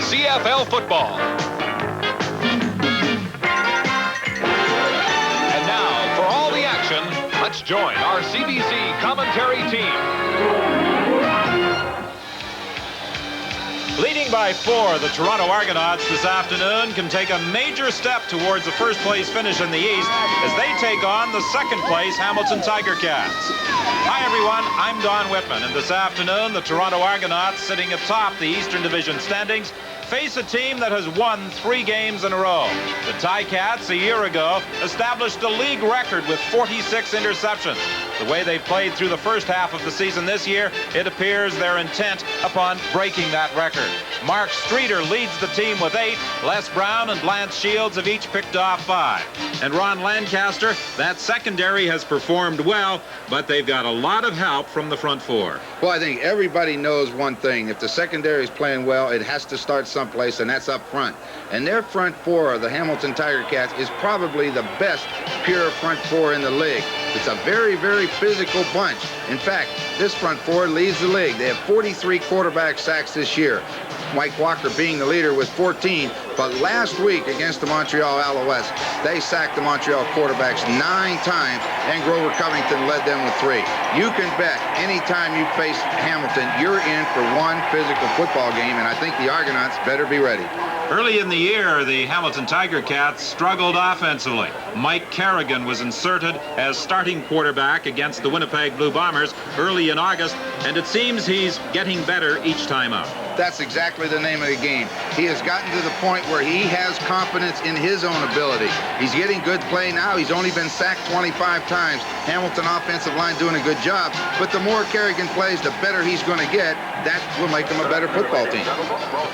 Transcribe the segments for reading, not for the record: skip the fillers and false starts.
CFL football. And now, for all the action, let's join our CBC commentary team. Leading by 4, the Toronto Argonauts this afternoon can take a major step towards a first-place finish in the East as they take on the second-place Hamilton Tiger Cats. Hi, everyone. I'm Don Whitman, and this afternoon, the Toronto Argonauts, sitting atop the Eastern Division standings, face a team that has won 3 games in a row. The Ticats, a year ago, established a league record with 46 interceptions. The way they played through the first half of the season this year, it appears they're intent upon breaking that record. Mark Streeter leads the team with 8. Les Brown and Lance Shields have each picked off 5. And Ron Lancaster, that secondary has performed well, but they've got a lot of help from the front 4. Well, I think everybody knows one thing. If the secondary is playing well, it has to start someplace, and that's up front. And their front 4, the Hamilton Tiger Cats, is probably the best pure front 4 in the league. It's a very, very physical bunch. In fact, this front 4 leads the league. They have 43 quarterback sacks this year. Mike Walker being the leader with 14. But last week against the Montreal Alouettes, they sacked the Montreal quarterbacks 9 times, and Grover Covington led them with 3. You can bet anytime you face Hamilton, you're in for one physical football game, and I think the Argonauts better be ready. Early in the year, the Hamilton Tiger Cats struggled offensively. Mike Kerrigan was inserted as starting quarterback against the Winnipeg Blue Bombers early in August, and it seems he's getting better each time out. That's exactly the name of the game. He has gotten to the point where he has confidence in his own ability. He's getting good play now. He's only been sacked 25 times. Hamilton offensive line doing a good job. But the more Kerrigan plays, the better he's going to get. That will make him a better football team.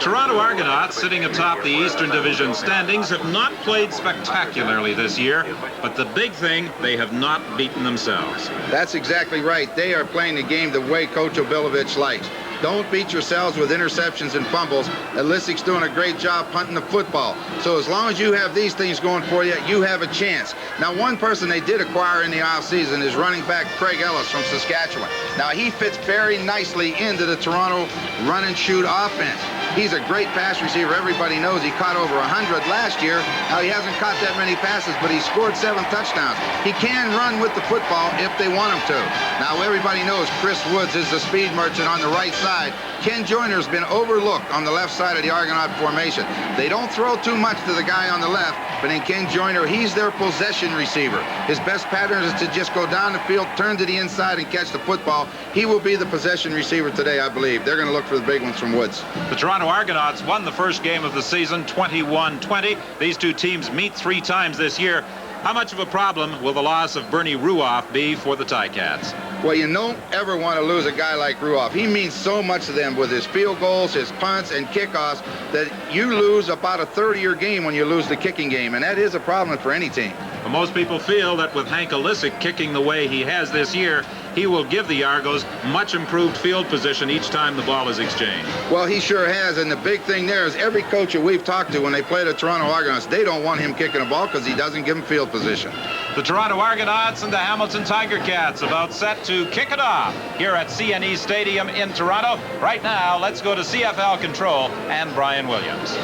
Toronto Argonauts, sitting atop the Eastern Division standings, have not played spectacularly this year, but the big thing, they have not beaten themselves. That's exactly right. They are playing the game the way Coach Obilovich likes. Don't beat yourselves with interceptions and fumbles. Lisic's doing a great job punting the football. So as long as you have these things going for you, you have a chance. Now, one person they did acquire in the offseason is running back Craig Ellis from Saskatchewan. Now, he fits very nicely into the Toronto run-and-shoot offense. He's a great pass receiver. Everybody knows he caught over 100 last year. Now, he hasn't caught that many passes, but he scored 7 touchdowns. He can run with the football if they want him to. Now, everybody knows Chris Woods is the speed merchant on the right side. Ken Joyner's been overlooked on the left side of the Argonaut formation. They don't throw too much to the guy on the left, but in Ken Joyner, he's their possession receiver. His best pattern is to just go down the field, turn to the inside, and catch the football. He will be the possession receiver today, I believe. They're going to look for the big ones from Woods. The Toronto Argonauts won the first game of the season 21-20. These two teams meet 3 times this year. How much of a problem will the loss of Bernie Ruoff be for the Ticats? Well, you don't ever want to lose a guy like Ruoff. He means so much to them with his field goals, his punts, and kickoffs that you lose about a third of your game when you lose the kicking game, and that is a problem for any team. Well, most people feel that with Hank Lisic kicking the way he has this year, he will give the Argos much improved field position each time the ball is exchanged. Well, he sure has, and the big thing there is every coach that we've talked to when they play the Toronto Argonauts, they don't want him kicking the ball because he doesn't give them field position. The Toronto Argonauts and the Hamilton Tiger Cats about set to kick it off here at CNE Stadium in Toronto. Right now, let's go to CFL Control and Brian Williams.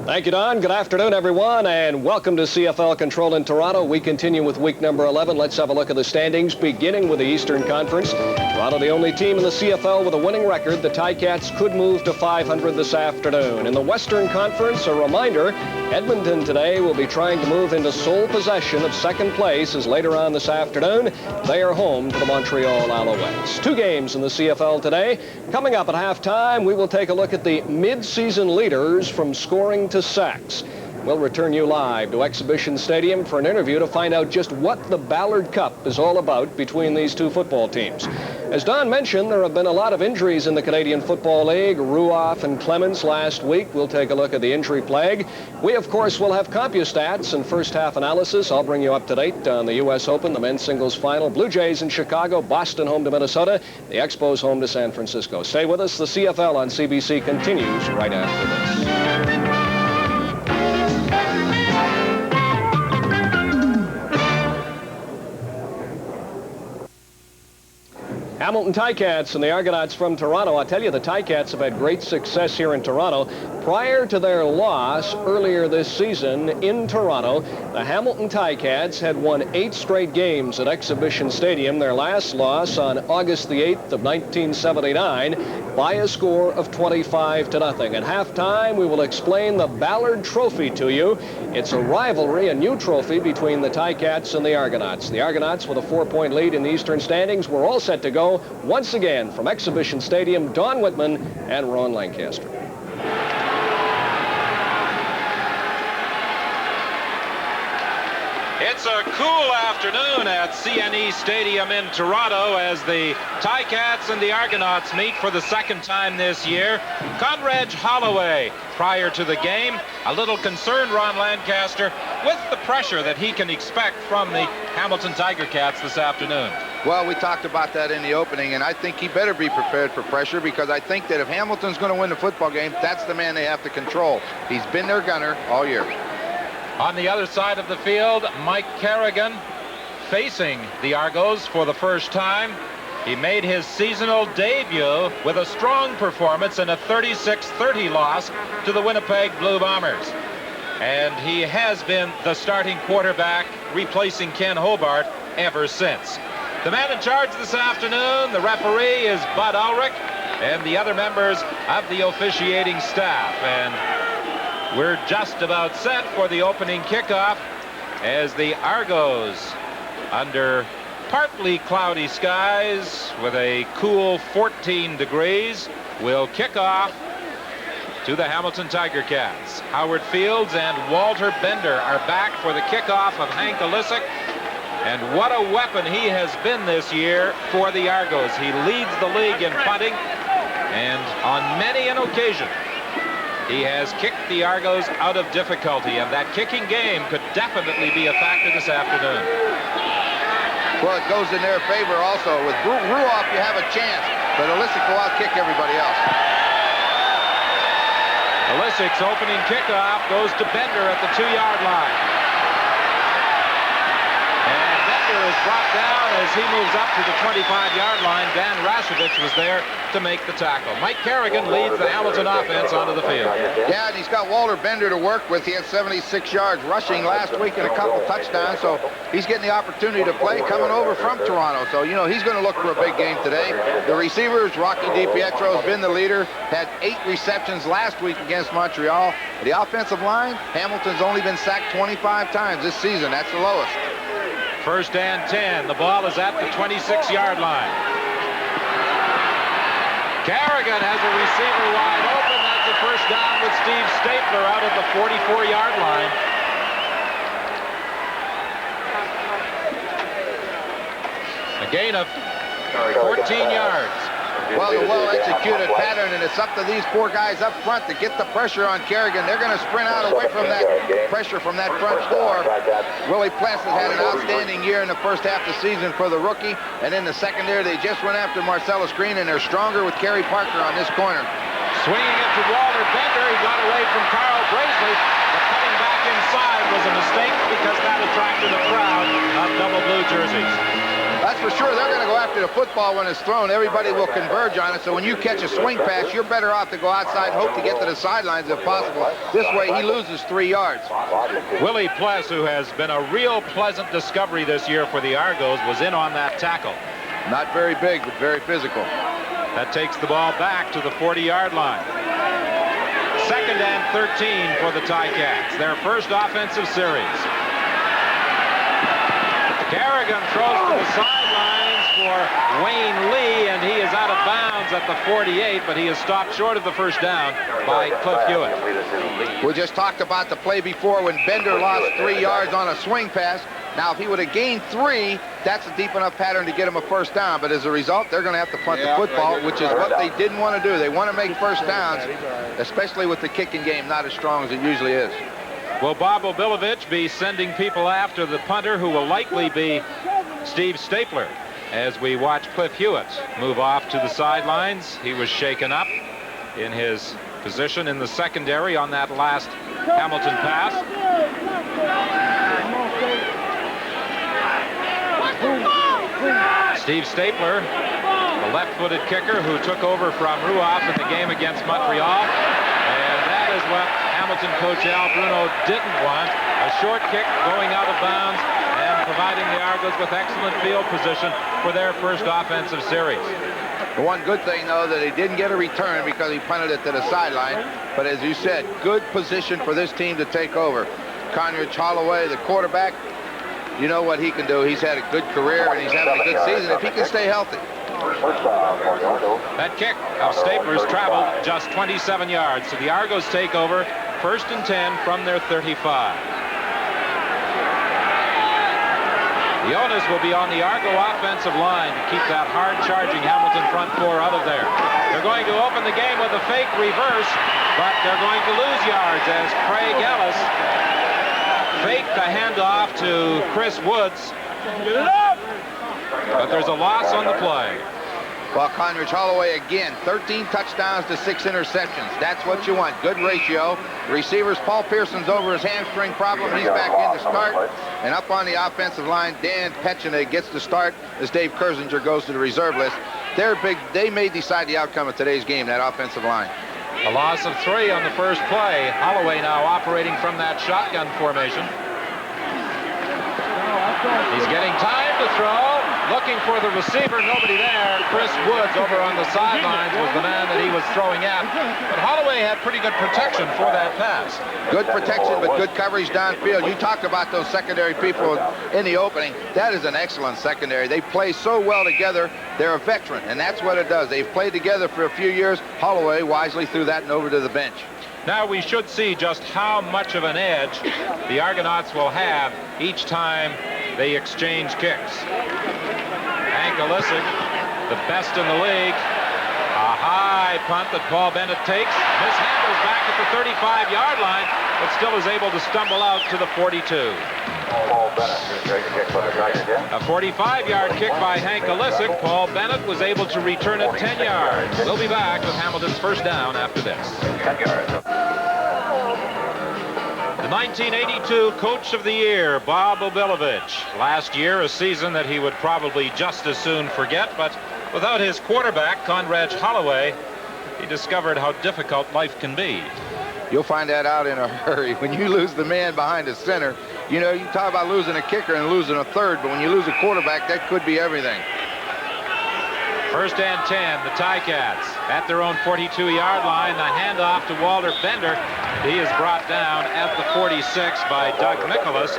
Thank you, Don. Good afternoon, everyone, and welcome to CFL Control in Toronto. We continue with week number 11. Let's have a look at the standings, beginning with the Eastern Conference. Toronto, the only team in the CFL with a winning record. The Ticats could move to 500 this afternoon. In the Western Conference, a reminder, Edmonton today will be trying to move into sole possession of second place as later on this afternoon, they are home to the Montreal Alouettes. 2 games in the CFL today. Coming up at halftime, we will take a look at the mid-season leaders from scoring to sacks. We'll return you live to Exhibition Stadium for an interview to find out just what the Ballard Cup is all about between these two football teams. As Don mentioned, there have been a lot of injuries in the Canadian Football League. Ruoff and Clemens last week. We'll take a look at the injury plague. We, of course, will have CompuStats and first half analysis. I'll bring you up to date on the U.S. Open, the men's singles final. Blue Jays in Chicago, Boston home to Minnesota, the Expos home to San Francisco. Stay with us. The CFL on CBC continues right after this. Hamilton Ticats and the Argonauts from Toronto. I tell you, the Ticats have had great success here in Toronto. Prior to their loss earlier this season in Toronto, the Hamilton Ticats had won 8 straight games at Exhibition Stadium. Their last loss on August the 8th of 1979 by a score of 25-0. At halftime, we will explain the Ballard Trophy to you. It's a rivalry, a new trophy between the Ticats and the Argonauts. The Argonauts with a 4-point lead in the Eastern standings. We're all set to go once again from Exhibition Stadium. Don Whitman and Ron Lancaster. It's a cool afternoon at CNE Stadium in Toronto as the Ticats and the Argonauts meet for the second time this year. Conrad Holloway, prior to the game, a little concerned, Ron Lancaster, with the pressure that he can expect from the Hamilton Tiger Cats this afternoon. Well, we talked about that in the opening, and I think he better be prepared for pressure, because I think that if Hamilton's going to win the football game, that's the man they have to control. He's been their gunner all year. On the other side of the field, Mike Kerrigan facing the Argos for the first time. He made his seasonal debut with a strong performance in a 36-30 loss to the Winnipeg Blue Bombers. And he has been the starting quarterback, replacing Ken Hobart ever since. The man in charge this afternoon, the referee, is Bud Ulrich, and the other members of the officiating staff. And we're just about set for the opening kickoff as the Argos, under partly cloudy skies with a cool 14 degrees, will kick off to the Hamilton Tiger Cats. Howard Fields and Walter Bender are back for the kickoff of Hank Olisic. And what a weapon he has been this year for the Argos. He leads the league in punting, and on many an occasion, he has kicked the Argos out of difficulty, and that kicking game could definitely be a factor this afternoon. Well, it goes in their favor also. With Ruoff, you have a chance, but Olisic will outkick everybody else. Olisic's opening kickoff goes to Bender at the 2-yard line. And Bender is brought down as he moves up to the 25-yard line. Dan Rashovich was there to make the tackle. Mike Kerrigan leads the Hamilton offense onto the field. Yeah, and he's got Walter Bender to work with. He had 76 yards rushing last week and a couple touchdowns, so he's getting the opportunity to play coming over from Toronto. So, you know, he's going to look for a big game today. The receivers, Rocky DiPietro has been the leader, had 8 receptions last week against Montreal. The offensive line, Hamilton's only been sacked 25 times this season. That's the lowest. First and 10. The ball is at the 26-yard line. Kerrigan has a receiver wide open. That's a first down with Steve Stapler out at the 44-yard line. A gain of 14 yards. Well, the well-executed pattern, and it's up to these 4 guys up front to get the pressure on Kerrigan. They're going to sprint out away from that pressure from that front 4. Willie Pless has had an outstanding year in the first half of the season for the rookie, and in the secondary, they just went after Marcellus Green, and they're stronger with Kerry Parker on this corner. Swinging it to Walter Bender. He got away from Carl Bracely, but cutting back inside was a mistake because that attracted a crowd of double blue jerseys. That's for sure. They're going to go after the football when it's thrown. Everybody will converge on it. So when you catch a swing pass, you're better off to go outside and hope to get to the sidelines if possible. This way, he loses 3 yards. Willie Pless, who has been a real pleasant discovery this year for the Argos, was in on that tackle. Not very big, but very physical. That takes the ball back to the 40-yard line. Second and 13 for the Ticats. Their first offensive series. Kerrigan throws to the sidelines for Wayne Lee, and he is out of bounds at the 48, but he is stopped short of the first down by Cliff Hewitt. We just talked about the play before when Bender lost 3 yards on a swing pass. Now, if he would have gained 3, that's a deep enough pattern to get him a first down. But as a result, they're going to have to punt the football, which is what they didn't want to do. They want to make first downs, especially with the kicking game not as strong as it usually is. Will Bob Obilovich be sending people after the punter, who will likely be Steve Stapler, as we watch Cliff Hewitt move off to the sidelines? He was shaken up in his position in the secondary on that last Hamilton pass. Steve Stapler, the a left-footed kicker who took over from Ruoff in the game against Montreal. And that is what Hamilton coach Al Bruno didn't want. A short kick going out of bounds and providing the Argos with excellent field position for their first offensive series. The one good thing, though, that he didn't get a return because he punted it to the sideline. But as you said, good position for this team to take over. Conrad Holloway, the quarterback, you know what he can do. He's had a good career, and he's having a good season if he can stay healthy. That kick of Stapler's traveled just 27 yards. So the Argos take over 1st and 10 from their 35. The onus will be on the Argo offensive line to keep that hard-charging Hamilton front four out of there. They're going to open the game with a fake reverse, but they're going to lose yards as Craig Ellis faked the handoff to Chris Woods. But there's a loss on the play. Well, Conrad Holloway again, 13 touchdowns to 6 interceptions. That's what you want. Good ratio. Receivers, Paul Pearson's over his hamstring problem. He's back in to start. And up on the offensive line, Dan Petchina gets to start as Dave Kersinger goes to the reserve list. They're big. They may decide the outcome of today's game, that offensive line. A loss of 3 on the first play. Holloway now operating from that shotgun formation. He's getting time to throw. Looking for the receiver, nobody there. Chris Woods over on the sidelines was the man that he was throwing at. But Holloway had pretty good protection for that pass. Good protection, but good coverage downfield. You talk about those secondary people in the opening. That is an excellent secondary. They play so well together. They're a veteran, and that's what it does. They've played together for a few years. Holloway wisely threw that and over to the bench. Now we should see just how much of an edge the Argonauts will have each time they exchange kicks. Hank Olisic, the best in the league. A high punt that Paul Bennett takes. Mishandles back at the 35-yard line, but still is able to stumble out to the 42. A 45-yard kick by Hank Olisic. Paul Bennett was able to return it 10 yards. We'll be back with Hamilton's first down after this. The 1982 Coach of the Year, Bob Obilovich. Last year, a season that he would probably just as soon forget, but without his quarterback, Conrad Holloway, he discovered how difficult life can be. You'll find that out in a hurry. When you lose the man behind the center, you know, you talk about losing a kicker and losing a third, but when you lose a quarterback, that could be everything. 1st and 10, the Ticats at their own 42-yard line. The handoff to Walter Bender. He is brought down at the 46 by Doug Nicholas,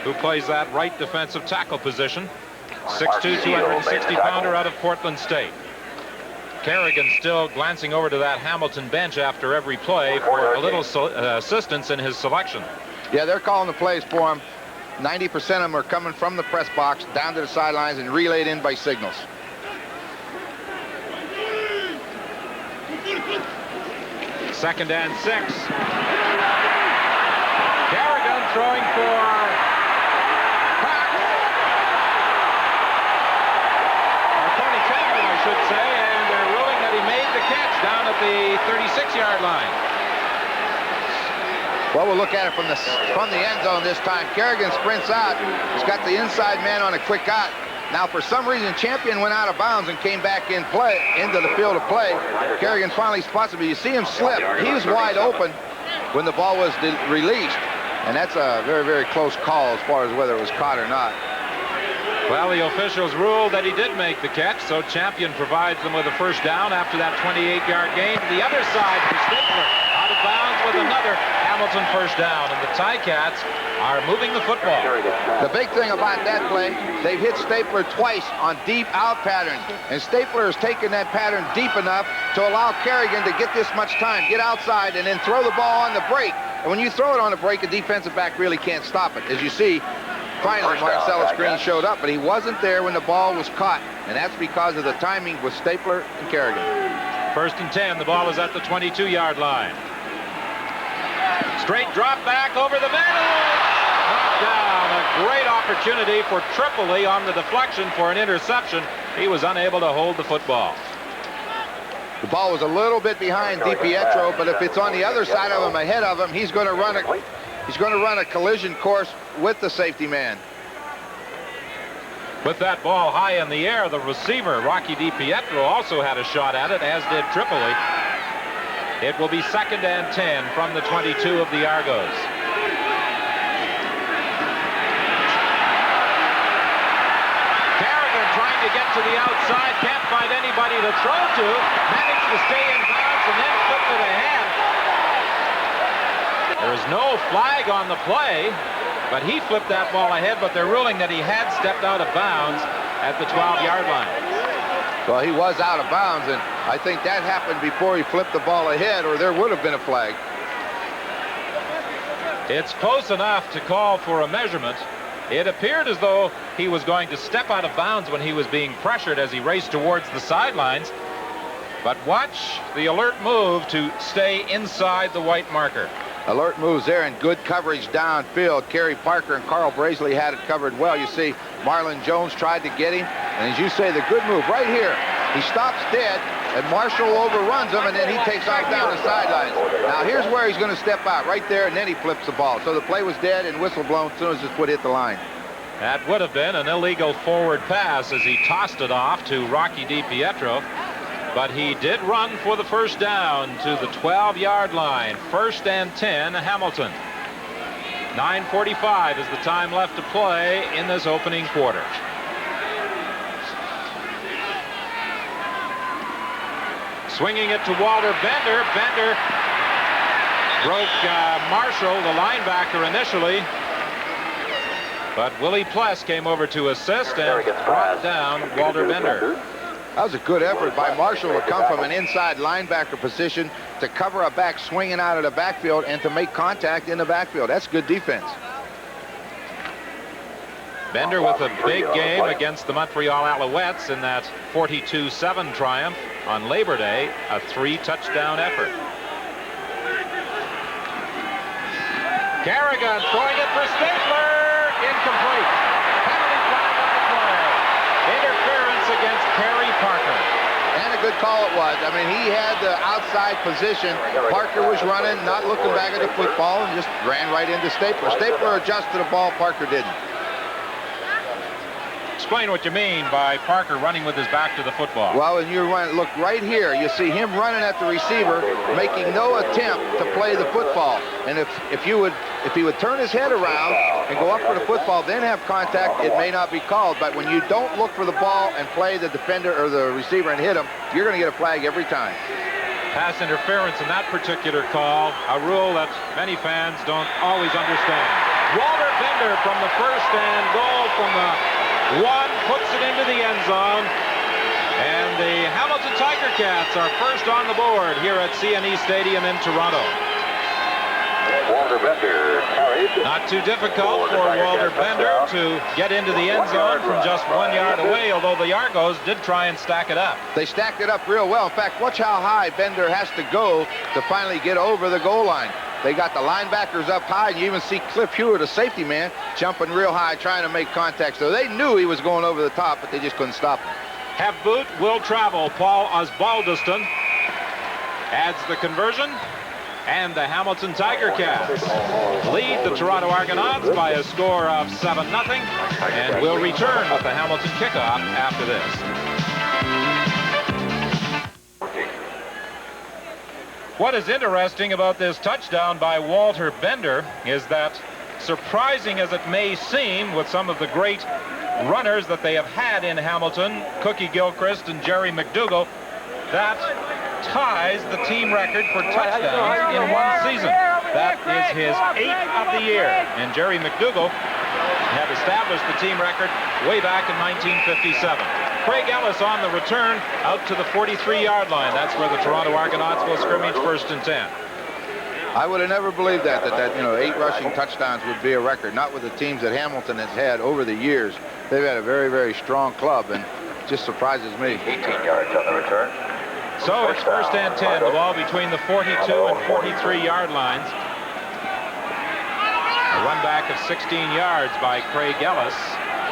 who plays that right defensive tackle position. 6'2", 260-pounder out of Portland State. Kerrigan still glancing over to that Hamilton bench after every play for a little assistance in his selection. Yeah, they're calling the plays for him. 90% of them are coming from the press box down to the sidelines and relayed in by signals. Second and 6. Kerrigan throwing for Tony Taggart, I should say, and they're ruling that he made the catch down at the 36-yard line. Well, we'll look at it from the end zone this time. Kerrigan sprints out. He's got the inside man on a quick out. Now, for some reason, Champion went out of bounds and came back into the field of play. Kerrigan finally spots him, but you see him slip. He was wide open when the ball was released, and that's a very, very close call as far as whether it was caught or not. Well, the officials ruled that he did make the catch, so Champion provides them with a first down after that 28-yard gain. To the other side for Stapler, out of bounds with another Hamilton first down, and the Ticats are moving the football. The big thing about that play, they've hit Stapler twice on deep out pattern, and Stapler has taken that pattern deep enough to allow Kerrigan to get this much time, get outside, and then throw the ball on the break. And when you throw it on the break, a defensive back really can't stop it. As you see, finally Marcellus Green showed up, but he wasn't there when the ball was caught, and that's because of the timing with Stapler and Kerrigan. 1st and 10, the ball is at the 22-yard line. Straight drop back over the middle. Knocked down. A great opportunity for Tripoli on the deflection for an interception. He was unable to hold the football. The ball was a little bit behind DiPietro, but if it's on the other side of him, ahead of him, he's going to run a collision course with the safety man. With that ball high in the air, the receiver, Rocky DiPietro, also had a shot at it, as did Tripoli. It will be 2nd and 10 from the 22 of the Argos. Carrigan trying to get to the outside, can't find anybody to throw to, managed to stay in bounds and then flipped it ahead. There is no flag on the play, but he flipped that ball ahead, but they're ruling that he had stepped out of bounds at the 12-yard line. Well, he was out of bounds, and I think that happened before he flipped the ball ahead, or there would have been a flag. It's close enough to call for a measurement. It appeared as though he was going to step out of bounds when he was being pressured as he raced towards the sidelines. But watch the alert move to stay inside the white marker. Alert moves there and good coverage downfield. Kerry Parker and Carl Brazeley had it covered well. You see Marlon Jones tried to get him, and as you say, the good move right here. He stops dead, and Marshall overruns him, and then he takes off down the sidelines. Now here's where he's going to step out, right there, and then he flips the ball. So the play was dead and whistle blown as soon as his foot hit the line. That would have been an illegal forward pass as he tossed it off to Rocky DiPietro. But he did run for the first down to the 12-yard line. 1st and 10, Hamilton. 9:45 is the time left to play in this opening quarter. Swinging it to Walter Bender. Bender broke Marshall, the linebacker, initially. But Willie Pless came over to assist and brought down Walter Bender. That was a good effort by Marshall to come from an inside linebacker position to cover a back swinging out of the backfield and to make contact in the backfield. That's good defense. Bender with a big game against the Montreal Alouettes in that 42-7 triumph on Labor Day, a 3-touchdown effort. Carrigan throwing it for Stabler, incomplete. Penalty flag on the play. Interference against Kerry Parker. And a good call it was. I mean, he had the outside position. Parker was running, not looking back at the football, and just ran right into Stapler. Stapler adjusted the ball, Parker didn't. Explain what you mean by Parker running with his back to the football. Well, when you look right here, you see him running at the receiver, making no attempt to play the football. And if he would turn his head around and go up for the football, then have contact, it may not be called. But when you don't look for the ball and play the defender or the receiver and hit him, you're going to get a flag every time. Pass interference in that particular call, a rule that many fans don't always understand. Walter Bender from the 1st and goal from the 1, puts it into the end zone, and the Hamilton Tiger Cats are first on the board here at CNE Stadium in Toronto. Walter Bender carried. Not too difficult for Walter Bender to get into the end zone from just 1 yard away, although the Argos did try and stack it up. They stacked it up real well. In fact, watch how high Bender has to go to finally get over the goal line. They got the linebackers up high, and you even see Cliff Hewitt, a safety man, jumping real high, trying to make contact. So they knew he was going over the top, but they just couldn't stop him. Have boot, will travel. Paul Osbaldiston adds the conversion, and the Hamilton Tiger Cats lead the Toronto Argonauts by a score of 7-0, and will return with the Hamilton kickoff after this. What is interesting about this touchdown by Walter Bender is that, surprising as it may seem with some of the great runners that they have had in Hamilton, Cookie Gilchrist and Jerry McDougall, that ties the team record for touchdowns in one season. That is his 8th of the year. And Jerry McDougall had established the team record way back in 1957. Craig Ellis on the return out to the 43-yard line. That's where the Toronto Argonauts will scrimmage 1st and 10. I would have never believed that 8 rushing touchdowns would be a record, not with the teams that Hamilton has had over the years. They've had a very, very strong club, and it just surprises me. 18 yards on the return. So it's 1st and 10, the ball between the 42 and 43-yard lines. A run back of 16 yards by Craig Ellis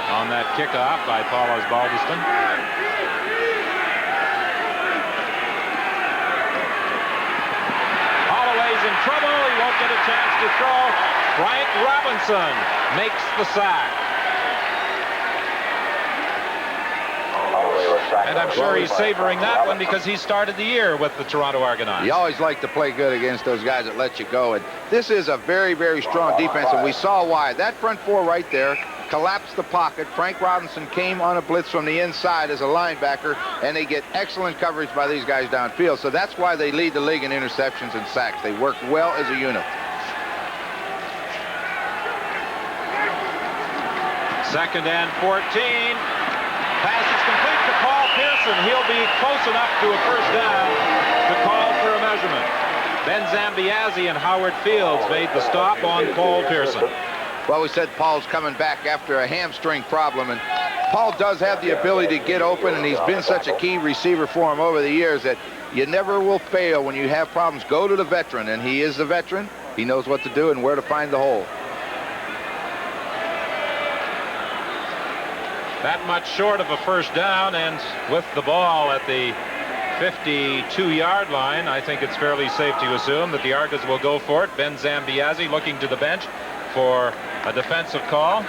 on that kickoff by Paul Osbaldiston. Holloway's in trouble. He won't get a chance to throw. Frank Robinson makes the sack. And I'm sure he's savoring that one because he started the year with the Toronto Argonauts. You always like to play good against those guys that let you go. And this is a very, very strong defense, and we saw why. That front four right there collapsed the pocket. Frank Robinson came on a blitz from the inside as a linebacker, and they get excellent coverage by these guys downfield. So that's why they lead the league in interceptions and sacks. They work well as a unit. Second and 14. Pass is complete to Paul Pearson. He'll be close enough to a first down to call for a measurement. Ben Zambiazzi and Howard Fields made the stop on Paul Pearson. Well, we said Paul's coming back after a hamstring problem, and Paul does have the ability to get open, and he's been such a key receiver for him over the years that you never will fail when you have problems. Go to the veteran, and he is the veteran. He knows what to do and where to find the hole. That much short of a first down, and with the ball at the 52-yard line, I think it's fairly safe to assume that the Argos will go for it. Ben Zambiazzi looking to the bench for a defensive call.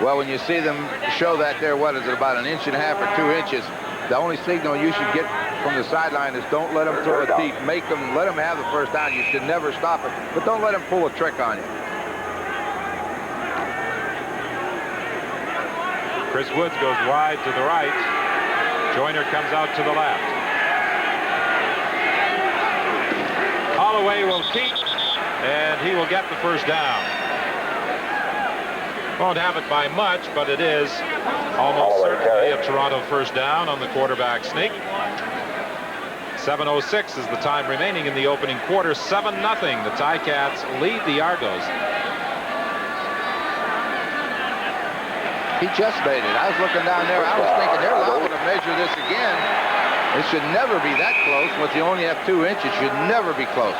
Well, when you see them show that there, what is it, about 1.5 inches or 2 inches, the only signal you should get from the sideline is don't let them throw it deep. Let them have the first down. You should never stop it, but don't let them pull a trick on you. Chris Woods goes wide to the right. Joyner comes out to the left. Holloway will keep, and he will get the first down. Won't have it by much, but it is almost certainly a Toronto first down on the quarterback sneak. 7:06 is the time remaining in the opening quarter. 7-0. The Ticats lead the Argos. He just made it. I was looking down there. I was thinking they're liable to measure this again. It should never be that close. Once you only have 2 inches, it should never be close.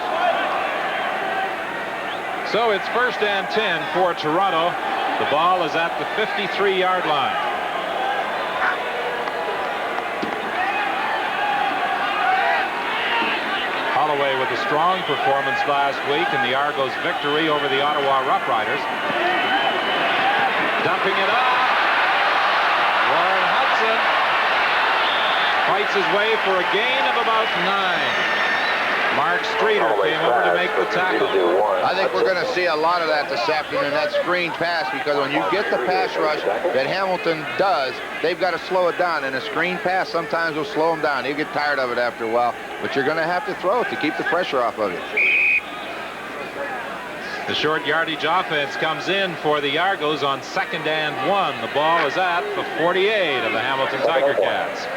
So it's first and 10 for Toronto. The ball is at the 53-yard line. Holloway with a strong performance last week in the Argos' victory over the Ottawa Roughriders. Dumping it up. Warren Hudson fights his way for a gain of about 9. Mark Streeter came over to make the tackle. I think we're going to see a lot of that this afternoon, that screen pass, because when you get the pass rush that Hamilton does, they've got to slow it down, and a screen pass sometimes will slow them down. He'll get tired of it after a while, but you're going to have to throw it to keep the pressure off of it. The short yardage offense comes in for the Argos on 2nd and 1. The ball is at the 48 of the Hamilton Tiger Cats.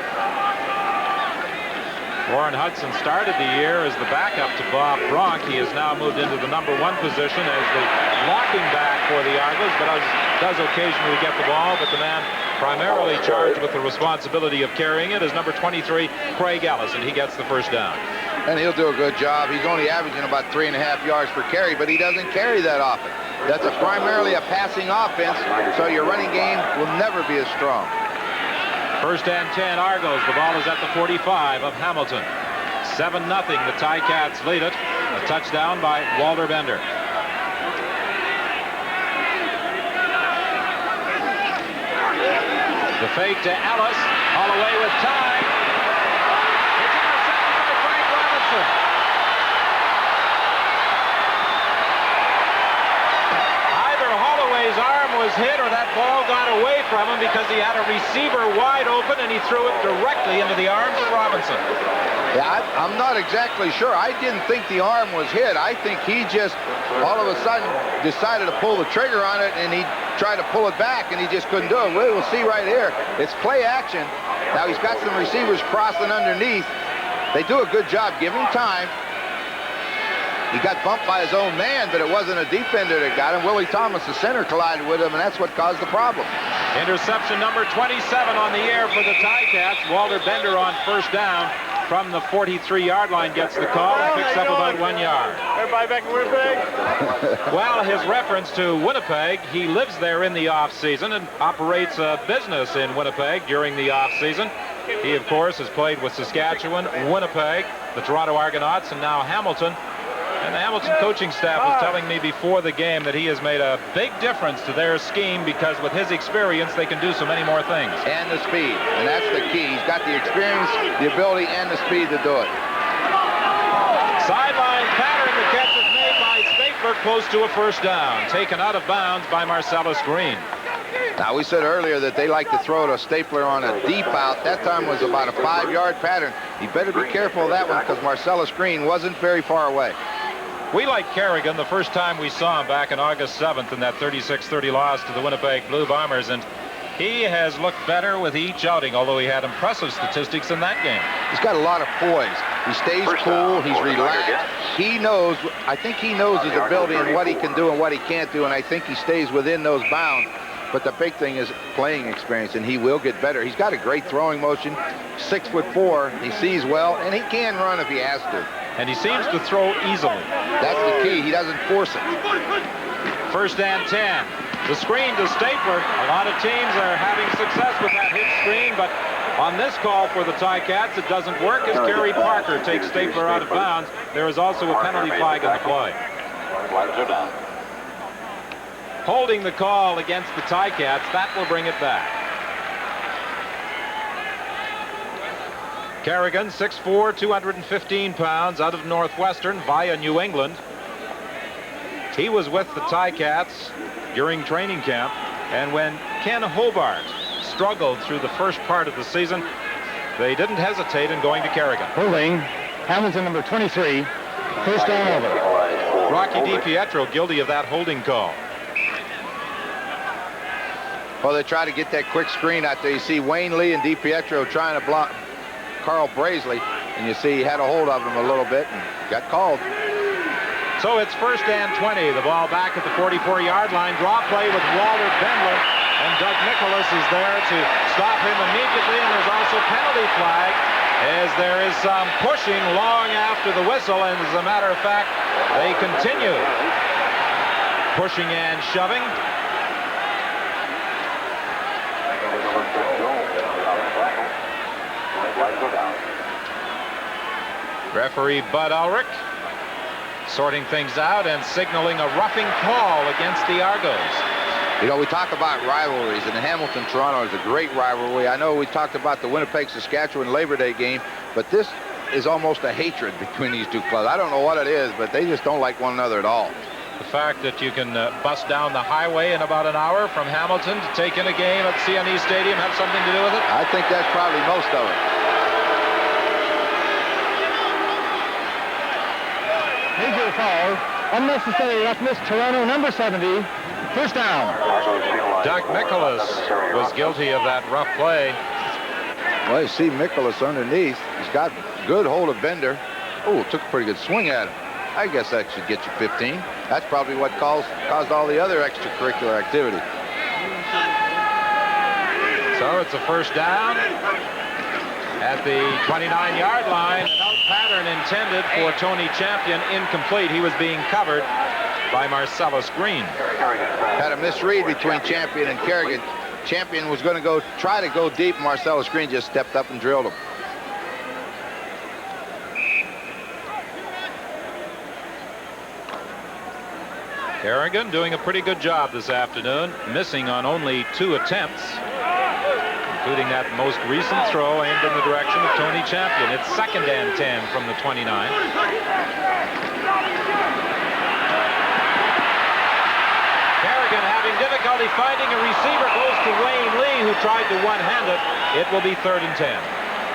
Warren Hudson started the year as the backup to Bob Bronk. He has now moved into the #1 position as the blocking back for the Argos, but does occasionally get the ball. But the man primarily charged with the responsibility of carrying it is number 23, Craig Ellis, and he gets the first down. And he'll do a good job. He's only averaging about 3.5 yards per carry, but he doesn't carry that often. That's primarily a passing offense, so your running game will never be as strong. First and 10 Argos. The ball is at the 45 of Hamilton. 7-0. The Ticats lead it. A touchdown by Walter Bender. The fake to Ellis. Holloway with time. It's intercepted by Frank Robinson. Either Holloway's arm was hit or that ball got away from him because he had a receiver wide open and he threw it directly into the arms of Robinson. Yeah, I'm not exactly sure. I didn't think the arm was hit. I think he just all of a sudden decided to pull the trigger on it, and he tried to pull it back, and he just couldn't do it. We'll see right here. It's play action. Now he's got some receivers crossing underneath. They do a good job. Give him time. He got bumped by his own man, but it wasn't a defender that got him. Willie Thomas, the center, collided with him, and that's what caused the problem. Interception number 27 on the air for the Ticats. Walter Bender on first down from the 43-yard line gets the call and picks up about 1 yard. Everybody back in Winnipeg? Well, his reference to Winnipeg, he lives there in the off-season and operates a business in Winnipeg during the off-season. He, of course, has played with Saskatchewan, Winnipeg, the Toronto Argonauts, and now Hamilton. And the Hamilton coaching staff was telling me before the game that he has made a big difference to their scheme because with his experience, they can do so many more things. And the speed, and that's the key. He's got the experience, the ability, and the speed to do it. Sideline pattern. The catch is made by Stapler, close to a first down. Taken out of bounds by Marcellus Green. Now, we said earlier that they like to throw to Stapler on a deep out. That time was about a 5-yard pattern. You better be careful of that one because Marcellus Green wasn't very far away. We like Kerrigan the first time we saw him back on August 7th in that 36-30 loss to the Winnipeg Blue Bombers, and he has looked better with each outing, although he had impressive statistics in that game. He's got a lot of poise. He stays cool. He's relaxed. He knows, I think he knows his ability and what he can do and what he can't do, and I think he stays within those bounds. But the big thing is playing experience, and he will get better. He's got a great throwing motion, 6'4". He sees well, and he can run if he has to. And he seems to throw easily. That's the key. He doesn't force it. First and 10. The screen to Stapler. A lot of teams are having success with that hit screen, but on this call for the Ticats, it doesn't work as Kerry Parker takes Stapler out of bounds. There is also a penalty flag on the play. Holding the call against the Ticats, that will bring it back. Kerrigan, 6'4", 215 pounds, out of Northwestern via New England. He was with the Ticats during training camp, and when Ken Hobart struggled through the first part of the season, they didn't hesitate in going to Kerrigan. Holding, Hamilton number 23, first down over. Rocky DiPietro guilty of that holding call. Well, they try to get that quick screen out there. You see Wayne Lee and DiPietro trying to block Carl Brazeley, and you see he had a hold of him a little bit and got called. So it's first and 20. The ball back at the 44-yard line. Draw play with Walter Bendler, and Doug Nicholas is there to stop him immediately, and there's also penalty flag as there is some pushing long after the whistle, and as a matter of fact, they continue pushing and shoving. Referee Bud Ulrich sorting things out and signaling a roughing call against the Argos. You know, we talk about rivalries, and the Hamilton-Toronto is a great rivalry. I know we talked about the Winnipeg-Saskatchewan Labor Day game, but this is almost a hatred between these two clubs. I don't know what it is, but they just don't like one another at all. The fact that you can bust down the highway in about an hour from Hamilton to take in a game at CNE Stadium have something to do with it? I think that's probably most of it. Major foul, unnecessary roughness, Toronto number 70, first down. Doug Nicholas was guilty of that rough play. Well, you see Nicholas underneath. He's got good hold of Bender. Oh, took a pretty good swing at him. I guess that should get you 15. That's probably what caused all the other extracurricular activity. So it's a first down at the 29-yard line. An out pattern intended for Tony Champion, incomplete. He was being covered by Marcellus Green. Had a misread between Champion and Kerrigan. Champion was going to try to go deep. Marcellus Green just stepped up and drilled him. Kerrigan doing a pretty good job this afternoon, missing on only 2 attempts, including that most recent throw aimed in the direction of Tony Champion. It's second and 10 from the 29. Kerrigan having difficulty finding a receiver, goes to Wayne Lee, who tried to one-hand it. It will be third and 10.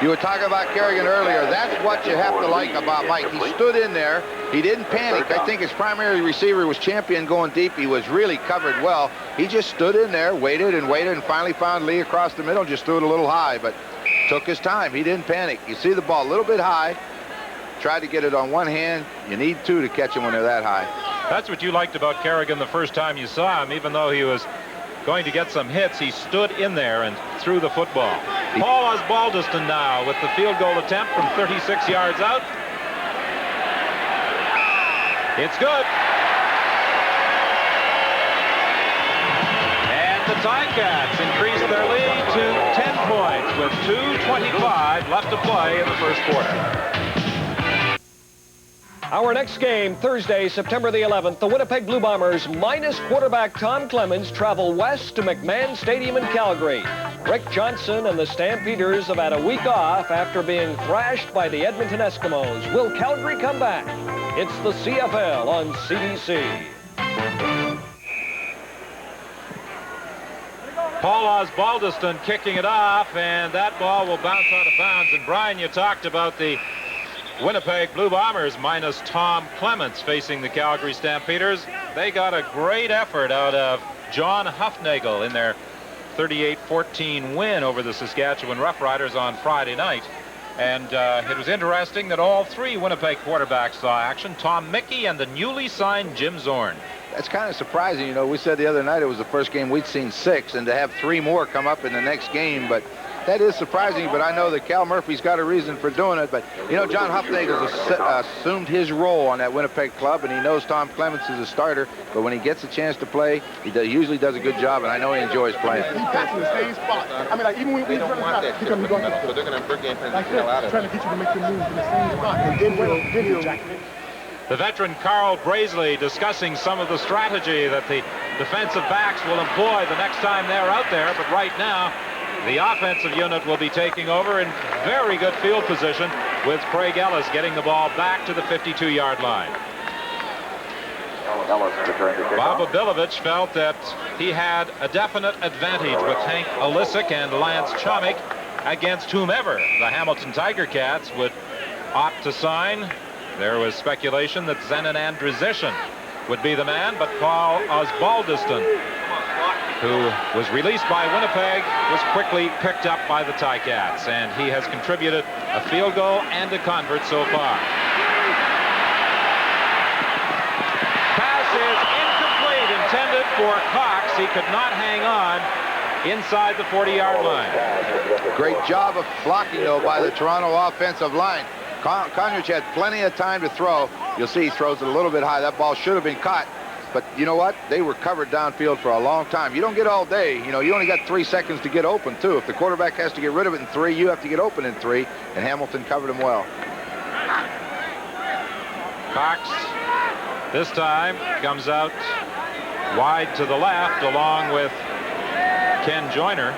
You were talking about Kerrigan earlier. That's what you have to like about Mike. He stood in there. He didn't panic. I think his primary receiver was Champion going deep. He was really covered well. He just stood in there, waited and waited, and finally found Lee across the middle, just threw it a little high, but took his time. He didn't panic. You see the ball a little bit high. Tried to get it on one hand. You need 2 to catch him when they're that high. That's what you liked about Kerrigan the first time you saw him. Even though he was going to get some hits, he stood in there and threw the football. Paul Osbaldiston now with the field goal attempt from 36 yards out. It's good. And the Ticats increase their lead to 10 points with 2:25 left to play in the first quarter. Our next game, Thursday, September the 11th, the Winnipeg Blue Bombers minus quarterback Tom Clemens travel west to McMahon Stadium in Calgary. Rick Johnson and the Stampeders have had a week off after being thrashed by the Edmonton Eskimos. Will Calgary come back? It's the CFL on CBC. Paul Osbaldiston kicking it off, and that ball will bounce out of bounds. And Brian, you talked about the Winnipeg Blue Bombers minus Tom Clements facing the Calgary Stampeders. They got a great effort out of John Huffnagel in their 38-14 win over the Saskatchewan Roughriders on Friday night. And it was interesting that all three Winnipeg quarterbacks saw action. Tom Mickey and the newly signed Jim Zorn. That's kind of surprising. You know, we said the other night it was the first game we'd seen 6, and to have 3 more come up in the next game, but that is surprising. But I know that Cal Murphy's got a reason for doing it. But, you know, John Huffnagel's assumed his role on that Winnipeg club, and he knows Tom Clements is a starter. But when he gets a chance to play, he usually does a good job, and I know he enjoys playing. He's back in the same spot. I mean, like, even when we don't want that, so they're going to break game and like that, trying to get you to make your moves in the same spot. And then he'll jack it. The veteran Carl Brazeley discussing some of the strategy that the defensive backs will employ the next time they're out there. But right now, the offensive unit will be taking over in very good field position with Craig Ellis getting the ball back to the 52-yard line. Bob Abilovich felt that he had a definite advantage with Hank Olisic and Lance Chomik against whomever the Hamilton Tiger Cats would opt to sign. There was speculation that Zenon Andrusichin would be the man, but Paul Osbaldiston, who was released by Winnipeg, was quickly picked up by the Ticats, and he has contributed a field goal and a convert so far. Pass is incomplete, intended for Cox. He could not hang on inside the 40-yard line. Great job of blocking, though, by the Toronto offensive line. Conrich had plenty of time to throw. You'll see he throws it a little bit high. That ball should have been caught. But you know what? They were covered downfield for a long time. You don't get all day. You know, you only got 3 seconds to get open, too. If the quarterback has to get rid of it in 3, you have to get open in 3. And Hamilton covered him well. Cox, this time, comes out wide to the left, along with Ken Joyner,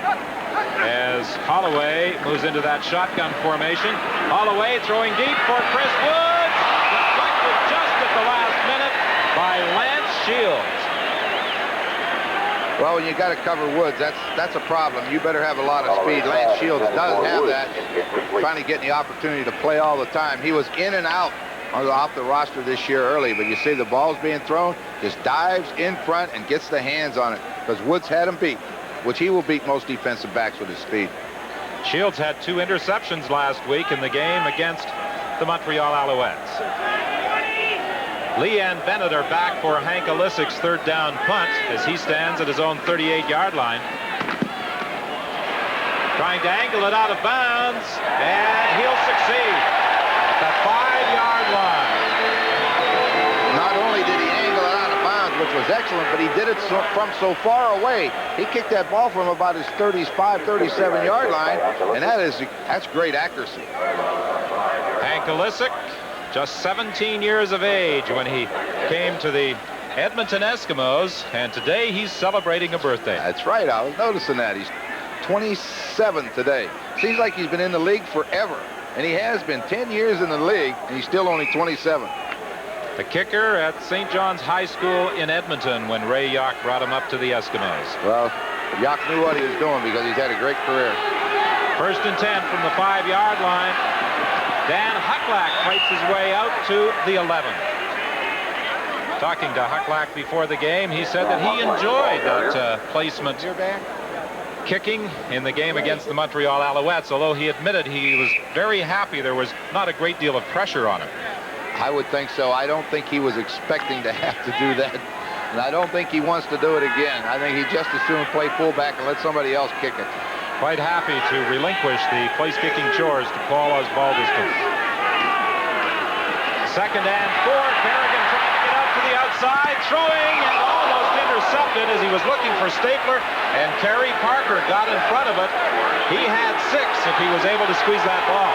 as Holloway moves into that shotgun formation. Holloway throwing deep for Chris Woods. Deflected just at the last minute by Lance Shields. Well, when you got to cover Woods, that's a problem. You better have a lot of speed. Lance Shields does have that. Trying to get the opportunity to play all the time. He was in and out off the roster this year early, but you see the ball's being thrown, just dives in front and gets the hands on it, because Woods had him beat, which he will beat most defensive backs with his speed. Shields had 2 interceptions last week in the game against the Montreal Alouettes. Lee and Bennett are back for Hank Olisic's 3rd down punt as he stands at his own 38-yard line. Trying to angle it out of bounds, and he'll succeed at that 5-yard line. Not only did he angle it out of bounds, which was excellent, but he did it from so far away. He kicked that ball from about his 35, 37-yard line, and that's great accuracy. Hank Olisic, just 17 years of age when he came to the Edmonton Eskimos, and today he's celebrating a birthday. That's right. I was noticing that. He's 27 today. Seems like he's been in the league forever, and he has been 10 years in the league, and he's still only 27. The kicker at St. John's High School in Edmonton when Ray Yock brought him up to the Eskimos. Well, Yock knew what he was doing because he's had a great career. 1st and 10 from the 5-yard line. Dan Hucklack fights his way out to the 11. Talking to Hucklack before the game, he said that he enjoyed that placement kicking in the game against the Montreal Alouettes, although he admitted he was very happy there was not a great deal of pressure on him. I would think so. I don't think he was expecting to have to do that, and I don't think he wants to do it again. I think he just as soon play fullback and let somebody else kick it. Quite happy to relinquish the place-kicking chores to Paul Osbaldiston. 2nd and 4. Kerrigan trying to get up to the outside, throwing and almost intercepted as he was looking for Stapler, and Kerry Parker got in front of it. He had 6 if he was able to squeeze that ball.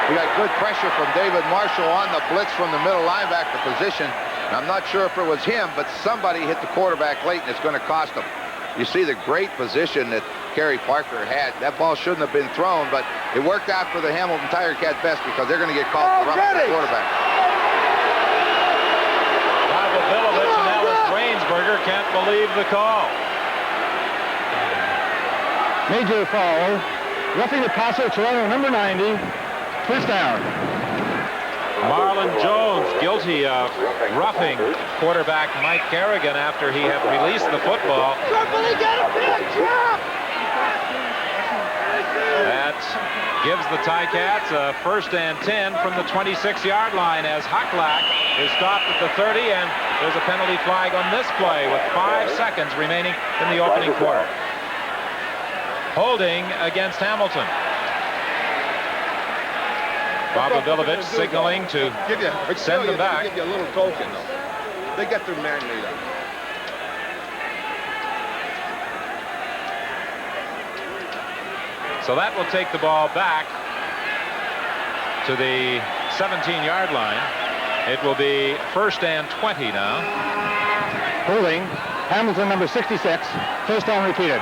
We got good pressure from David Marshall on the blitz from the middle linebacker position. And I'm not sure if it was him, but somebody hit the quarterback late, and it's going to cost him. You see the great position that Kerry Parker had. That ball shouldn't have been thrown, but it worked out for the Hamilton Tiger Cats best because they're going to get called for roughing the quarterback. Bilovich and Ellis Rainsberger can't believe the call. Major foul. Roughing the passer, Toronto number 90. First down. Marlon Jones guilty of roughing quarterback Mike Kerrigan after he had released the football. That gives the Ticats a 1st and 10 from the 26-yard line as Hucklack is stopped at the 30, and there's a penalty flag on this play with 5 seconds remaining in the opening quarter. Holding against Hamilton. Bilovich signaling to send them back. Give you a little token, though. They get their man made up. So that will take the ball back to the 17-yard line. It will be 1st and 20 now. Holding. Hamilton number 66. First down repeated.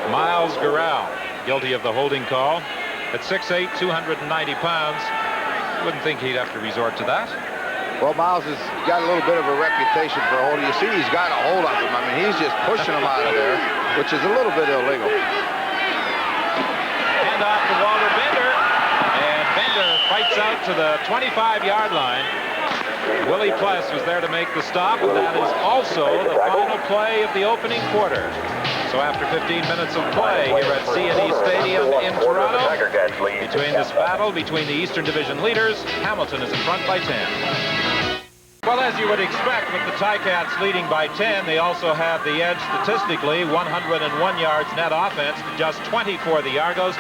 Miles Gural guilty of the holding call. At 6'8", 290 pounds, wouldn't think he'd have to resort to that. Well, Miles has got a little bit of a reputation for holding. You see, he's got a hold of him. I mean, he's just pushing him out of there, which is a little bit illegal. Hand off to Walter Bender, and Bender fights out to the 25-yard line. Willie Pless was there to make the stop, and that is also the final play of the opening quarter. So after 15 minutes of play here at C&E Stadium in Toronto, between this battle between the Eastern Division leaders, Hamilton is in front by 10. Well, as you would expect, with the Ticats leading by 10, they also have the edge statistically, 101 yards net offense to just 20 for the Argos.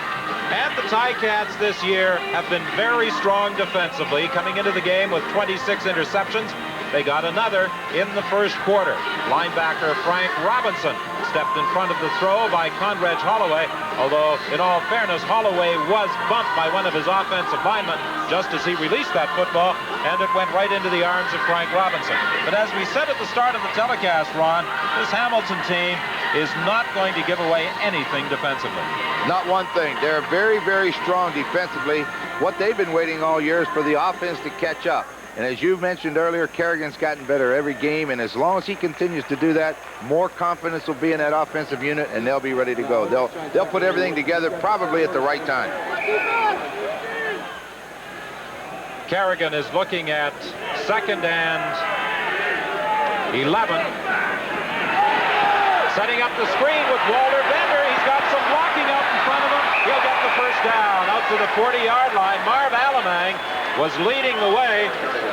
And the Ticats this year have been very strong defensively, coming into the game with 26 interceptions. They got another in the first quarter. Linebacker Frank Robinson stepped in front of the throw by Conrad Holloway, although in all fairness, Holloway was bumped by one of his offensive linemen just as he released that football, and it went right into the arms of Frank Robinson. But as we said at the start of the telecast, Ron, this Hamilton team is not going to give away anything defensively. Not one thing. They're very, very strong defensively. What they've been waiting all year is for the offense to catch up. And as you mentioned earlier, Kerrigan's gotten better every game, and as long as he continues to do that, more confidence will be in that offensive unit, and they'll be ready to go. They'll put everything together probably at the right time. Kerrigan is looking at 2nd and 11. Setting up the screen with Walter Bender. He's got some blocking out in front of him. He'll get the first down out to the 40-yard line. Marv Alamang was leading the way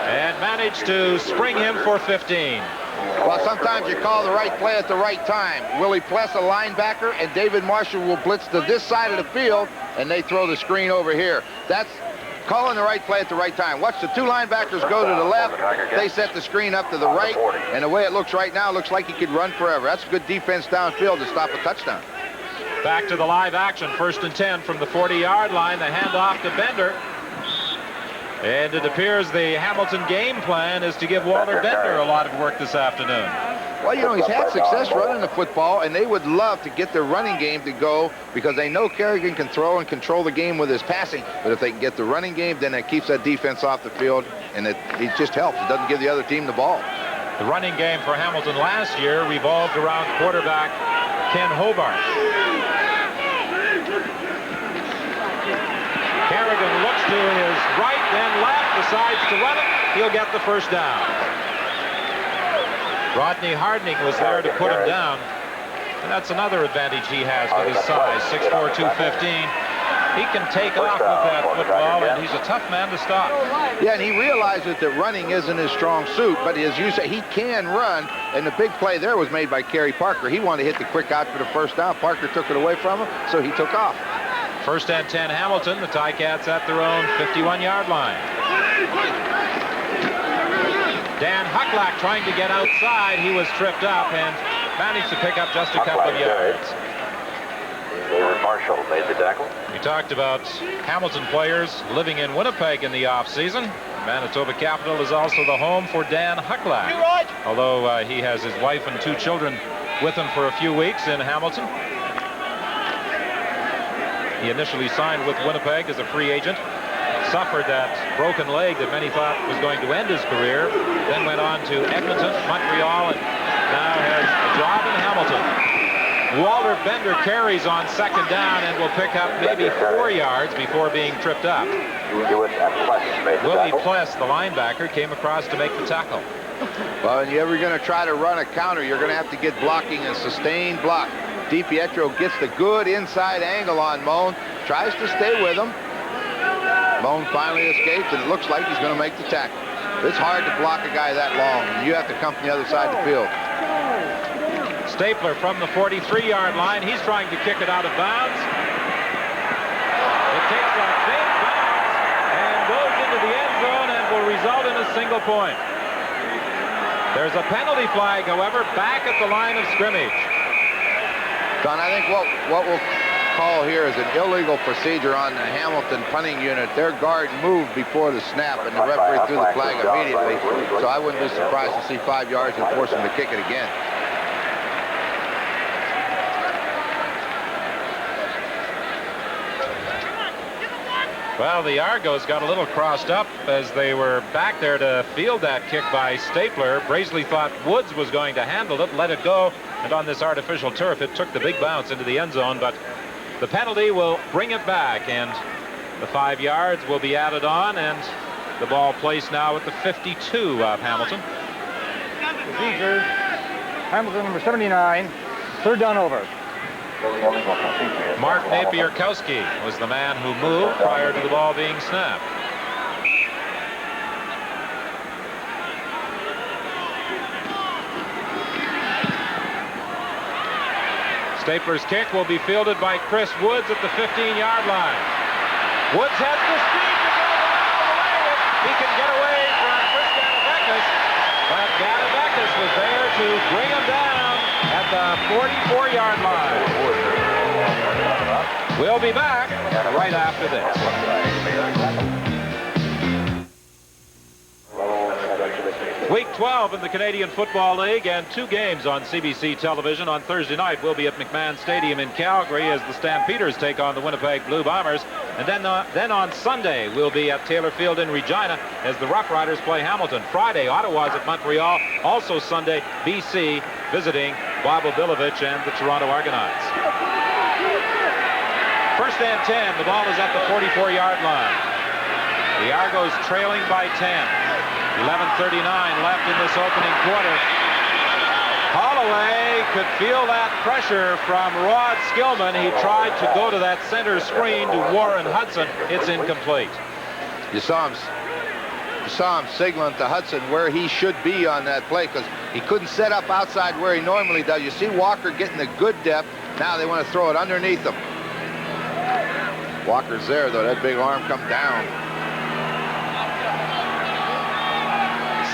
and managed to spring him for 15. Well, sometimes you call the right play at the right time. Willie Pless, a linebacker, and David Marshall will blitz to this side of the field, and they throw the screen over here. That's calling the right play at the right time. Watch the 2 linebackers go to the left. They set the screen up to the right, and the way it looks right now, looks like he could run forever. That's good defense downfield to stop a touchdown. Back to the live action. 1st and 10 from the 40-yard line. The handoff to Bender. And it appears the Hamilton game plan is to give Walter Bender a lot of work this afternoon. Well, you know, he's had success running the football, and they would love to get their running game to go because they know Kerrigan can throw and control the game with his passing. But if they can get the running game, then it keeps that defense off the field, and it just helps. It doesn't give the other team the ball. The running game for Hamilton last year revolved around quarterback Ken Hobart. Kerrigan looks to his right, then left, decides to run it. He'll get the first down. Rodney Harding was there to put him down. And that's another advantage he has with his size, 6'4", 215. He can take off with that football, and he's a tough man to stop. Yeah, and he realizes that running isn't his strong suit, but as you say, he can run, and the big play there was made by Kerry Parker. He wanted to hit the quick out for the first down. Parker took it away from him, so he took off. 1st and 10 Hamilton, the Ticats at their own 51-yard line. Dan Hucklack trying to get outside. He was tripped up and managed to pick up just a couple of yards. Marshall made the tackle. We talked about Hamilton players living in Winnipeg in the off-season. Manitoba Capital is also the home for Dan Hucklack, although he has his wife and 2 children with him for a few weeks in Hamilton. He initially signed with Winnipeg as a free agent, suffered that broken leg that many thought was going to end his career, then went on to Edmonton, Montreal, and now has a job in Hamilton. Walter Bender carries on second down and will pick up maybe 4 yards before being tripped up. Willie Pless, the linebacker, came across to make the tackle. Well, and you're ever going to try to run a counter, you're going to have to get blocking and sustained block. DiPietro gets the good inside angle on Moan, tries to stay with him. Moan finally escapes, and it looks like he's going to make the tackle. It's hard to block a guy that long, and you have to come from the other side of the field. Stapler from the 43-yard line. He's trying to kick it out of bounds. It takes a big bounce and goes into the end zone and will result in a single point. There's a penalty flag, however, back at the line of scrimmage. Don, I think what we'll call here is an illegal procedure on the Hamilton punting unit. Their guard moved before the snap, and the referee threw the flag immediately. So I wouldn't be surprised to see 5 yards and force him to kick it again. Well, the Argos got a little crossed up as they were back there to field that kick by Stapler. Brazeley thought Woods was going to handle it, let it go, and on this artificial turf, it took the big bounce into the end zone, but the penalty will bring it back, and the 5 yards will be added on, and the ball placed now at the 52 of Hamilton. Procedure, Hamilton number 79, 3rd down over. Mark Napierkowski was the man who moved prior to the ball being snapped. Stapler's kick will be fielded by Chris Woods at the 15-yard line. Woods has the speed to go all the way. He can get away from Chris Ganabekis, but Ganabekis was there to bring him down at the 44-yard line. We'll be back right after this. Week 12 in the Canadian Football League, and 2 games on CBC television. On Thursday night, we'll be at McMahon Stadium in Calgary as the Stampeders take on the Winnipeg Blue Bombers. And then on Sunday, we'll be at Taylor Field in Regina as the Rough Riders play Hamilton. Friday, Ottawa's at Montreal. Also Sunday, BC visiting Bob Obilovich and the Toronto Argonauts. 1st and 10. The ball is at the 44-yard line. The Argos trailing by 10. 11:39 left in this opening quarter. Holloway could feel that pressure from Rod Skillman. He tried to go to that center screen to Warren Hudson. It's incomplete. You saw him signaling to Hudson where he should be on that play, because he couldn't set up outside where he normally does. You see Walker getting the good depth. Now they want to throw it underneath him. Walker's there, though. That big arm come down.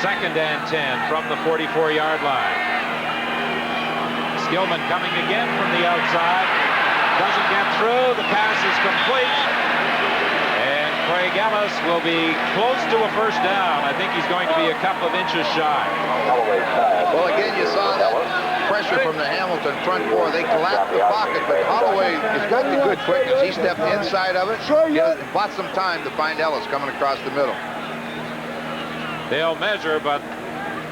2nd and 10 from the 44-yard line. Skillman coming again from the outside. Doesn't get through. The pass is complete. And Craig Ellis will be close to a 1st down. I think he's going to be a couple of inches shy. Well, again, you saw that pressure from the Hamilton front four. They collapsed the pocket, but Holloway has got the good quickness. He stepped inside of it. Bought some time to find Ellis coming across the middle. They'll measure, but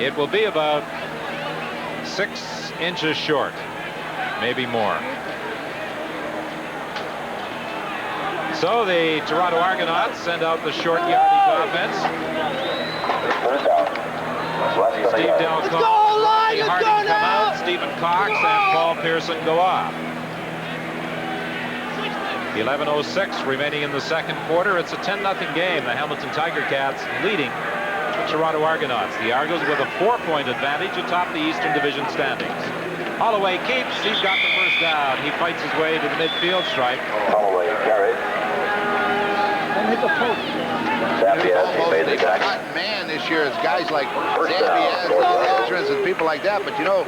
it will be about 6 inches short, maybe more. So the Toronto Argonauts send out the short yardage offense. Steve Delcott, Harding come out, Stephen Cox and Paul Pearson go off. 11:06 remaining in the 2nd quarter. It's a 10-0 game. The Hamilton Tiger Cats leading the Toronto Argonauts. The Argos with a 4-point advantage atop the Eastern Division standings. Holloway keeps. He's got the 1st down. He fights his way to the midfield stripe. Holloway carried. And hit the post. They've got man this year. It's guys like Zambiazzi, Ezrins, and people like that. But you know,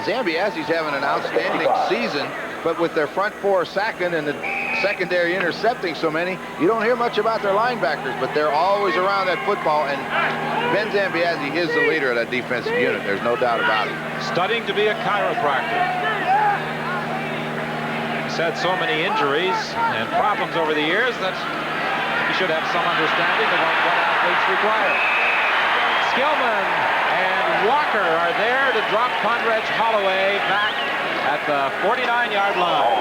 Zambiazzi's having an outstanding season. but with their front four sacking and the secondary intercepting so many, you don't hear much about their linebackers, but they're always around that football, and Ben Zambiazzi is the leader of that defensive unit. There's no doubt about it. Studying to be a chiropractor. He's had so many injuries and problems over the years that he should have some understanding of what athletes require. Skillman and Walker are there to drop Conrad Holloway back at the 49-yard line.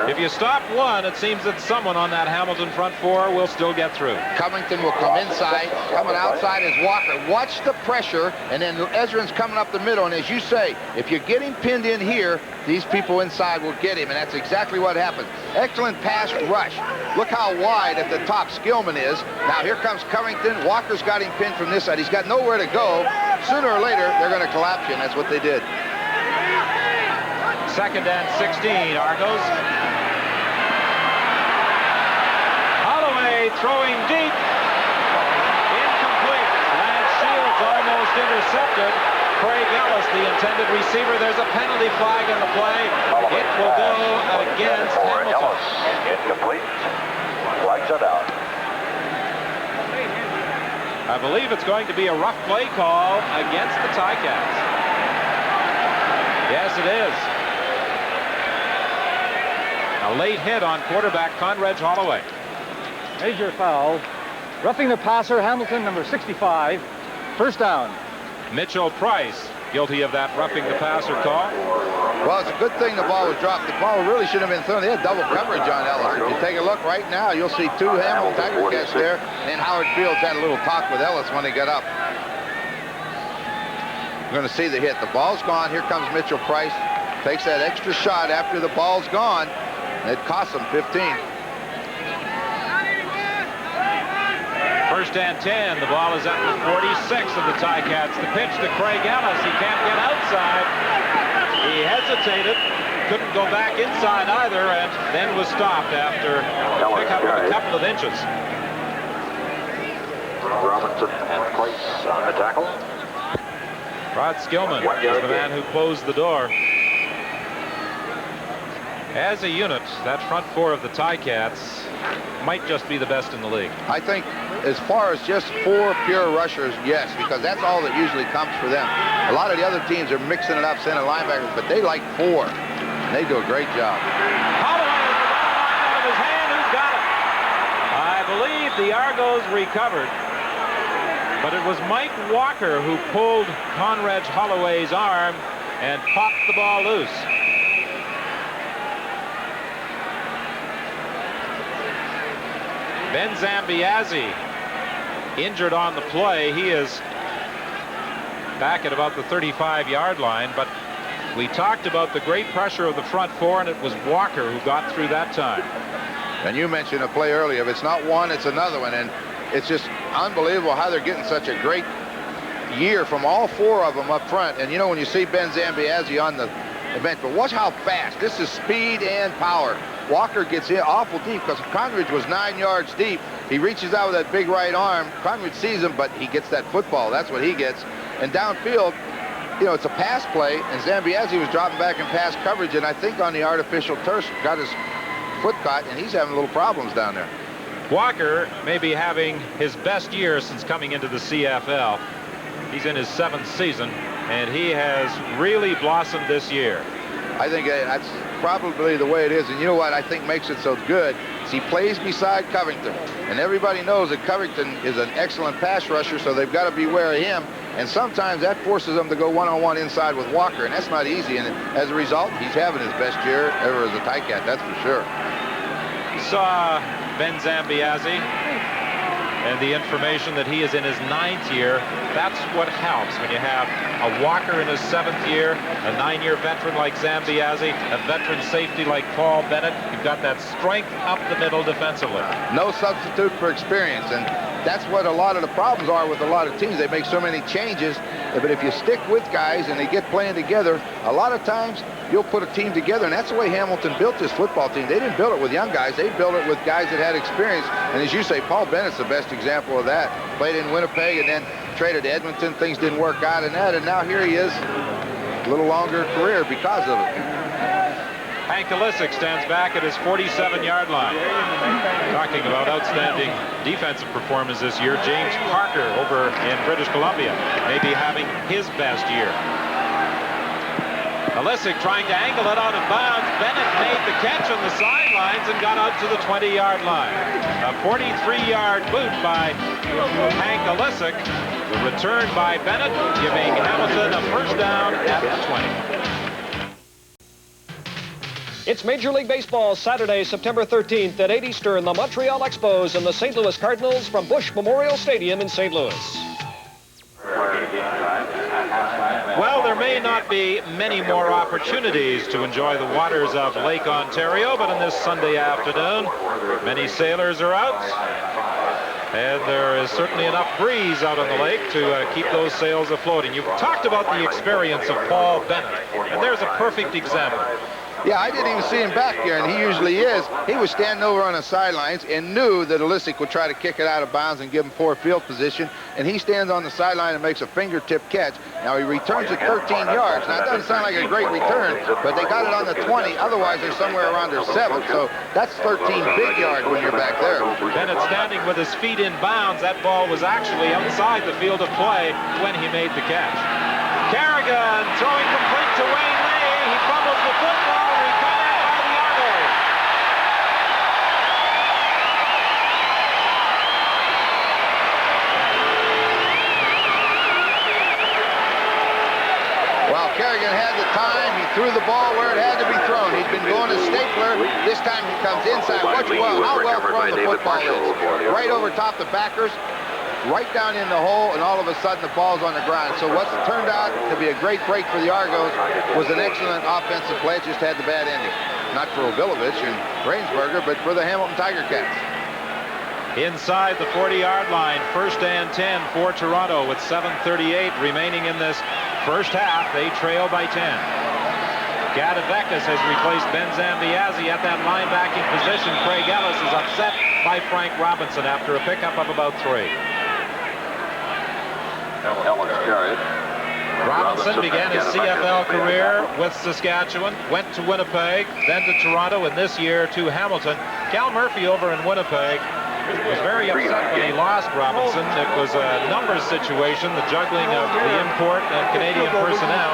If you stop one, it seems that someone on that Hamilton front four will still get through. Covington will come inside. Coming outside is Walker. Watch the pressure, and then Ezrin's coming up the middle. And as you say, if you get him pinned in here, these people inside will get him, and that's exactly what happens. Excellent pass rush. Look how wide at the top Skillman is. Now here comes Covington. Walker's got him pinned from this side. He's got nowhere to go. Sooner or later, they're going to collapse you, and that's what they did. 2nd and 16, Argos. Holloway throwing deep. Incomplete. Lance Shields almost intercepted. Craig Ellis, the intended receiver. There's a penalty flag in the play. It will go against Hamilton. Incomplete. Flags are down. I believe it's going to be a rough play call against the Ticats. Yes, it is. A late hit on quarterback Conrad Holloway. Major foul. Roughing the passer, Hamilton, number 65. First down. Mitchell Price guilty of that roughing the passer call. Well, it's a good thing the ball was dropped. The ball really should have been thrown. They had double coverage on Ellis. If you take a look right now, you'll see two Hamilton Tiger Cats there. And Howard Fields had a little talk with Ellis when he got up. We're going to see the hit. The ball's gone. Here comes Mitchell Price. Takes that extra shot after the ball's gone. It cost him 15. 1st and 10. The ball is at the 46 of the Ticats. The pitch to Craig Ellis. He can't get outside. He hesitated. Couldn't go back inside either, and then was stopped after pickup of a couple of inches. Robinson and Price on the tackle. Rod Skillman is the man who closed the door. As a unit, that front four of the Ticats might just be the best in the league. I think as far as just 4 pure rushers, yes, because that's all that usually comes for them. A lot of the other teams are mixing it up, sending linebackers, but they like 4. And they do a great job. Holloway with the ball knocked out of his hand. Who's got it? I believe the Argos recovered. But it was Mike Walker who pulled Conrad Holloway's arm and popped the ball loose. Ben Zambiazzi injured on the play. He is back at about the 35-yard line, but we talked about the great pressure of the front four, and it was Walker who got through that time. And you mentioned a play earlier. If it's not one, it's another one, and it's just unbelievable how they're getting such a great year from all 4 of them up front. And you know, when you see Ben Zambiazzi on the bench, but watch how fast. This is speed and power. Walker gets in awful deep because Conrad was 9 yards deep. He reaches out with that big right arm. Conrad sees him, but he gets that football. That's what he gets. And downfield, you know, it's a pass play, and Zambiazzi was dropping back in pass coverage, and I think on the artificial turf got his foot caught, and he's having little problems down there. Walker may be having his best year since coming into the CFL. He's in his 7th season, and he has really blossomed this year. I think that's probably the way it is. And you know what I think makes it so good is he plays beside Covington. And everybody knows that Covington is an excellent pass rusher, so they've got to beware of him. And sometimes that forces them to go one-on-one inside with Walker, and that's not easy. And as a result, he's having his best year ever as a Ticat, that's for sure. We saw Ben Zambiazzi and the information that he is in his 9th year. That's what helps when you have a Walker in his 7th year, a 9-year veteran like Zambiazzi, a veteran safety like Paul Bennett. You've got that strength up the middle defensively. No substitute for experience, and that's what a lot of the problems are with a lot of teams. They make so many changes, but if you stick with guys and they get playing together, a lot of times you'll put a team together, and that's the way Hamilton built this football team. They didn't build it with young guys. They built it with guys that had experience, and as you say, Paul Bennett's the best example of that. Played in Winnipeg and then traded to Edmonton. Things didn't work out in that, and now here he is a little longer career because of it. Hank Alisic stands back at his 47-yard line. Talking about outstanding defensive performance this year, James Parker over in British Columbia may be having his best year. Alisic trying to angle it out of bounds. Bennett made the catch on the sidelines and got out to the 20-yard line. A 43-yard boot by Hank Alisic. The return by Bennett, giving Hamilton a first down at the 20. It's Major League Baseball Saturday, September 13th at 8 Eastern, the Montreal Expos and the St. Louis Cardinals from Busch Memorial Stadium in St. Louis. Well, there may not be many more opportunities to enjoy the waters of Lake Ontario, but on this Sunday afternoon, many sailors are out, and there is certainly enough breeze out on the lake to keep those sails afloat. And you've talked about the experience of Paul Bennett, and there's a perfect example. Yeah, I didn't even see him back here, and he usually is. He was standing over on the sidelines and knew that Alisic would try to kick it out of bounds and give him poor field position, and he stands on the sideline and makes a fingertip catch. Now, he returns it 13 yards. Now, it doesn't sound like a great return, but they got it on the 20. Otherwise, they're somewhere around their 7, so that's 13 big yards when you're back there. Bennett standing with his feet in bounds. That ball was actually outside the field of play when he made the catch. Kerrigan throwing complete to Wayne Lee. He fumbles the football. Kerrigan had the time. He threw the ball where it had to be thrown. He's been going to Stapler. This time he comes inside. Watch how well thrown the football is. Right over top the backers, right down in the hole, and all of a sudden the ball's on the ground. So what's turned out to be a great break for the Argos was an excellent offensive play. It just had the bad ending. Not for Obilovich and Rainsberger, but for the Hamilton Tiger Cats. Inside the 40-yard line, 1st and 10 for Toronto with 7:38 remaining in this first half. They trail by 10. Gadavekis has replaced Ben Zambiazzi at that linebacking position. Craig Ellis is upset by Frank Robinson after a pickup of about 3. Robinson began his CFL career with Saskatchewan, went to Winnipeg, then to Toronto, and this year to Hamilton. Cal Murphy over in Winnipeg was very upset when he lost Robinson. It was a numbers situation, the juggling of the import and Canadian personnel.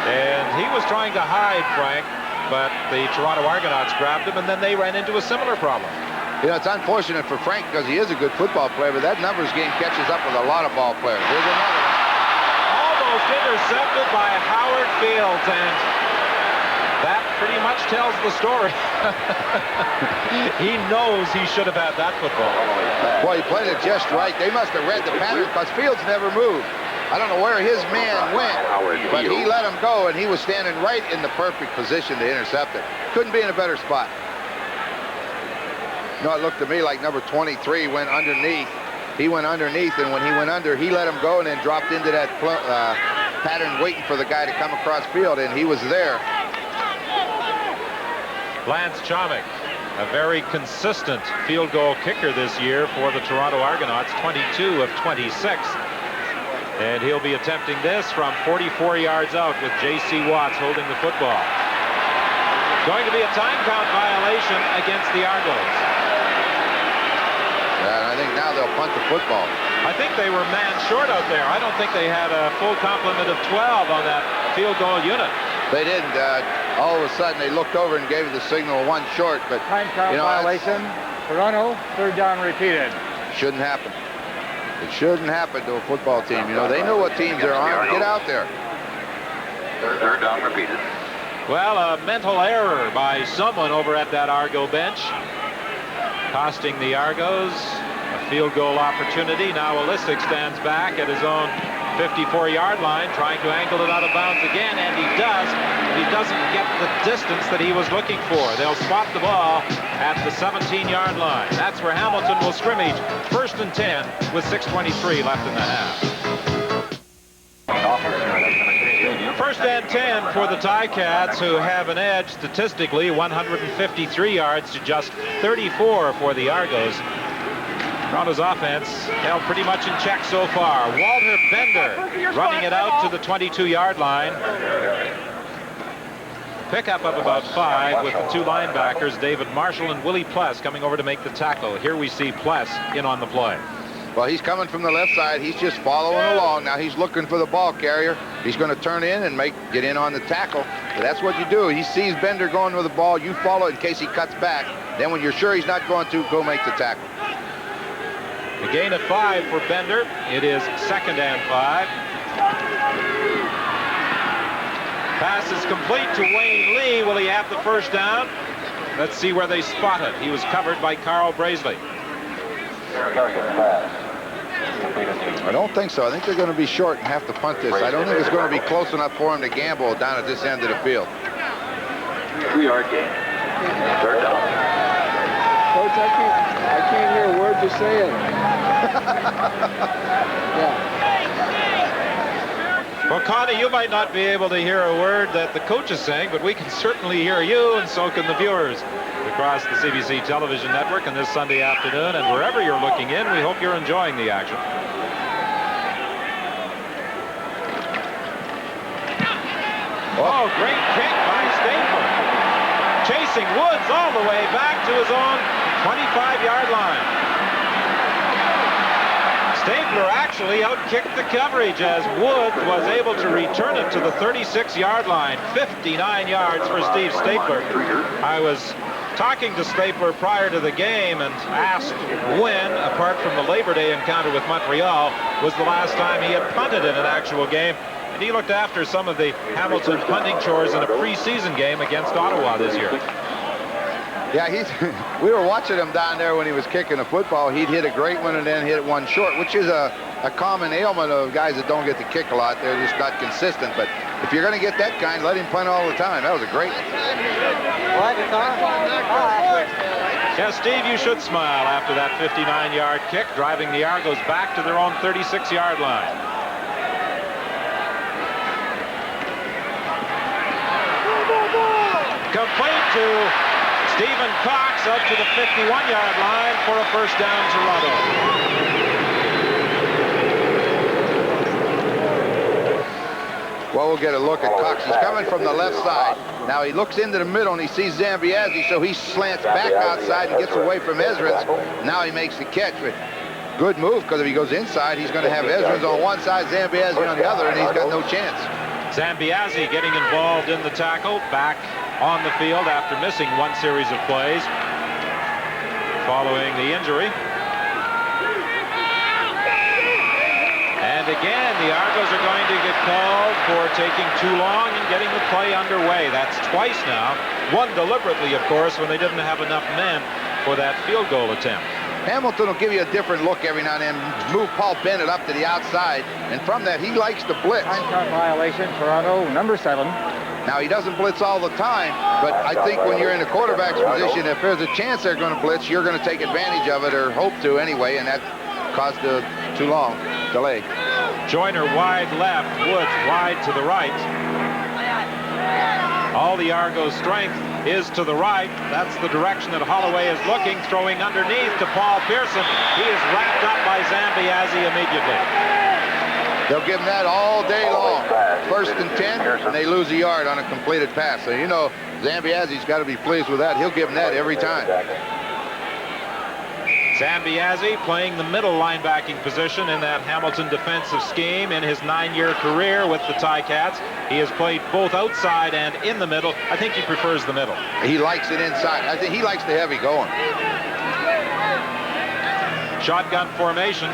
And he was trying to hide Frank, but the Toronto Argonauts grabbed him, and then they ran into a similar problem. You know, it's unfortunate for Frank because he is a good football player, but that numbers game catches up with a lot of ball players. Here's another one. Almost intercepted by Howard Fields, and that pretty much tells the story. He knows he should have had that football. Well, he played it just right. They must have read the pattern because Fields never moved. I don't know where his man went, but he let him go, and he was standing right in the perfect position to intercept it. Couldn't be in a better spot. No, it looked to me like number 23 went underneath. He went underneath, and when he went under, he let him go and then dropped into that pattern waiting for the guy to come across field, and he was there. Lance Chomick, a very consistent field goal kicker this year for the Toronto Argonauts, 22 of 26. And he'll be attempting this from 44 yards out with J.C. Watts holding the football. Going to be a time count violation against the Argos. And I think now they'll punt the football. I think they were man short out there. I don't think they had a full complement of 12 on that field goal unit. They didn't. All of a sudden, they looked over and gave the signal 1 short. But time count violation. Toronto, 3rd down repeated. Shouldn't happen. It shouldn't happen to a football team. You know, they know what teams they're on. Get out there. 3rd down repeated. Well, a mental error by someone over at that Argo bench, costing the Argos a field goal opportunity. Now Alisic stands back at his own 54-yard line, trying to angle it out of bounds again, and he does. He doesn't get the distance that he was looking for. They'll spot the ball at the 17-yard line. That's where Hamilton will scrimmage. 1st and 10 with 6:23 left in the half. 1st and 10 for the Ticats, who have an edge statistically, 153 yards to just 34 for the Argos. Toronto's offense held pretty much in check so far. Walter Bender running it out to the 22-yard line. Pickup of about 5 with the 2 linebackers, David Marshall and Willie Pless, coming over to make the tackle. Here we see Pless in on the play. Well, he's coming from the left side. He's just following along. Now he's looking for the ball carrier. He's going to turn in and get in on the tackle. So that's what you do. He sees Bender going with the ball. You follow in case he cuts back. Then when you're sure he's not going to, go make the tackle. A gain of 5 for Bender. It is 2nd and 5. Pass is complete to Wayne Lee. Will he have the first down? Let's see where they spot it. He was covered by Carl Braisley. I don't think so. I think they're going to be short and have to punt this. I don't think it's going to be close enough for him to gamble down at this end of the field. 3-yard gain. 3rd down. Coach, I can't hear a word you're saying. Yeah. Well, Connie, you might not be able to hear a word that the coach is saying, but we can certainly hear you, and so can the viewers across the CBC television network on this Sunday afternoon. And wherever you're looking in, we hope you're enjoying the action. Oh, great kick by Stapler. Chasing Woods all the way back to his own 25-yard line. Stapler actually outkicked the coverage as Woods was able to return it to the 36-yard line. 59 yards for Steve Stapler. I was talking to Stapler prior to the game and asked when, apart from the Labor Day encounter with Montreal, was the last time he had punted in an actual game. And he looked after some of the Hamilton punting chores in a preseason game against Ottawa this year. Yeah, we were watching him down there when he was kicking the football. He'd hit a great one and then hit one short, which is a common ailment of guys that don't get to kick a lot. They're just not consistent. But if you're going to get that kind, let him punt all the time. That was a great one. Yeah, Steve, you should smile after that 59-yard kick, driving the Argos back to their own 36-yard line. Complete to Stephen Cox up to the 51-yard line for a first down, Toronto. Well, we'll get a look at Cox. He's coming from the left side. Now he looks into the middle and he sees Zambiazzi, so he slants back outside and gets away from Ezrins. Now he makes the catch. But good move, because if he goes inside, he's going to have Ezrins on one side, Zambiazzi on the other, and he's got no chance. Zambiazzi getting involved in the tackle, back on the field after missing one series of plays following the injury. And again, the Argos are going to get called for taking too long and getting the play underway. That's twice now. One deliberately, of course, when they didn't have enough men for that field goal attempt. Hamilton will give you a different look every now and then, move Paul Bennett up to the outside, and from that, he likes to blitz. Time count violation, Toronto, number 7. Now, he doesn't blitz all the time, but I think when you're in the quarterback's position, if there's a chance they're going to blitz, you're going to take advantage of it, or hope to anyway, and that caused a too long delay. Joyner wide left, Woods wide to the right. All the Argos' strength is to the right. That's the direction that Holloway is looking, throwing underneath to Paul Pearson. He is wrapped up by Zambiazzi immediately. They'll give him that all day long. 1st and 10, and they lose a yard on a completed pass. So, you know, Zambiazzi's got to be pleased with that. He'll give him that every time. Zambiazzi playing the middle linebacking position in that Hamilton defensive scheme in his 9-year career with the Ticats. He has played both outside and in the middle. I think he prefers the middle. He likes it inside. I think he likes the heavy going. Shotgun formation.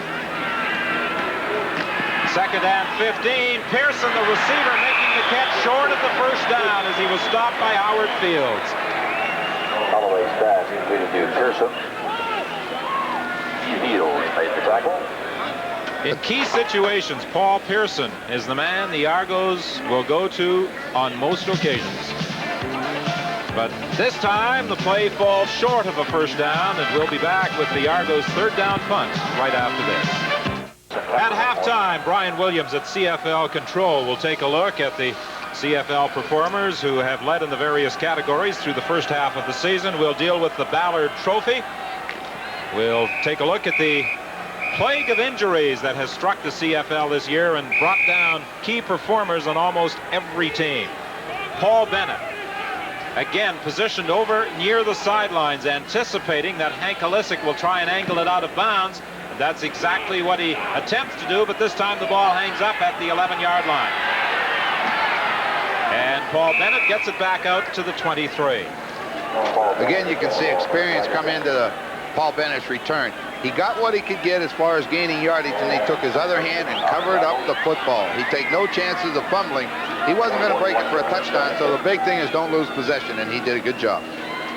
2nd and 15. Pearson, the receiver, making the catch short of the first down as he was stopped by Howard Fields. Holloway staff completed to Pearson. Neal made the tackle. In key situations, Paul Pearson is the man the Argos will go to on most occasions. But this time, the play falls short of a first down, and we'll be back with the Argos' 3rd down punt right after this. At halftime, Brian Williams at CFL Control will take a look at the CFL performers who have led in the various categories through the first half of the season. We'll deal with the Ballard Trophy. We'll take a look at the plague of injuries that has struck the CFL this year and brought down key performers on almost every team. Paul Bennett, again positioned over near the sidelines, anticipating that Hank Alisic will try and angle it out of bounds. And that's exactly what he attempts to do, but this time the ball hangs up at the 11-yard line. And Paul Bennett gets it back out to the 23. Again, you can see experience come into Paul Bennett's return. He got what he could get as far as gaining yardage, and he took his other hand and covered up the football. He'd take no chances of fumbling. He wasn't going to break it for a touchdown, so the big thing is don't lose possession, and he did a good job.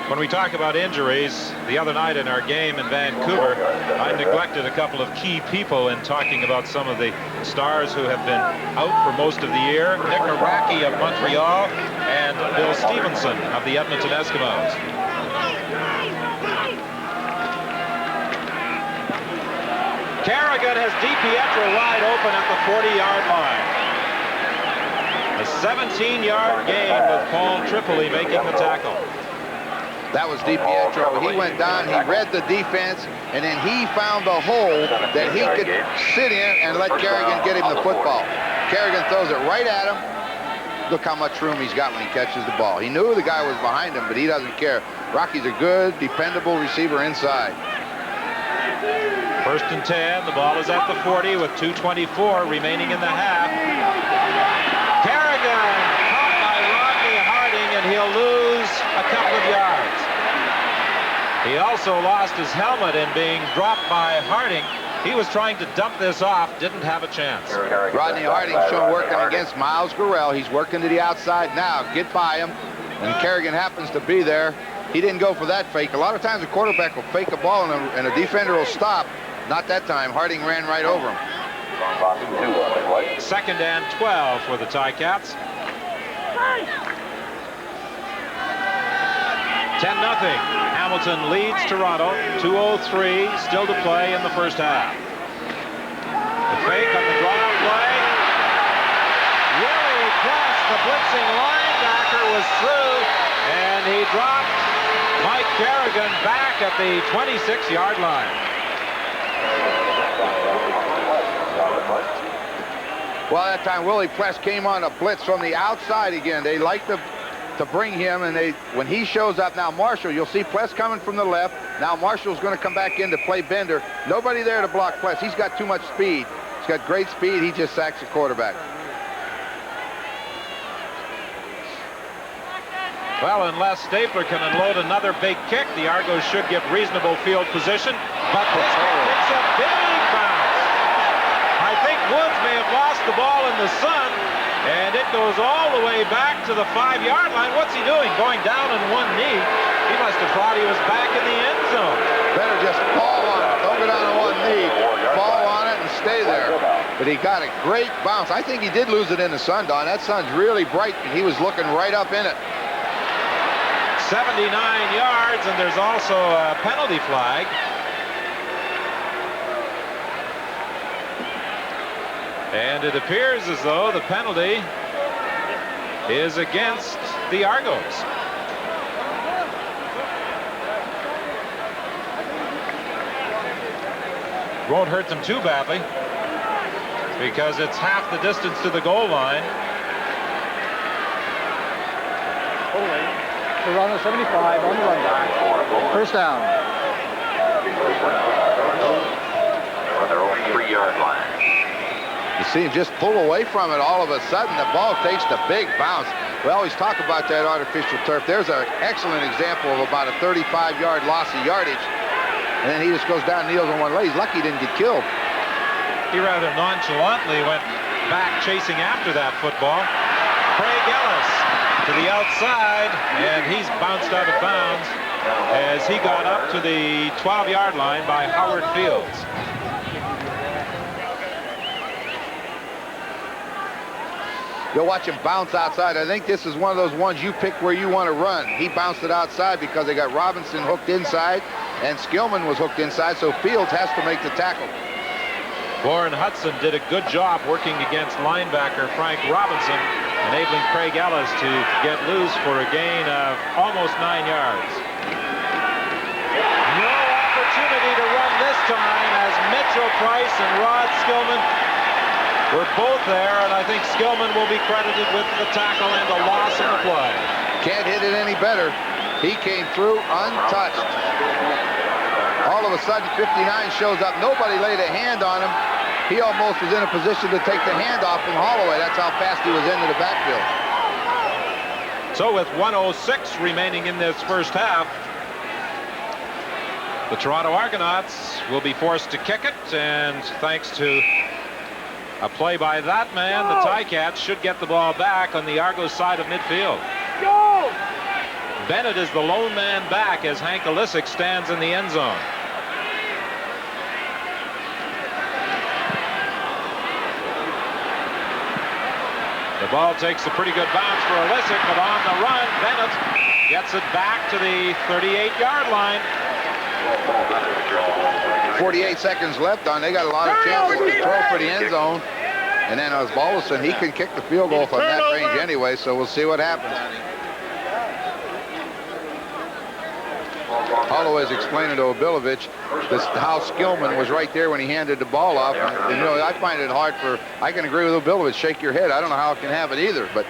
When we talk about injuries, the other night in our game in Vancouver, I neglected a couple of key people in talking about some of the stars who have been out for most of the year. Nick Araki of Montreal and Bill Stevenson of the Edmonton Eskimos. Kerrigan has DiPietro wide open at the 40-yard line. A 17-yard gain with Paul Tripoli making the tackle. That was DiPietro. He went down, he read the defense, and then he found the hole that he could sit in and let Kerrigan get him the football. Kerrigan throws it right at him. Look how much room he's got when he catches the ball. He knew the guy was behind him, but he doesn't care. Rocky's a good, dependable receiver inside. 1st and 10. The ball is at the 40 with 2:24 remaining in the half. Kerrigan caught by Rodney Harding, and he'll lose a couple of yards. He also lost his helmet in being dropped by Harding. He was trying to dump this off, didn't have a chance. Rodney Harding's shown working against Miles Gurrell. He's working to the outside now. Get by him. And Kerrigan happens to be there. He didn't go for that fake. A lot of times a quarterback will fake a ball and a defender will stop. Not that time. Harding ran right over him. 2nd and 12 for the Ticats. 10-0. Hamilton leads Toronto. 2:03 still to play in the first half. The fake on the draw play. Willie Press, the blitzing linebacker, was through, and he dropped Mike Kerrigan back at the 26-yard line. Well, that time Willie Press came on a blitz from the outside again. They like to bring him, and when he shows up now, Marshall, you'll see Press coming from the left. Now Marshall's going to come back in to play Bender. Nobody there to block Press. He's got too much speed. He's got great speed. He just sacks the quarterback. Well, unless Stapler can unload another big kick, the Argos should get reasonable field position. But this takes a big bounce. I think Woods may have lost the ball in the sun, and it goes all the way back to the 5-yard line. What's he doing? Going down on one knee. He must have thought he was back in the end zone. Better just fall on it. Don't go down on one knee. Fall on it and stay there. But he got a great bounce. I think he did lose it in the sun, Don. That sun's really bright, and he was looking right up in it. 79 yards, and there's also a penalty flag. And it appears as though the penalty is against the Argos. Won't hurt them too badly because it's half the distance to the goal line. Toronto 75 on the run back. 1st down. On their own 3-yard line. You see him just pull away from it. All of a sudden, the ball takes the big bounce. We always talk about that artificial turf. There's an excellent example of about a 35-yard loss of yardage. And then he just goes down and kneels on one leg. He's lucky he didn't get killed. He rather nonchalantly went back chasing after that football. Craig Ellis to the outside, and he's bounced out of bounds as he got up to the 12-yard line by Howard Fields. You'll watch him bounce outside. I think this is one of those ones you pick where you want to run. He bounced it outside because they got Robinson hooked inside, and Skillman was hooked inside, so Fields has to make the tackle. Warren Hudson did a good job working against linebacker Frank Robinson, enabling Craig Ellis to get loose for a gain of almost 9 yards. No opportunity to run this time as Mitchell Price and Rod Skillman were both there, and I think Skillman will be credited with the tackle and the loss of the play. Can't hit it any better. He came through untouched. All of a sudden, 59 shows up. Nobody laid a hand on him. He almost was in a position to take the hand off from Holloway. That's how fast he was into the backfield. So with 1:06 remaining in this first half, the Toronto Argonauts will be forced to kick it, and thanks to a play by that man, the Ticats should get the ball back on the Argos side of midfield. Bennett is the lone man back as Hank Olisic stands in the end zone. The ball takes a pretty good bounce for Olisic, but on the run, Bennett gets it back to the 38-yard line. 48 seconds left on. They got a lot of chances to throw for the end zone. And then Osbaldiston, he can kick the field goal from that range anyway, so we'll see what happens. Holloway's explaining to Obilovich how Skillman was right there when he handed the ball off. And, you know, I find it hard I can agree with Obilovich, shake your head. I don't know how it can happen either, but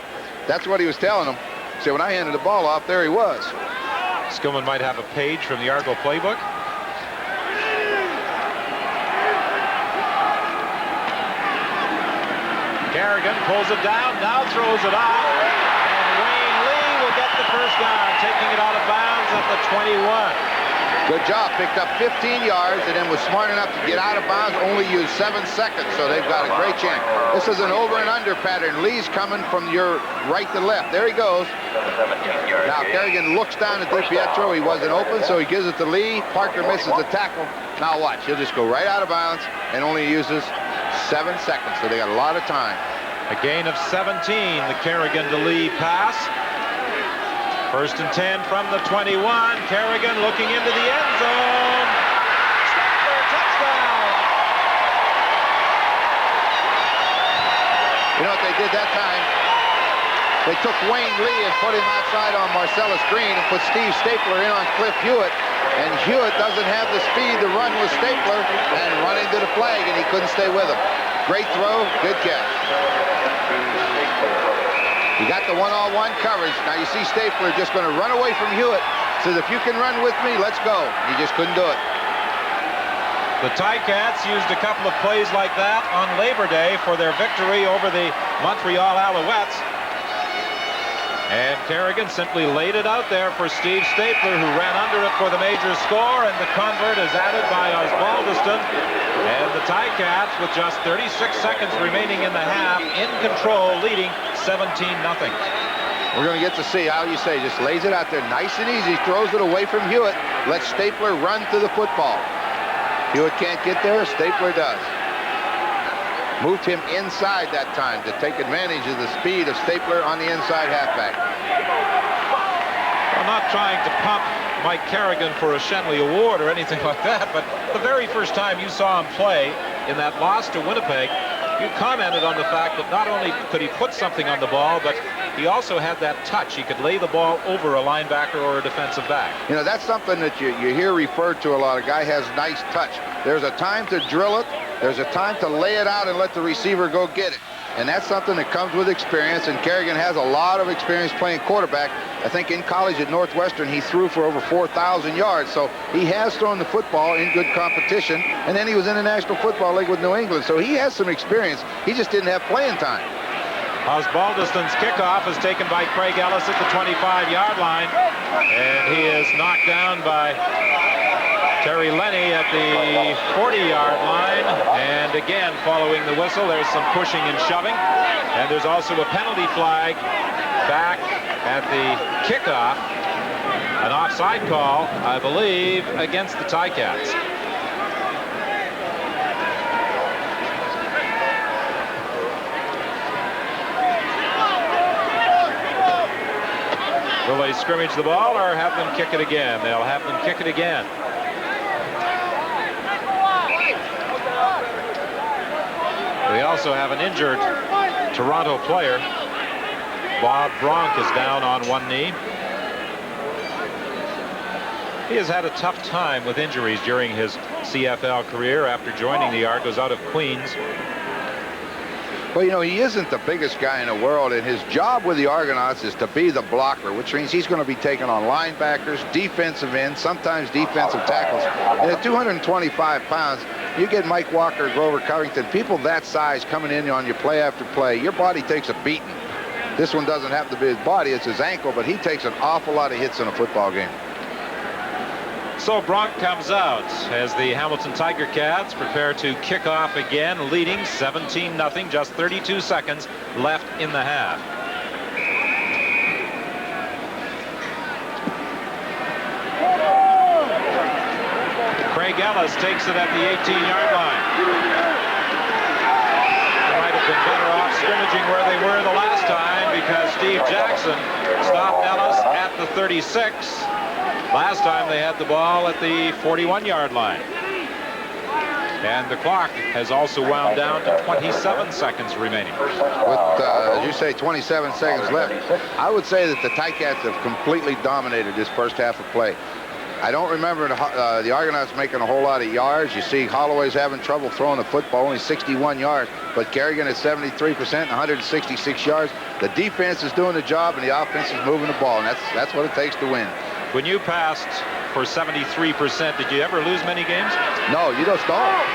that's what he was telling him. So when I handed the ball off, there he was. Skillman might have a page from the Argo playbook. Kerrigan pulls it down, now throws it out, and Wayne Lee will get the first down, taking it out of bounds at the 21. Good job, picked up 15 yards and then was smart enough to get out of bounds, only used 7 seconds, so they've got a great chance. This is an over and under pattern. Lee's coming from your right to left. There he goes. Now Kerrigan looks down at DiPietro. He wasn't open, so he gives it to Lee. Parker misses the tackle. Now watch, he'll just go right out of bounds and only uses 7 seconds, so they got a lot of time. A gain of 17, the Kerrigan to Lee pass. First and 10 from the 21. Kerrigan looking into the end zone. Stapler, touchdown. You know what they did that time? They took Wayne Lee and put him outside on Marcellus Green and put Steve Stapler in on Cliff Hewitt. And Hewitt doesn't have the speed to run with Stapler and run into the flag, and he couldn't stay with him. Great throw, good catch. He got the one-on-one coverage. Now you see Stapler just going to run away from Hewitt. Says, if you can run with me, let's go. He just couldn't do it. The Ticats used a couple of plays like that on Labor Day for their victory over the Montreal Alouettes. And Kerrigan simply laid it out there for Steve Stapler, who ran under it for the major score, and the convert is added by Osbaldiston. And the Ticats, with just 36 seconds remaining in the half, in control, leading 17-0. We're going to get to see how you say, just lays it out there nice and easy, throws it away from Hewitt, lets Stapler run to the football. Hewitt can't get there, Stapler does. Moved him inside that time to take advantage of the speed of Stapler on the inside halfback. I'm not trying to pump Mike Kerrigan for a Shenley Award or anything like that, but the very first time you saw him play in that loss to Winnipeg, you commented on the fact that not only could he put something on the ball, but he also had that touch. He could lay the ball over a linebacker or a defensive back. You know, that's something that you hear referred to a lot. A guy has nice touch. There's a time to drill it. There's a time to lay it out and let the receiver go get it. And that's something that comes with experience, and Kerrigan has a lot of experience playing quarterback. I think in college at Northwestern, he threw for over 4,000 yards, so he has thrown the football in good competition, and then he was in the National Football League with New England, so he has some experience. He just didn't have playing time. Osbaldiston's kickoff is taken by Craig Ellis at the 25-yard line, and he is knocked down by Terry Lenny at the 40-yard line. And again, following the whistle, there's some pushing and shoving, and there's also a penalty flag back at the kickoff, an offside call, I believe, against the Ticats. Will they scrimmage the ball or have them kick it again? They'll have them kick it again. They also have an injured Toronto player. Bob Bronk is down on one knee. He has had a tough time with injuries during his CFL career after joining the Argos out of Queens. Well, you know, he isn't the biggest guy in the world, and his job with the Argonauts is to be the blocker, which means he's going to be taking on linebackers, defensive ends, sometimes defensive tackles. And at 225 pounds, you get Mike Walker, Grover Covington, people that size coming in on you play after play, your body takes a beating. This one doesn't happen to be his body, it's his ankle, but he takes an awful lot of hits in a football game. So Bronk comes out as the Hamilton Tiger Cats prepare to kick off again, leading 17-0, just 32 seconds left in the half. Craig Ellis takes it at the 18-yard line. They might have been better off scrimmaging where they were the last time because Steve Jackson stopped Ellis at the 36. Last time they had the ball at the 41-yard line. And the clock has also wound down to 27 seconds remaining. With, as you say, 27 seconds left, I would say that the Ticats have completely dominated this first half of play. I don't remember the Argonauts making a whole lot of yards. You see Holloway's having trouble throwing the football, only 61 yards. But Kerrigan at 73%, 166 yards. The defense is doing the job, and the offense is moving the ball, and that's what it takes to win. When you passed for 73%, did you ever lose many games? No, you just don't.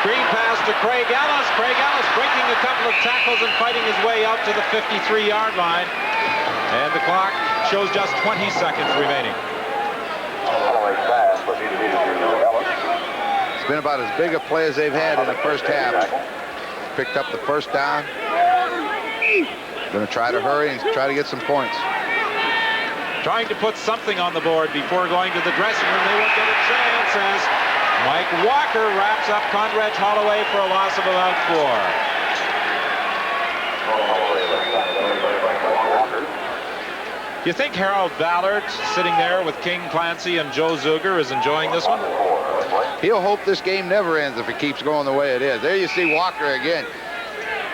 Screen pass to Craig Ellis. Craig Ellis breaking a couple of tackles and fighting his way out to the 53-yard line. And the clock shows just 20 seconds remaining. It's been about as big a play as they've had in the first half. Picked up the first down. Going to try to hurry and try to get some points. Trying to put something on the board before going to the dressing room. They won't get a chance as Mike Walker wraps up Conrad Holloway for a loss of about 4. Do you think Harold Ballard, sitting there with King Clancy and Joe Zuger, is enjoying this one? He'll hope this game never ends if it keeps going the way it is. There you see Walker again.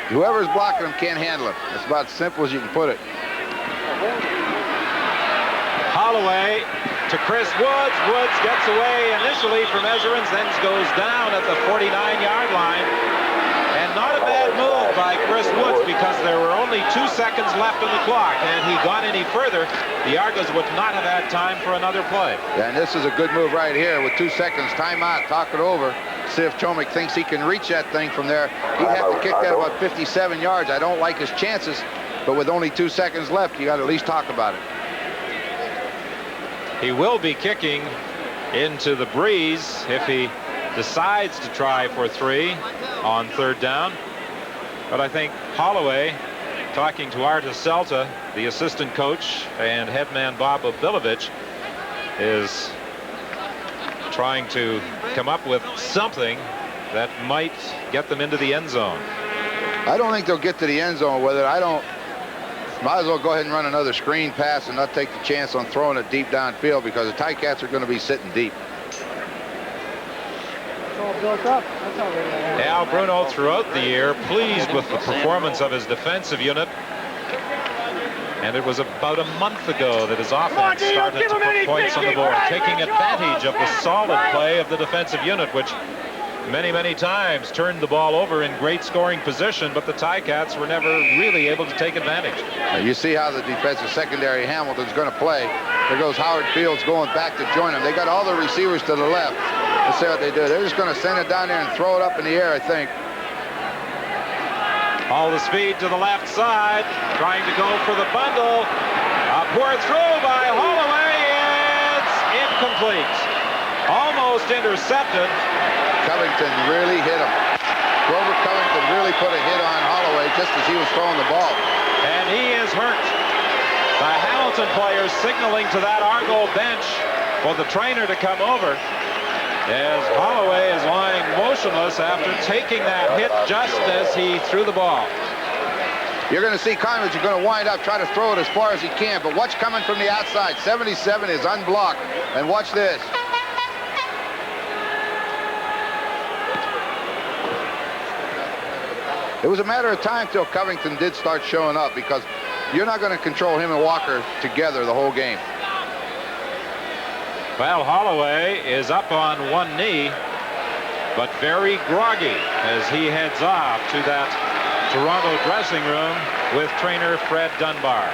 Whoever's blocking him can't handle him. It's about as simple as you can put it. Holloway to Chris Woods. Woods gets away initially from Ezerins, then goes down at the 49-yard line. And not a bad move by Chris Woods because there were only 2 seconds left on the clock. And he got any further, the Argos would not have had time for another play. Yeah, and this is a good move right here with 2 seconds. Timeout, talk it over. See if Chomick thinks he can reach that thing from there. He'd have to kick that about 57 yards. I don't like his chances, but with only 2 seconds left, you got to at least talk about it. He will be kicking into the breeze if he decides to try for 3 on 3rd down. But I think Holloway, talking to Artis Celta, the assistant coach, and headman Bob Obilovich, is trying to come up with something that might get them into the end zone. I don't think they'll get to the end zone with it. Might as well go ahead and run another screen pass and not take the chance on throwing it deep downfield because the Ticats are going to be sitting deep. It's all built up. That's how they Al Bruno, throughout the year, pleased with the performance of his defensive unit. And it was about a month ago that his offense started to put points on the board, taking advantage of the solid play of the defensive unit, which many times turned the ball over in great scoring position, but the Ticats were never really able to take advantage. You see how the defensive secondary Hamilton's going to play. There goes Howard Fields going back to join him. They got all the receivers to the left. Let's see what they do. They're just going to send it down there and throw it up in the air, I think. All the speed to the left side, trying to go for the bundle. A poor throw by Holloway. It's incomplete. Almost intercepted. Covington really hit him. Grover Covington really put a hit on Holloway just as he was throwing the ball. And he is hurt. The Hamilton players signaling to that Argo bench for the trainer to come over as Holloway is lying motionless after taking that hit just as he threw the ball. You're going to see Conrad, you're going to wind up, try to throw it as far as he can, but watch coming from the outside. 77 is unblocked. And watch this. It was a matter of time till Covington did start showing up because you're not going to control him and Walker together the whole game. Well, Holloway is up on one knee, but very groggy as he heads off to that Toronto dressing room with trainer Fred Dunbar.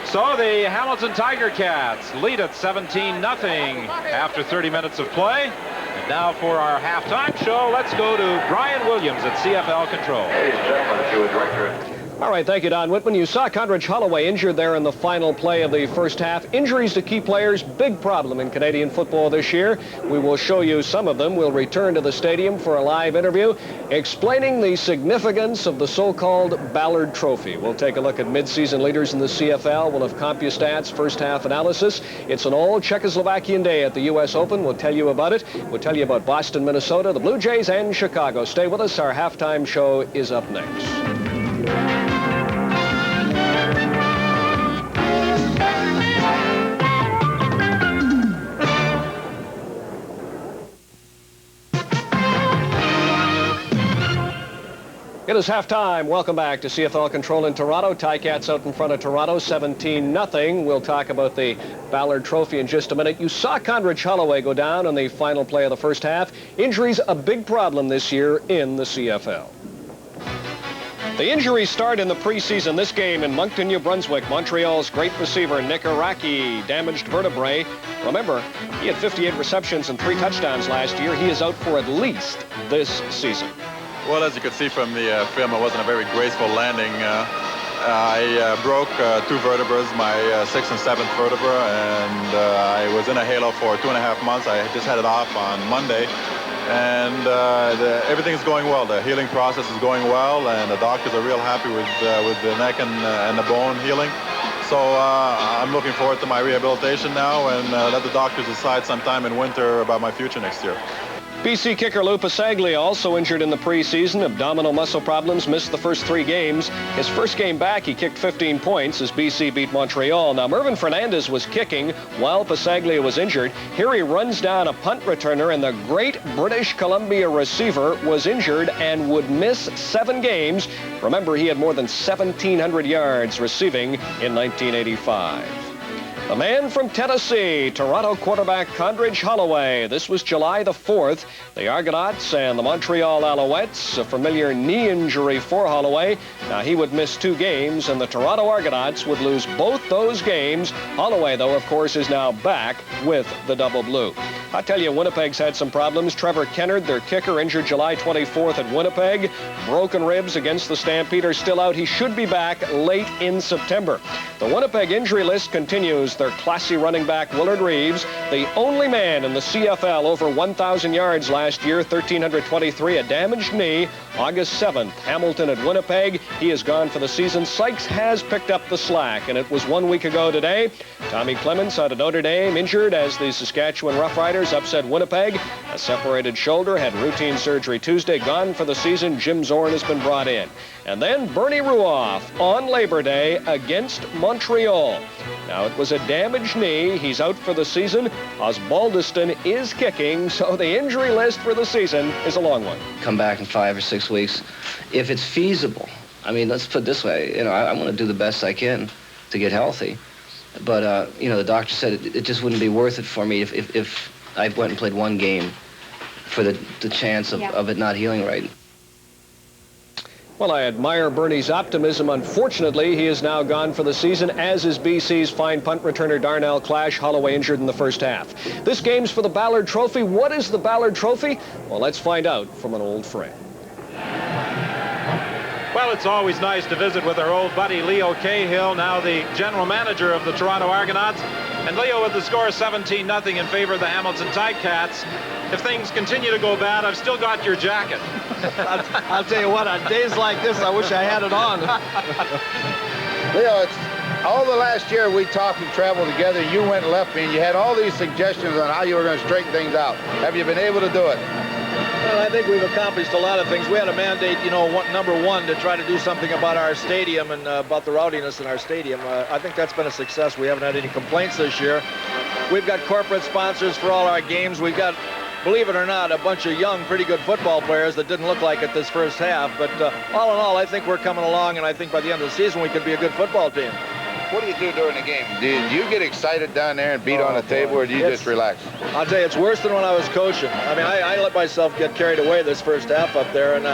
So the Hamilton Tiger Cats lead at 17-0 after 30 minutes of play. And now for our halftime show, let's go to Brian Williams at CFL Control. Ladies and gentlemen, if you would direct. All right, thank you, Don Whitman. You saw Condridge Holloway injured there in the final play of the first half. Injuries to key players, big problem in Canadian football this year. We will show you some of them. We'll return to the stadium for a live interview explaining the significance of the so-called Ballard Trophy. We'll take a look at mid-season leaders in the CFL. We'll have CompuStats first half analysis. It's an all-Czechoslovakian day at the U.S. Open. We'll tell you about it. We'll tell you about Boston, Minnesota, the Blue Jays, and Chicago. Stay with us. Our halftime show is up next. It is halftime. Welcome back to CFL Control in Toronto. Ticats out in front of Toronto, 17-0. We'll talk about the Ballard Trophy in just a minute. You saw Condridge Holloway go down on the final play of the first half. Injuries, a big problem this year in the CFL. The injuries start in the preseason. This game in Moncton, New Brunswick. Montreal's great receiver, Nick Araki, damaged vertebrae. Remember, he had 58 receptions and 3 touchdowns last year. He is out for at least this season. Well, as you could see from the film, it wasn't a very graceful landing. I broke 2 vertebrae, my 6th and 7th vertebra, and I was in a halo for 2.5 months. I just had it off on Monday, and everything's going well. The healing process is going well, and the doctors are real happy with the neck and the bone healing. So I'm looking forward to my rehabilitation now, and let the doctors decide sometime in winter about my future next year. BC kicker Lou Pasaglia also injured in the preseason. Abdominal muscle problems, missed the first 3 games. His first game back, he kicked 15 points as BC beat Montreal. Now, Mervyn Fernandez was kicking while Pasaglia was injured. Here he runs down a punt returner, and the great British Columbia receiver was injured and would miss 7 games. Remember, he had more than 1,700 yards receiving in 1985. The man from Tennessee, Toronto quarterback Condridge Holloway. This was July the 4th. The Argonauts and the Montreal Alouettes, a familiar knee injury for Holloway. Now, he would miss 2 games, and the Toronto Argonauts would lose both those games. Holloway, though, of course, is now back with the double blue. I tell you, Winnipeg's had some problems. Trevor Kennard, their kicker, injured July 24th at Winnipeg. Broken ribs against the Stampeders, still out. He should be back late in September. The Winnipeg injury list continues. Their classy running back, Willard Reeves, the only man in the CFL over 1,000 yards last year, 1,323, a damaged knee. August 7th, Hamilton at Winnipeg. He is gone for the season. Sykes has picked up the slack, and it was 1 week ago today. Tommy Clements out of Notre Dame, injured as the Saskatchewan Roughriders upset Winnipeg. A separated shoulder, had routine surgery Tuesday, gone for the season. Jim Zorn has been brought in. And then Bernie Ruoff on Labor Day against Montreal. Now, it was a damaged knee. He's out for the season. Osbaldiston is kicking, so the injury list for the season is a long one. Come back in 5 or 6 weeks. If it's feasible, I mean, let's put it this way, I want to do the best I can to get healthy. But, the doctor said it just wouldn't be worth it for me if I went and played 1 game for the chance of it not healing right. Well, I admire Bernie's optimism. Unfortunately, he is now gone for the season, as is BC's fine punt returner Darnell Clash. Holloway injured in the first half. This game's for the Ballard Trophy. What is the Ballard Trophy? Well, let's find out from an old friend. Well, it's always nice to visit with our old buddy Leo Cahill, now the general manager of the Toronto Argonauts. And Leo, with the score 17-0 in favor of the Hamilton Ticats. If things continue to go bad, I've still got your jacket. I'll tell you what, on days like this, I wish I had it on. Leo, it's all the last year we talked and traveled together. You went and left me, and you had all these suggestions on how you were going to straighten things out. Have you been able to do it? Well, I think we've accomplished a lot of things. We had a mandate, number 1, to try to do something about our stadium and about the rowdiness in our stadium. I think that's been a success. We haven't had any complaints this year. We've got corporate sponsors for all our games. We've got, believe it or not, a bunch of young, pretty good football players that didn't look like it this first half. But all in all, I think we're coming along, and I think by the end of the season we could be a good football team. what do you do during the game? Do you get excited down there and beat on the table, or do you just relax? I'll tell you, it's worse than when I was coaching. I mean, I let myself get carried away this first half up there, and,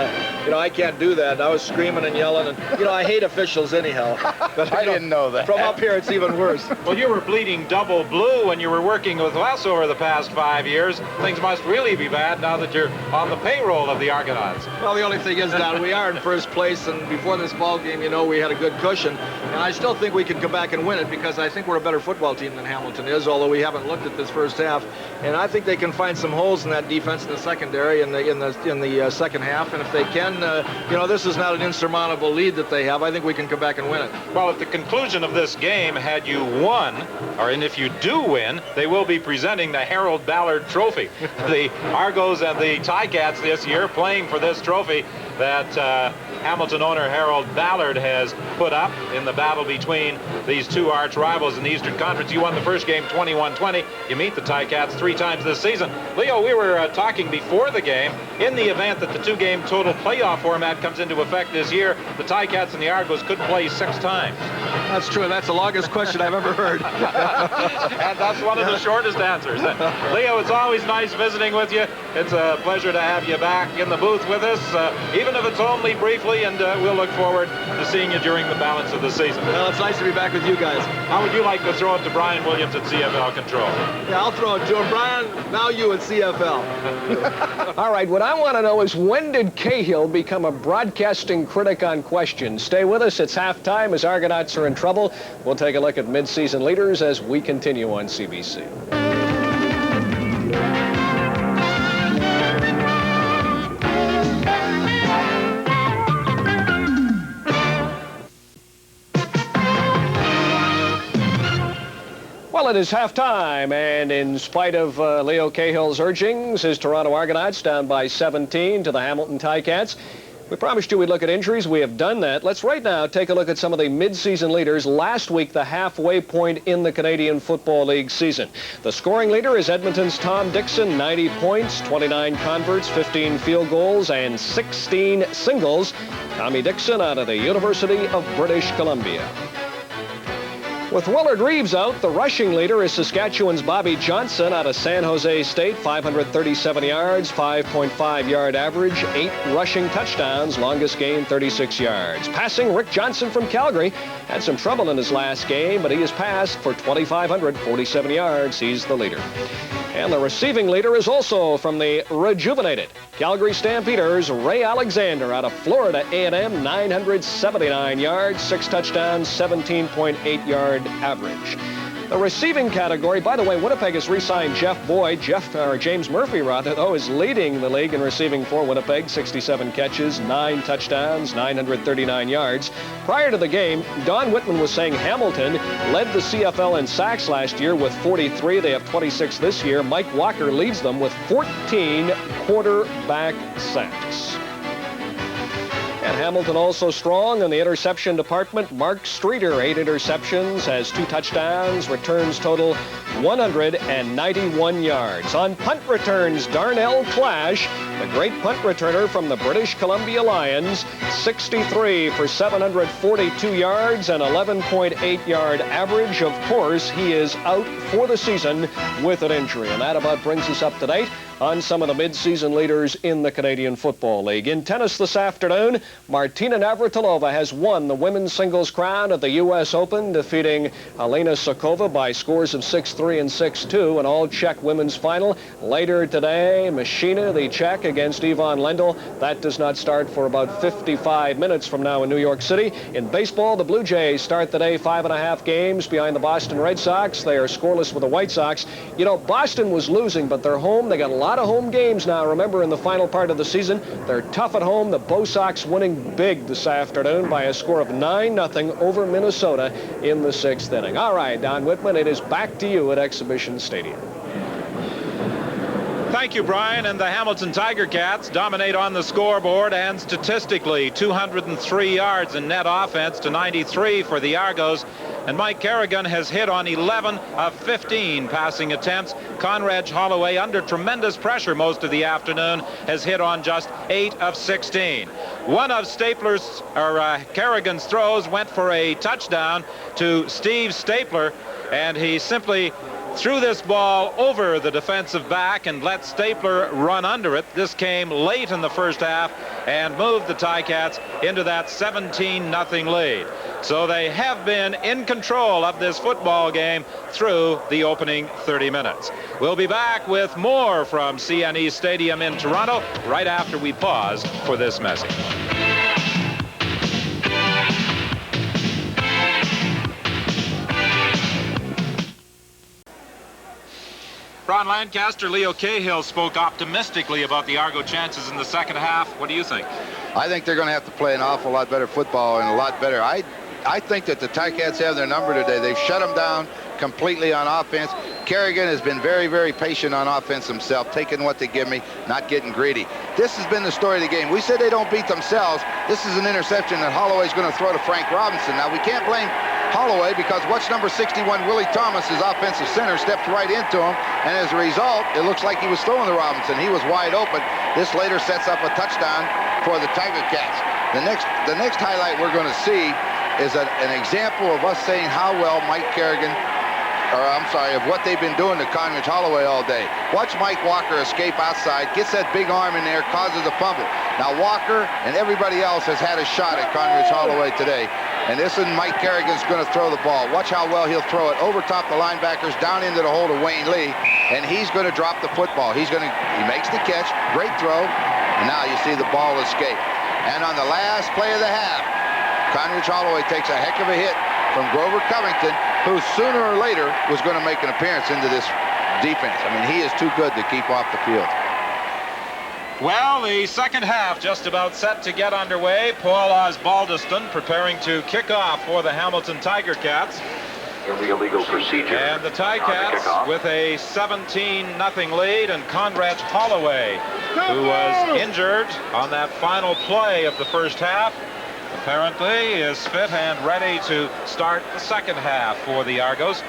I can't do that. I was screaming and yelling, and, I hate officials anyhow. But, I didn't know that. From up here, it's even worse. Well, you were bleeding double blue when you were working with us over the past 5 years. Things must really be bad now that you're on the payroll of the Argonauts. Well, the only thing is, Don, we are in first place, and before this ball game, we had a good cushion, and I still think we can come back and win it because I think we're a better football team than Hamilton is, although we haven't looked at this first half. And I think they can find some holes in that defense in the secondary in the second half, and if they can, this is not an insurmountable lead that they have. I think we can come back and win it. Well, at the conclusion of this game, had you won, and if you do win, they will be presenting the Harold Ballard Trophy. The Argos and the Ticats this year playing for this trophy that Hamilton owner Harold Ballard has put up in the battle between these two arch rivals in the Eastern Conference. You won the first game 21-20. You meet the Ticats 3 times this season. Leo, we were talking before the game. In the event that the 2-game total playoff format comes into effect this year, the Ticats and the Argos could play 6 times. That's true. That's the longest question I've ever heard. And that's one of the shortest answers. Leo, it's always nice visiting with you. It's a pleasure to have you back in the booth with us, even if it's only briefly, and we'll look forward to seeing you during the balance of the season. Well, it's nice to be back with you guys. How would you like to throw it to Brian Williams at CFL Control? Yeah, I'll throw it to him. Brian, now you at CFL. All right, what I want to know is, when did Cahill become a broadcasting critic on questions? Stay with us. It's halftime as Argonauts are in trouble. We'll take a look at mid-season leaders as we continue on CBC. Well, it is halftime, and in spite of Leo Cahill's urgings, his Toronto Argonauts down by 17 to the Hamilton Ticats. We promised you we'd look at injuries. We have done that. Let's right now take a look at some of the mid-season leaders. Last week, the halfway point in the Canadian Football League season. The scoring leader is Edmonton's Tom Dixon, 90 points, 29 converts, 15 field goals, and 16 singles. Tommy Dixon out of the University of British Columbia. With Willard Reeves out, the rushing leader is Saskatchewan's Bobby Johnson out of San Jose State, 537 yards, 5.5 yard average, 8 rushing touchdowns, longest gain 36 yards. Passing, Rick Johnson from Calgary had some trouble in his last game, but he has passed for 2,547 yards. He's the leader. And the receiving leader is also from the rejuvenated Calgary Stampeders, Ray Alexander out of Florida A&M, 979 yards, 6 touchdowns, 17.8 yard average. The receiving category, by the way, Winnipeg has re-signed Jeff Boyd. James Murphy, though, is leading the league in receiving for Winnipeg. 67 catches, 9 touchdowns, 939 yards. Prior to the game, Don Whitman was saying Hamilton led the CFL in sacks last year with 43. They have 26 this year. Mike Walker leads them with 14 quarterback sacks. And Hamilton also strong in the interception department. Mark Streeter, 8 interceptions, has 2 touchdowns, returns total 191 yards. On punt returns, Darnell Clash, the great punt returner from the British Columbia Lions, 63 for 742 yards and 11.8 yard average. Of course, he is out for the season with an injury. And that about brings us up to date on some of the mid-season leaders in the Canadian Football League. In tennis this afternoon, Martina Navratilova has won the women's singles crown at the U.S. Open, defeating Alena Sokova by scores of 6-3 and 6-2. An all-Czech women's final. Later today, Machina, the Czech, against Yvonne Lendl. That does not start for about 55 minutes from now in New York City. In baseball, the Blue Jays start the day 5.5 games behind the Boston Red Sox. They are scoreless with the White Sox. You know, Boston was losing, but they're home. They got a lot of home games now. Remember, in the final part of the season, they're tough at home. The Bo Sox winning big this afternoon by a score of 9-0 over Minnesota in the 6th inning. All right, Don Whitman, it is back to you at Exhibition Stadium. Thank you, Brian. And the Hamilton Tiger Cats dominate on the scoreboard, and statistically 203 yards in net offense to 93 for the Argos. And Mike Kerrigan has hit on 11 of 15 passing attempts. Conrad Holloway, under tremendous pressure most of the afternoon, has hit on just 8 of 16. One of Kerrigan's throws went for a touchdown to Steve Stapler, and he simply threw this ball over the defensive back and let Stapler run under it. This came late in the first half and moved the Ticats into that 17-0 lead. So they have been in control of this football game through the opening 30 minutes. We'll be back with more from CNE Stadium in Toronto right after we pause for this message. Ron Lancaster, Leo Cahill spoke optimistically about the Argo chances in the second half. What do you think? I think they're going to have to play an awful lot better football and a lot better. I think that the Ticats have their number today. They've shut them down completely on offense. Kerrigan has been very, very patient on offense himself, taking what they give me, not getting greedy. This has been the story of the game. We said they don't beat themselves. This is an interception that Holloway's going to throw to Frank Robinson. Now, we can't blame Holloway because watch number 61, Willie Thomas, his offensive center, stepped right into him, and as a result, it looks like he was throwing to Robinson. He was wide open. This later sets up a touchdown for the Tiger Cats. The next highlight we're going to see is an example of us saying how well Mike Kerrigan, of what they've been doing to Conrad Holloway all day. Watch Mike Walker escape outside, gets that big arm in there, causes a fumble. Now Walker and everybody else has had a shot at Conrad Holloway today. And this is Mike Kerrigan's going to throw the ball. Watch how well he'll throw it over top the linebackers, down into the hole to Wayne Lee, and he's going to drop the football. He makes the catch, great throw, and now you see the ball escape. And on the last play of the half, Conrad Holloway takes a heck of a hit from Grover Covington, who sooner or later was going to make an appearance into this defense. I mean, he is too good to keep off the field. Well, the second half just about set to get underway. Paul Osbaldiston preparing to kick off for the Hamilton Tiger Cats. Illegal procedure. And the Ticats with a 17-0 lead, and Conrad Holloway, who was injured on that final play of the first half, apparently is fit and ready to start the second half for the Argos.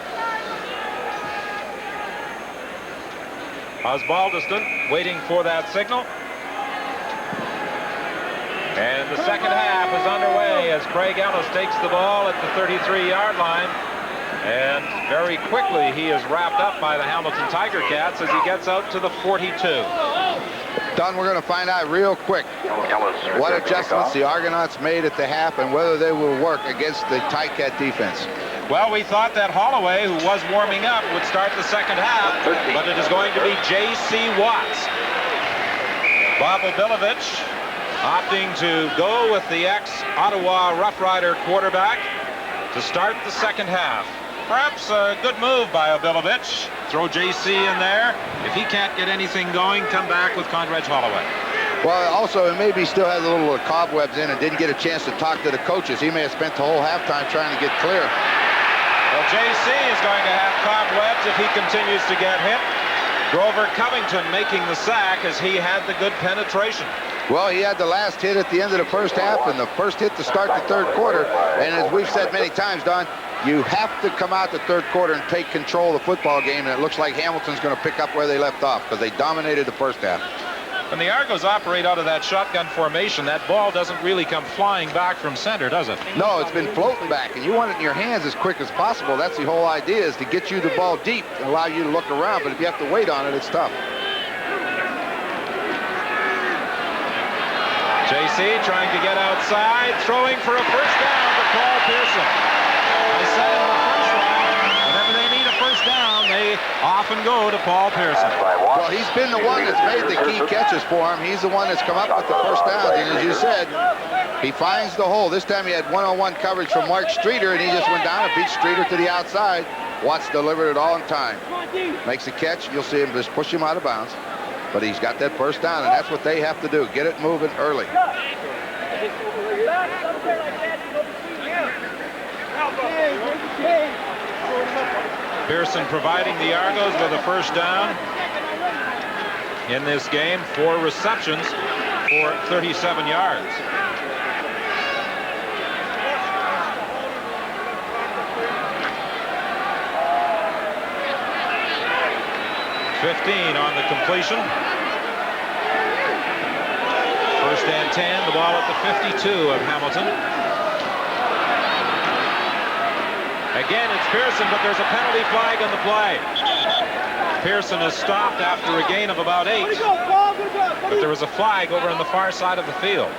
Osbaldiston waiting for that signal. And the second half is underway as Craig Ellis takes the ball at the 33-yard line. And very quickly he is wrapped up by the Hamilton Tiger Cats as he gets out to the 42. Don, we're going to find out real quick what adjustments the Argonauts made at the half and whether they will work against the Ticat defense. Well, we thought that Holloway, who was warming up, would start the second half, but it is going to be J.C. Watts. Bob Obilovich opting to go with the ex-Ottawa Rough Rider quarterback to start the second half. Perhaps a good move by Obilovich. Throw J.C. in there. If he can't get anything going, come back with Conrad Holloway. Well, also, maybe he still has a little cobwebs in and didn't get a chance to talk to the coaches. He may have spent the whole halftime trying to get clear. Well, J.C. is going to have cobwebs if he continues to get hit. Grover Covington making the sack as he had the good penetration. Well, he had the last hit at the end of the first half and the first hit to start the third quarter. And as we've said many times, Don, you have to come out the third quarter and take control of the football game, and it looks like Hamilton's going to pick up where they left off because they dominated the first half. When the Argos operate out of that shotgun formation, that ball doesn't really come flying back from center, does it? No, it's been floating back, and you want it in your hands as quick as possible. That's the whole idea, is to get you the ball deep and allow you to look around, but if you have to wait on it, it's tough. J.C. trying to get outside, throwing for a first down to Paul Pearson. I said in the first round, whenever they need a first down, they often go to Paul Pearson. Well, he's been the one that's made the key catches for him. He's the one that's come up with the first downs, and as you said, he finds the hole. This time he had one-on-one coverage from Mark Streeter, and he just went down and beat Streeter to the outside. Watts delivered it all in time. Makes a catch. You'll see him just push him out of bounds. But he's got that first down, and that's what they have to do. Get it moving early. Pearson providing the Argos with a first down in this game. 4 receptions for 37 yards. 15 on the completion. First and 10, the ball at the 52 of Hamilton. Again, it's Pearson, but there's a penalty flag on the play. Pearson is stopped after a gain of about 8. But there was a flag over on the far side of the field.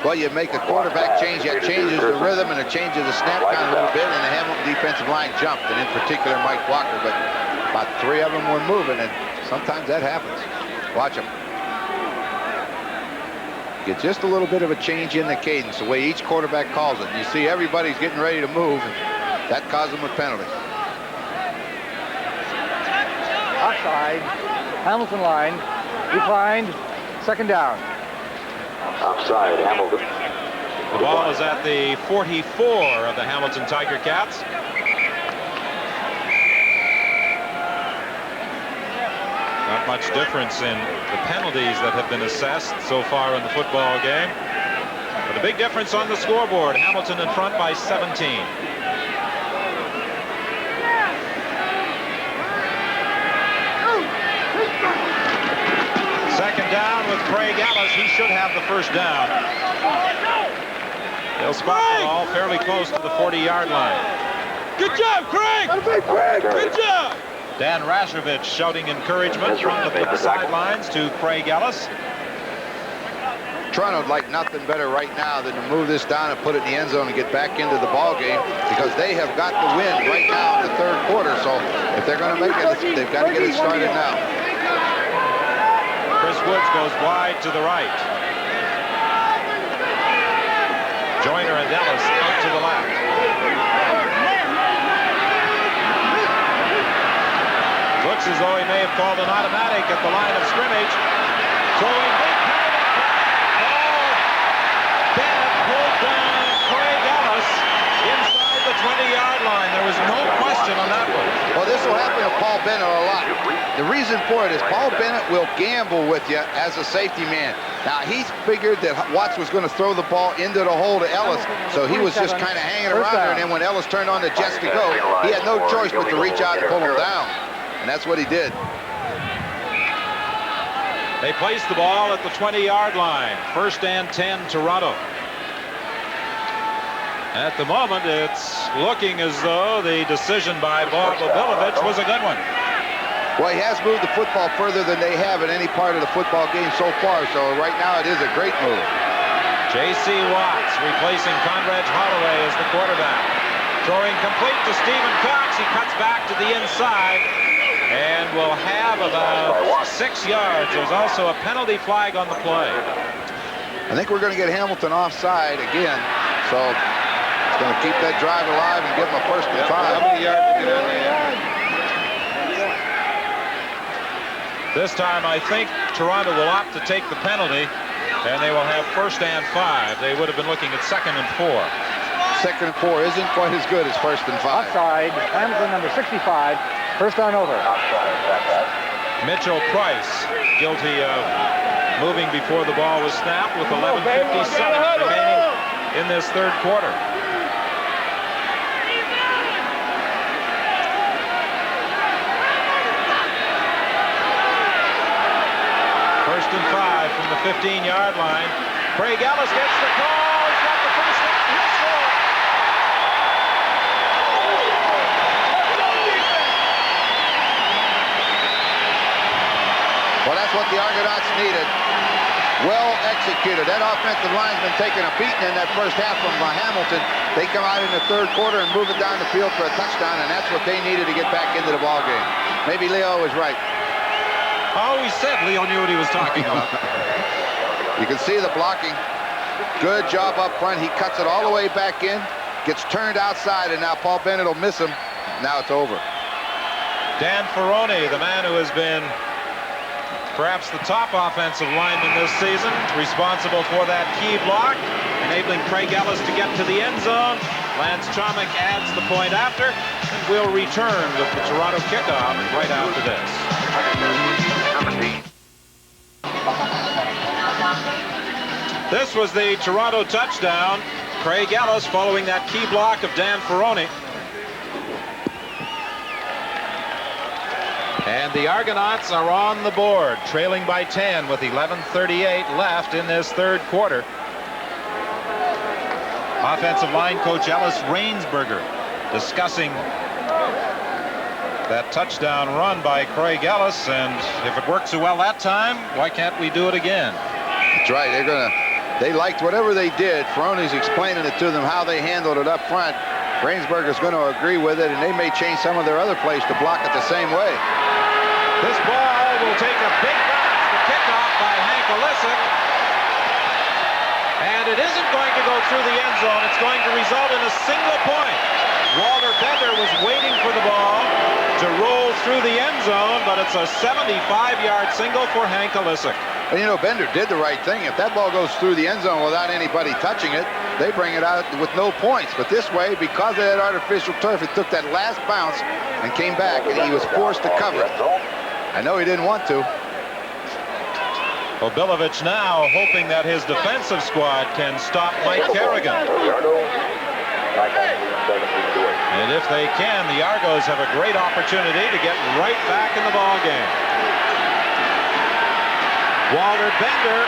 Well, you make a quarterback change, that changes the rhythm and it changes the snap count a little bit, and the Hamilton defensive line jumped, and in particular Mike Walker, but about 3 of them were moving, and sometimes that happens. Watch them. Get just a little bit of a change in the cadence, the way each quarterback calls it. You see everybody's getting ready to move, and that caused them a penalty. Offside. Hamilton line. Declined. Second down. Offside, Hamilton. The ball is at the 44 of the Hamilton Tiger Cats. Not much difference in the penalties that have been assessed so far in the football game. But a big difference on the scoreboard. Hamilton in front by 17. Second down with Craig Ellis. He should have the first down. They'll spot the ball fairly close to the 40-yard line. Good job, Craig! Good job! Dan Rashovich shouting encouragement from the sidelines to Craig Ellis. Toronto'd like nothing better right now than to move this down and put it in the end zone and get back into the ball game, because they have got the win right now in the third quarter. So if they're going to make it, they've got to get it started now. Chris Woods goes wide to the right. Joyner and Ellis out to the left. Looks as though he may have called an automatic at the line of scrimmage. Throwing big ball. Bennett pulled down Craig Ellis inside the 20-yard line. There was no question on that one. Well, this will happen to Paul Bennett a lot. The reason for it is Paul Bennett will gamble with you as a safety man. Now, he figured that Watts was going to throw the ball into the hole to Ellis, so he was just kind of hanging around there, and then when Ellis turned on the jets to go, he had no choice but to reach out and pull him down. And that's what he did. They placed the ball at the 20-yard line. First and 10, Toronto. At the moment, it's looking as though the decision by Bob Obilovich was a good one. Well, he has moved the football further than they have in any part of the football game so far, so right now it is a great move. J.C. Watts replacing Conrad Holloway as the quarterback. Throwing complete to Stephen Cox. He cuts back to the inside and will have about 6 yards. There's also a penalty flag on the play. I think we're going to get Hamilton offside again, so it's going to keep that drive alive and give them a first and 5. How many yards to get on there? This time, I think Toronto will opt to take the penalty, and they will have first and 5. They would have been looking at second and 4. Second and 4 isn't quite as good as first and 5. Offside. Hamilton, number 65. First down over. Mitchell Price, guilty of moving before the ball was snapped with 11:57 remaining in this third quarter. First and 5 from the 15-yard line. Craig Ellis gets the call. He's got the first down. He'll score. Well, that's what the Argonauts needed. Well executed. That offensive line's been taking a beating in that first half from Hamilton. They come out in the third quarter and move it down the field for a touchdown, and that's what they needed to get back into the ball game. Maybe Leo was right. I always said Leo knew what he was talking about. You can see the blocking. Good job up front. He cuts it all the way back in, gets turned outside, and now Paul Bennett will miss him. Now it's over. Dan Ferrone, the man who has been perhaps the top offensive lineman this season, responsible for that key block, enabling Craig Ellis to get to the end zone. Lance Chomick adds the point after, and we'll return with the Toronto kickoff right after this. This was the Toronto touchdown. Craig Ellis following that key block of Dan Ferrone. And the Argonauts are on the board, trailing by 10 with 11:38 left in this third quarter. Offensive line coach Ellis Rainsberger discussing that touchdown run by Craig Ellis, and if it worked so well that time, why can't we do it again? That's right. They liked whatever they did. Ferroni's explaining it to them how they handled it up front. Rainsberger's going to agree with it, and they may change some of their other plays to block it the same way. This ball will take a big bounce. The kickoff by Hank Olisic. And it isn't going to go through the end zone. It's going to result in a single point. Walter Bender was waiting for the ball to roll through the end zone, but it's a 75-yard single for Hank Olisic. And you know, Bender did the right thing. If that ball goes through the end zone without anybody touching it, they bring it out with no points. But this way, because of that artificial turf, it took that last bounce and came back, and he was forced to cover it. I know he didn't want to. Obilovich now hoping that his defensive squad can stop Mike Kerrigan. And if they can, the Argos have a great opportunity to get right back in the ball game. Walter Bender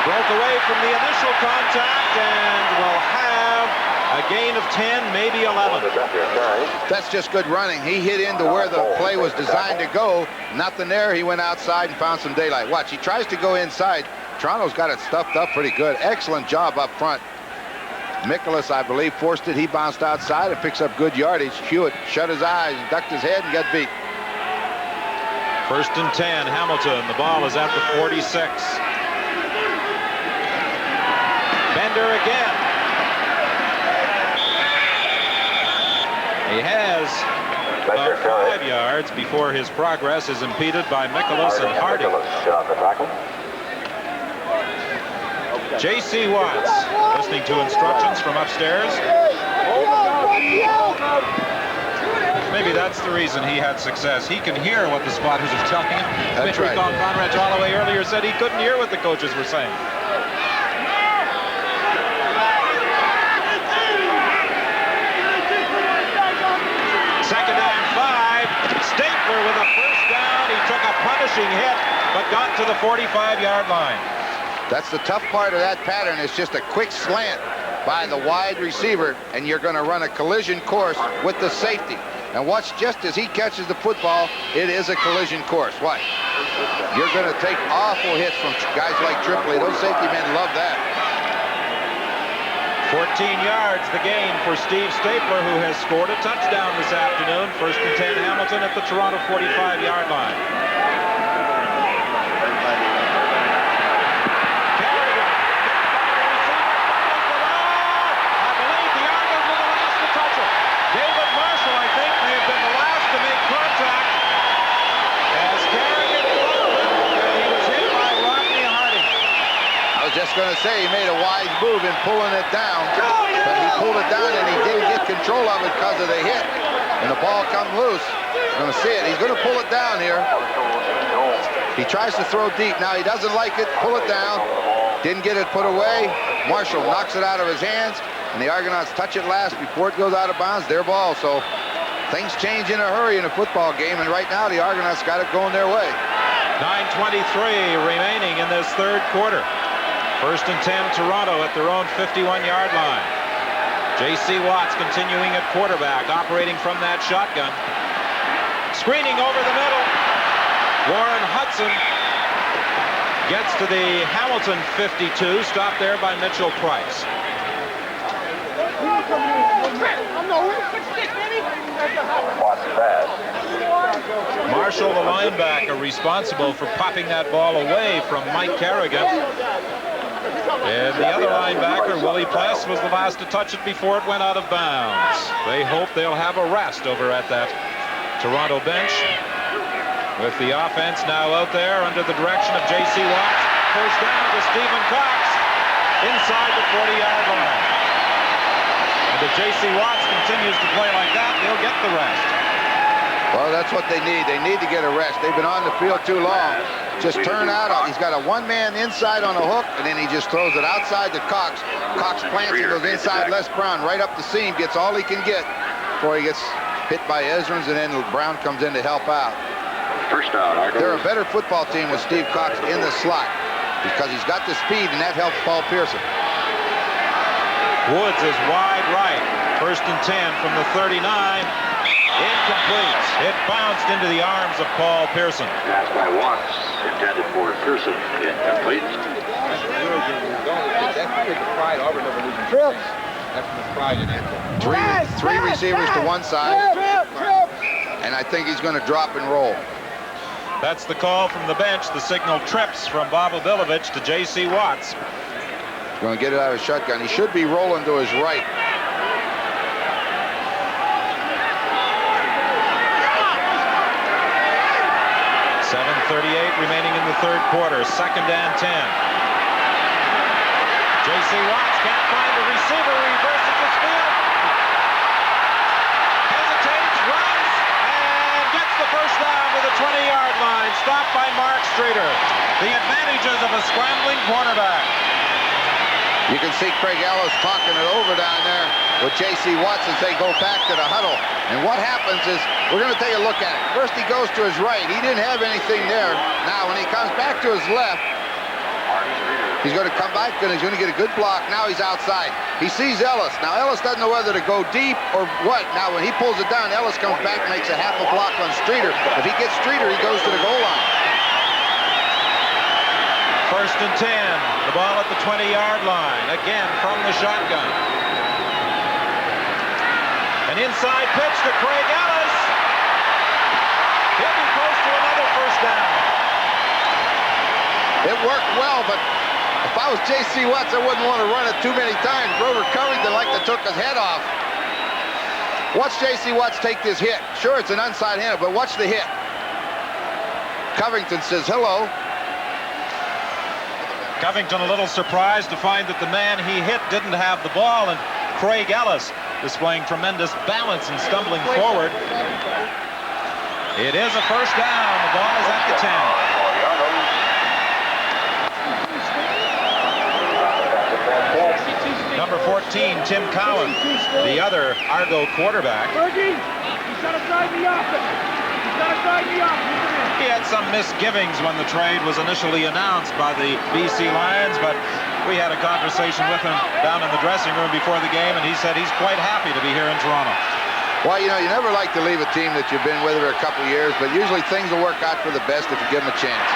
broke away from the initial contact and will have a gain of 10, maybe 11. That's just good running. He hit into where the play was designed to go. Nothing there. He went outside and found some daylight. Watch, he tries to go inside. Toronto's got it stuffed up pretty good. Excellent job up front. Nicholas, I believe, forced it. He bounced outside and picks up good yardage. Hewitt shut his eyes, ducked his head, and got beat. 1st and 10, Hamilton. The ball is at the 46. Bender again. He has about 5 yards before his progress is impeded by Nicholas and Harding. J.C. Watts listening to instructions from upstairs. Maybe that's the reason he had success. He can hear what the spotters are telling him. That's right. Conrad Holloway earlier said he couldn't hear what the coaches were saying. Second and 5. Stapler with a first down. He took a punishing hit, but got to the 45-yard line. That's the tough part of that pattern. It's just a quick slant by the wide receiver, and you're going to run a collision course with the safety. And watch, just as he catches the football, it is a collision course. Watch. You're going to take awful hits from guys like Tripoli. Those safety men love that. 14 yards the gain for Steve Stapler, who has scored a touchdown this afternoon. 1st and 10, Hamilton at the Toronto 45-yard line. Just going to say he made a wise move in pulling it down, but he pulled it down and he didn't get control of it because of the hit, and the ball come loose. You're going to see it. He's going to pull it down here. He tries to throw deep. Now he doesn't like it. Pull it down. Didn't get it put away. Marshall knocks it out of his hands, and the Argonauts touch it last before it goes out of bounds. Their ball. So things change in a hurry in a football game, and right now the Argonauts got it going their way. 9:23 remaining in this third quarter. 1st and 10, Toronto at their own 51-yard line. J.C. Watts continuing at quarterback, operating from that shotgun. Screening over the middle. Warren Hudson gets to the Hamilton 52, stopped there by Mitchell Price. Marshall, the linebacker, responsible for popping that ball away from Mike Kerrigan. And the other linebacker, Willie Pless, was the last to touch it before it went out of bounds. They hope they'll have a rest over at that Toronto bench. With the offense now out there under the direction of J.C. Watts. First down to Stephen Cox inside the 40-yard line. And if J.C. Watts continues to play like that, they'll get the rest. Well, that's what they need. They need to get a rest. They've been on the field too long. Just turn out. He's got a one-man inside on a hook, and then he just throws it outside to Cox. Cox plants it, goes inside Les Brown, right up the seam, gets all he can get before he gets hit by Ezrins, and then Brown comes in to help out. First down, Argonauts. They're a better football team with Steve Cox in the slot because he's got the speed, and that helps Paul Pearson. Woods is wide right. 1st and 10 from the 39. Incomplete. It bounced into the arms of Paul Pearson. Pass by Watts, intended for Pearson. Incomplete. Three receivers to one side, and I think he's going to drop and roll. That's the call from the bench. The signal trips from Bob Obilovich to J.C. Watts. Going to get it out of shotgun. He should be rolling to his right. .38 remaining in the 3rd quarter. 2nd and 10. J.C. Watts can't find the receiver. Reverses his field. Hesitates, runs, and gets the first down to the 20-yard line. Stopped by Mark Streeter. The advantages of a scrambling quarterback. You can see Craig Ellis talking it over down there with J.C. Watts as they go back to the huddle. And what happens is, we're going to take a look at it. First he goes to his right. He didn't have anything there. Now when he comes back to his left, he's going to come back and he's going to get a good block. Now he's outside. He sees Ellis. Now Ellis doesn't know whether to go deep or what. Now when he pulls it down, Ellis comes back and makes a half a block on Streeter. If he gets Streeter, he goes to the goal line. 1st and 10. The ball at the 20-yard line. Again from the shotgun. An inside pitch to Craig Ellis. He'll be close to another first down. It worked well, but if I was J.C. Watts, I wouldn't want to run it too many times. Grover Covington like to took his head off. Watch J.C. Watts take this hit. Sure, it's an onside handle, but watch the hit. Covington says hello. Covington a little surprised to find that the man he hit didn't have the ball, and Craig Ellis displaying tremendous balance and stumbling forward. It is a first down. The ball is at the 10. Number 14, Tim Cowan, the other Argo quarterback. He's got to drive me off it. He's got to drive me off. He had some misgivings when the trade was initially announced by the BC Lions, but we had a conversation with him down in the dressing room before the game, and he said he's quite happy to be here in Toronto. Well, you know, you never like to leave a team that you've been with for a couple of years, but usually things will work out for the best if you give them a chance.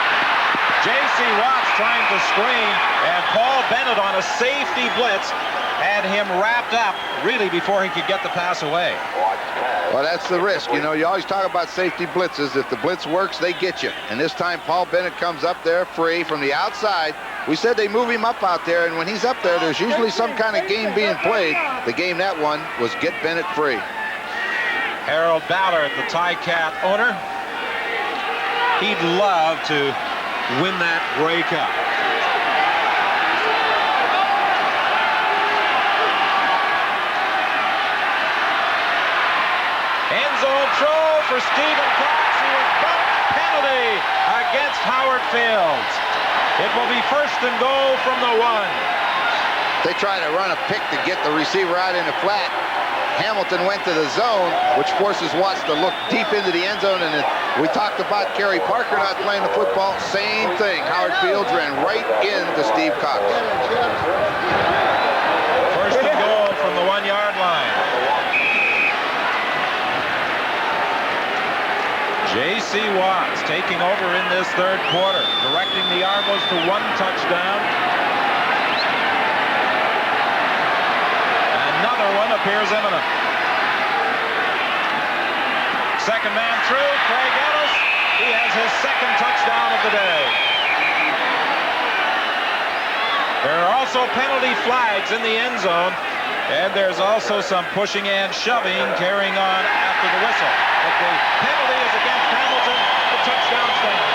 J.C. Watts trying to screen, and Paul Bennett on a safety blitz had him wrapped up really before he could get the pass away. Well, that's the risk. You know, you always talk about safety blitzes. If the blitz works, they get you. And this time, Paul Bennett comes up there free from the outside. We said they move him up out there, and when he's up there, there's usually some kind of game being played. The game that one was get Bennett free. Harold Ballard, the Tie-Cat owner, he'd love to win that Grey Cup. End zone throw for Stephen Cox. He was bumped. Penalty against Howard Fields. It will be 1st and goal from the 1. They try to run a pick to get the receiver out in the flat. Hamilton went to the zone, which forces Watts to look deep into the end zone. And we talked about Kerry Parker not playing the football. Same thing. Howard Fields ran right into Steve Cox. 1st and goal from the 1-yard line. J.C. Watts taking over in this 3rd quarter, directing the Argos to 1 touchdown. Another one appears imminent. 2nd man through, Craig Ellis. He has his 2nd touchdown of the day. There are also penalty flags in the end zone, and there's also some pushing and shoving carrying on after the whistle. But the penalty is against Hamilton. The touchdown stands.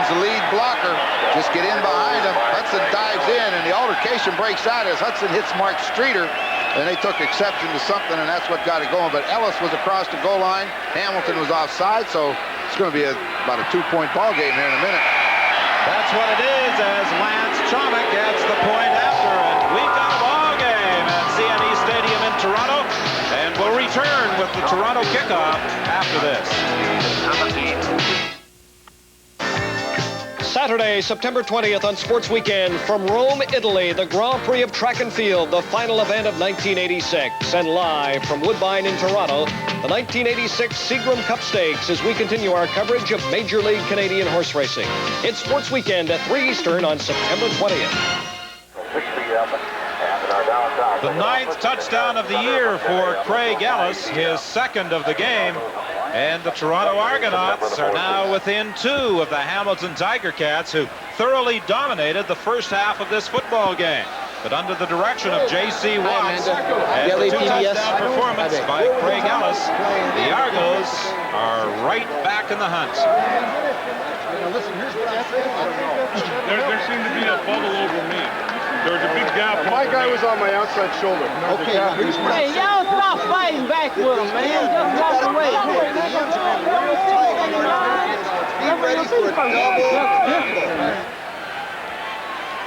The lead blocker. Just get in behind him. Hudson dives in, and the altercation breaks out as Hudson hits Mark Streeter. and they took exception to something, and that's what got it going. But Ellis was across the goal line. Hamilton was offside, so it's going to be about a 2-point ball game here in a minute. That's what it is, as Lance Chomick gets the point after, and we've got a ball game at CNE Stadium in Toronto, and we'll return with the Toronto kickoff after this. Saturday, September 20th on Sports Weekend from Rome, Italy, the Grand Prix of Track and Field, the final event of 1986. And live from Woodbine in Toronto, the 1986 Seagram Cup Stakes as we continue our coverage of Major League Canadian horse racing. It's Sports Weekend at 3 Eastern on September 20th. The 9th touchdown of the year for Craig Ellis, his 2nd of the game. And the Toronto Argonauts are now within 2 of the Hamilton Tiger Cats, who thoroughly dominated the first half of this football game. But under the direction of J.C. Watts and the 2-touchdown performance by Craig Ellis, the Argos are right back in the hunt. There seemed to be a bubble over me. There was a big gap. My guy was on my outside shoulder. Okay. Hey, y'all stop fighting back with him, man. Just walk away.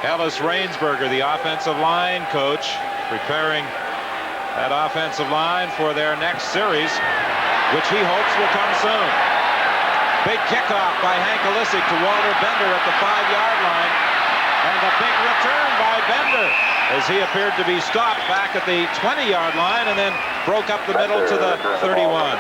Ellis Rainsberger, the offensive line coach, preparing that offensive line for their next series, which he hopes will come soon. Big kickoff by Hank Olisic to Walter Bender at the 5-yard line. And a big return by Bender as he appeared to be stopped back at the 20-yard line and then broke up the middle to the 31.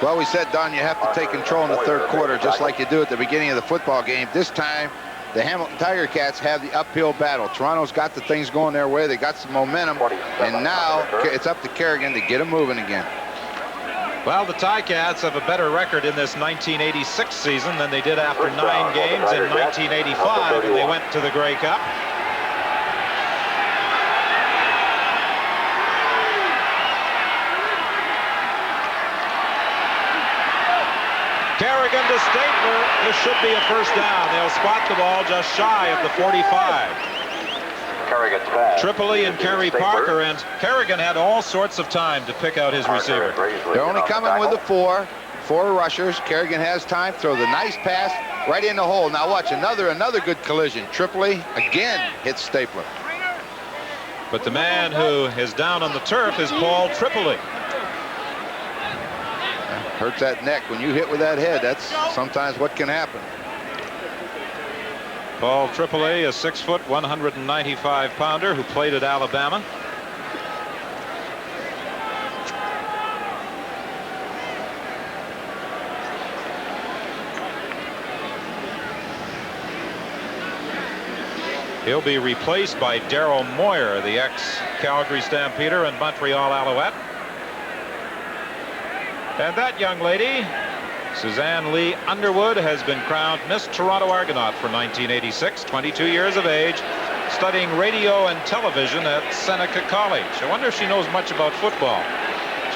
Well, we said, Don, you have to take control in the third quarter just like you do at the beginning of the football game. This time, the Hamilton Tiger Cats have the uphill battle. Toronto's got the things going their way. They got some momentum, and now it's up to Kerrigan to get them moving again. Well, the Ticats have a better record in this 1986 season than they did after 9 games in 1985 when they went to the Grey Cup. Kerrigan to Stapler. This should be a first down. They'll spot the ball just shy of the 45. Tripoli and Kerry Parker, and Kerrigan had all sorts of time to pick out his receiver. They're only coming with the four rushers. Kerrigan has time, throw the nice pass right in the hole. Now watch another good collision. Tripoli again hits Stapler. But the man who is down on the turf is Paul Tripoli. Hurts that neck. When you hit with that head, that's sometimes what can happen. Paul Tripoli, a 6-foot, 195-pounder who played at Alabama. He'll be replaced by Darryl Moyer, the ex-Calgary Stampeder and Montreal Alouette. And that young lady, Suzanne Lee Underwood, has been crowned Miss Toronto Argonaut for 1986, 22 years of age, studying radio and television at Seneca College. I wonder if she knows much about football.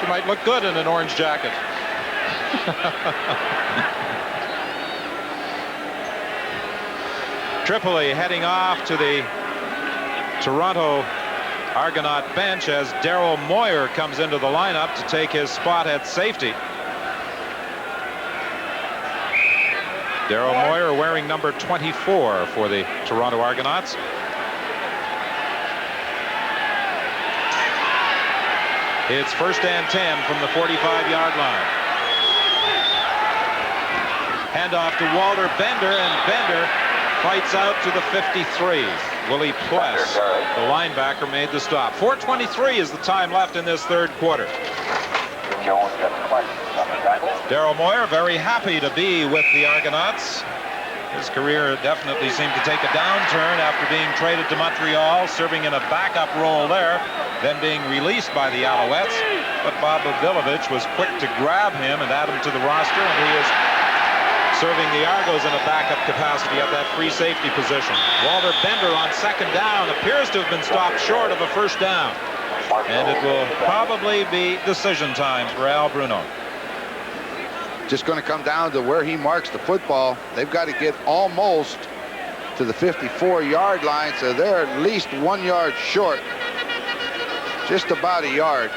She might look good in an orange jacket. Tripoli heading off to the Toronto Argonaut bench as Darryl Moyer comes into the lineup to take his spot at safety. Darryl Moyer wearing number 24 for the Toronto Argonauts. It's 1st and 10 from the 45-yard line. Handoff to Walter Bender, and Bender fights out to the 53. Willie Pless, the linebacker, made the stop. 4:23 is the time left in this third quarter. Darryl Moyer very happy to be with the Argonauts. His career definitely seemed to take a downturn after being traded to Montreal, serving in a backup role there, then being released by the Alouettes. But Bob Bogdanovich was quick to grab him and add him to the roster, and he is serving the Argos in a backup capacity at that free safety position. Walter Bender on 2nd down appears to have been stopped short of a first down. And it will probably be decision time for Al Bruno. Just going to come down to where he marks the football. They've got to get almost to the 54-yard line, so they're at least 1 yard short just about a yard.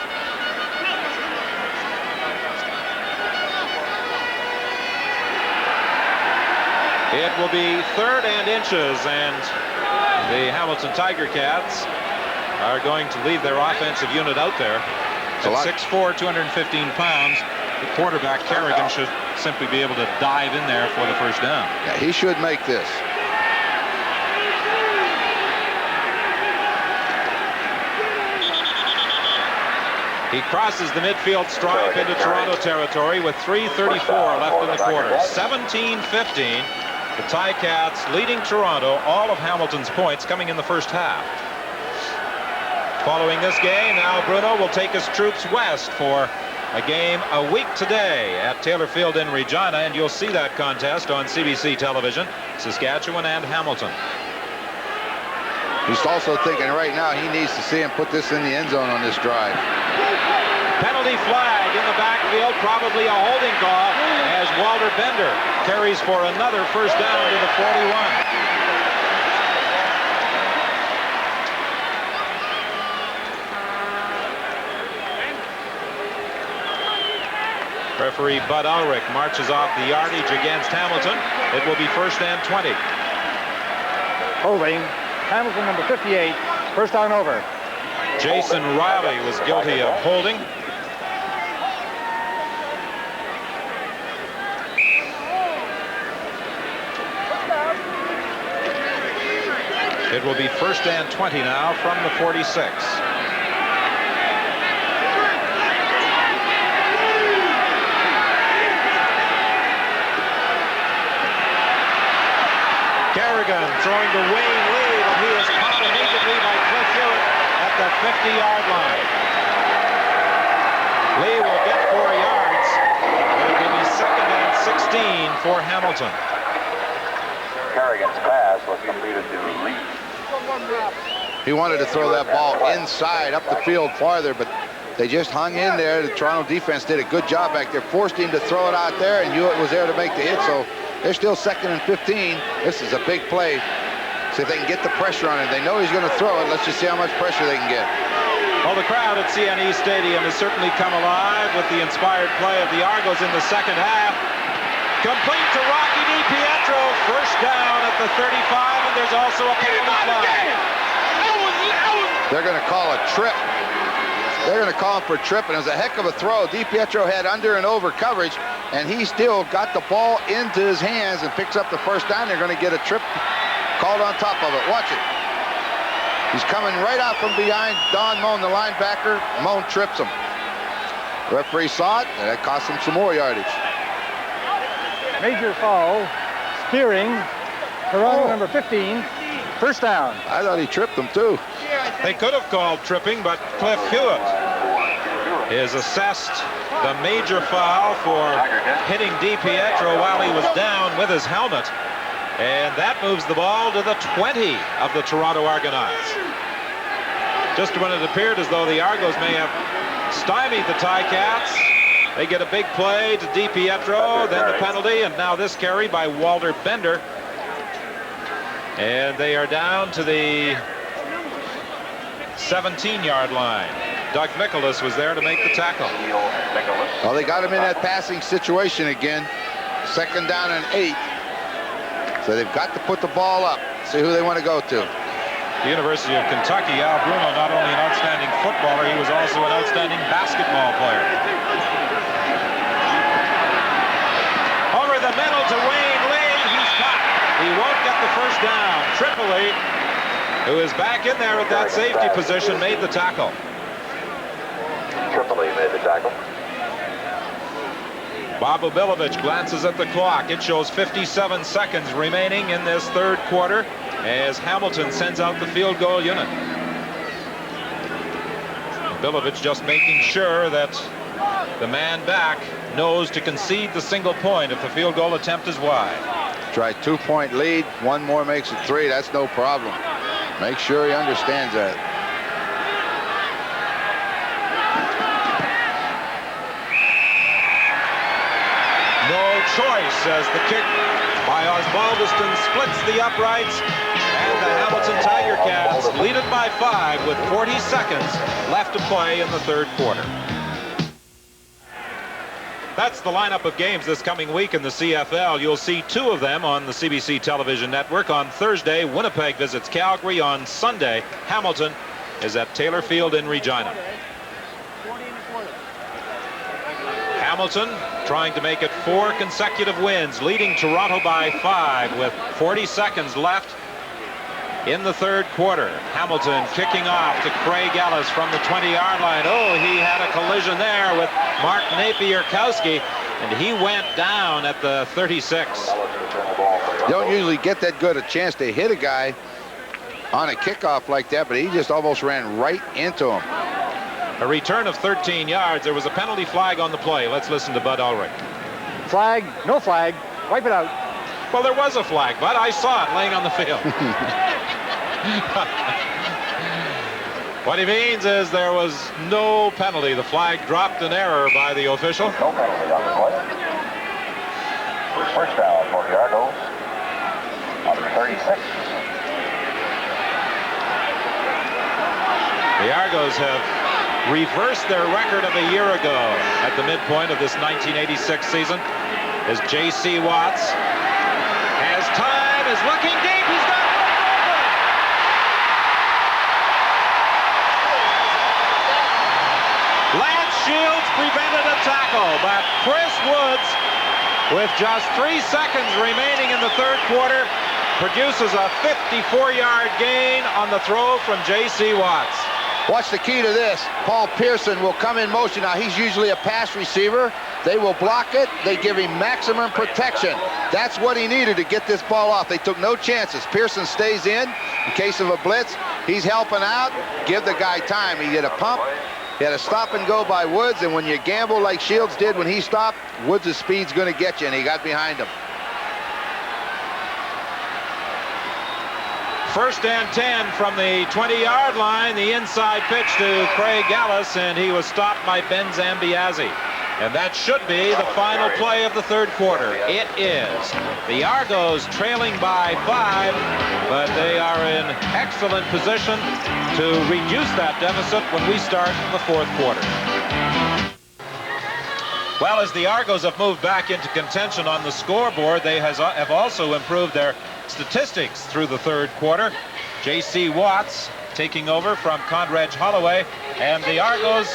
It will be 3rd and inches, and the Hamilton Tiger Cats are going to leave their offensive unit out there. At 6'4", 215 pounds, the quarterback, Kerrigan, should simply be able to dive in there for the first down. Yeah, he should make this. He crosses the midfield stripe into Toronto territory with 3:34 left in the quarter. 17-15. The Ticats leading Toronto, all of Hamilton's points coming in the first half. Following this game, now Bruno will take his troops west for a game a week today at Taylor Field in Regina, and you'll see that contest on CBC television, Saskatchewan and Hamilton. He's also thinking right now he needs to see him put this in the end zone on this drive. Penalty flag in the backfield, probably a holding call, as Walter Bender carries for another first down to the 41. Referee Bud Ulrich marches off the yardage against Hamilton. It will be 1st and 20. Holding. Hamilton number 58. First down over. Jason Riley was guilty of holding. It will be 1st and 20 now from the 46. Kerrigan throwing to Wayne Lee, but he is caught immediately by Cliff Hewitt at the 50-yard line. Lee will get 4 yards. It will be 2nd and 16 for Hamilton. Kerrigan's pass was completed to Lee. He wanted to throw that ball inside, up the field farther, but they just hung in there. The Toronto defense did a good job back there, forced him to throw it out there, and Hewitt was there to make the hit, so they're still 2nd and 15. This is a big play. See if they can get the pressure on it. They know he's going to throw it. Let's just see how much pressure they can get. Well, the crowd at CNE Stadium has certainly come alive with the inspired play of the Argos in the second half. Complete to Rocky DiPietro. First down at the 35, and there's also a penalty flag. They're going to call a trip. They're going to call him for a trip, and it was a heck of a throw. DiPietro had under and over coverage, and he still got the ball into his hands and picks up the first down. They're going to get a trip called on top of it. Watch it. He's coming right out from behind Don Moan, the linebacker. Moan trips him. The referee saw it, and that cost him some more yardage. Major foul. Spearing. Toronto number 15. First down. I thought he tripped him, too. They could have called tripping, but Cliff Hewitt is assessed the major foul for hitting DiPietro while he was down with his helmet. And that moves the ball to the 20 of the Toronto Argonauts. Just when it appeared as though the Argos may have stymied the Ticats, they get a big play to DiPietro, then the penalty, and now this carry by Walter Bender. And they are down to the 17-yard line. Doug Mikolas was there to make the tackle. Well, they got him in that passing situation again. 2nd down and 8. So they've got to put the ball up. See who they want to go to. The University of Kentucky, Al Bruno, not only an outstanding footballer, he was also an outstanding basketball player. Over the middle to Wayne Lee. He's caught. He won't get the first down. Tripoli, who is back in there at that safety position, made the tackle. Tripoli made the tackle. Bob Ubilovich glances at the clock. It shows 57 seconds remaining in this third quarter as Hamilton sends out the field goal unit. Ubilovich just making sure that the man back knows to concede the single point if the field goal attempt is wide. Try 2-point lead. One more makes it 3. That's no problem. Make sure he understands that. No choice as the kick by Osbaldiston splits the uprights And the Hamilton Tiger Cats lead it by 5 with 40 seconds left to play in the third quarter. That's the lineup of games this coming week in the CFL. You'll see 2 of them on the CBC television network. On Thursday, Winnipeg visits Calgary. On Sunday, Hamilton is at Taylor Field in Regina. Hamilton trying to make it 4 consecutive wins, leading Toronto by 5 with 40 seconds left in the third quarter. Hamilton kicking off to Craig Ellis from the 20-yard line. Oh, he had a collision there with Mark Napier-Kowski, and he went down at the 36. You don't usually get that good a chance to hit a guy on a kickoff like that, but he just almost ran right into him. A return of 13 yards. There was a penalty flag on the play. Let's listen to Bud Ulrich. Flag, no flag, wipe it out. Well, there was a flag, but I saw it laying on the field. What he means is there was no penalty. The flag dropped in error by the official. No penalty on the play. First down for the Argonauts on the 36. The Argos have reversed their record of a year ago at the midpoint of this 1986 season as J.C. Watts has time, is looking deep, he's got it. Lance Shields prevented a tackle, but Chris Woods, with just 3 seconds remaining in the third quarter, produces a 54-yard gain on the throw from J.C. Watts. Watch the key to this. Paul Pearson will come in motion. Now, he's usually a pass receiver. They will block it. They give him maximum protection. That's what he needed to get this ball off. They took no chances. Pearson stays in case of a blitz. He's helping out. Give the guy time. He did a pump. He had a stop and go by Woods, and when you gamble like Shields did when he stopped, Woods' speed's going to get you, and he got behind him. First and 10 from the 20-yard line. The inside pitch to Craig Ellis, and he was stopped by Ben Zambiazzi. And that should be the final play of the third quarter. It is. The Argos trailing by 5, but they are in excellent position to reduce that deficit when we start the fourth quarter. Well, as the Argos have moved back into contention on the scoreboard, they have also improved their statistics through the third quarter. J.C. Watts taking over from Conrad Holloway, and the Argos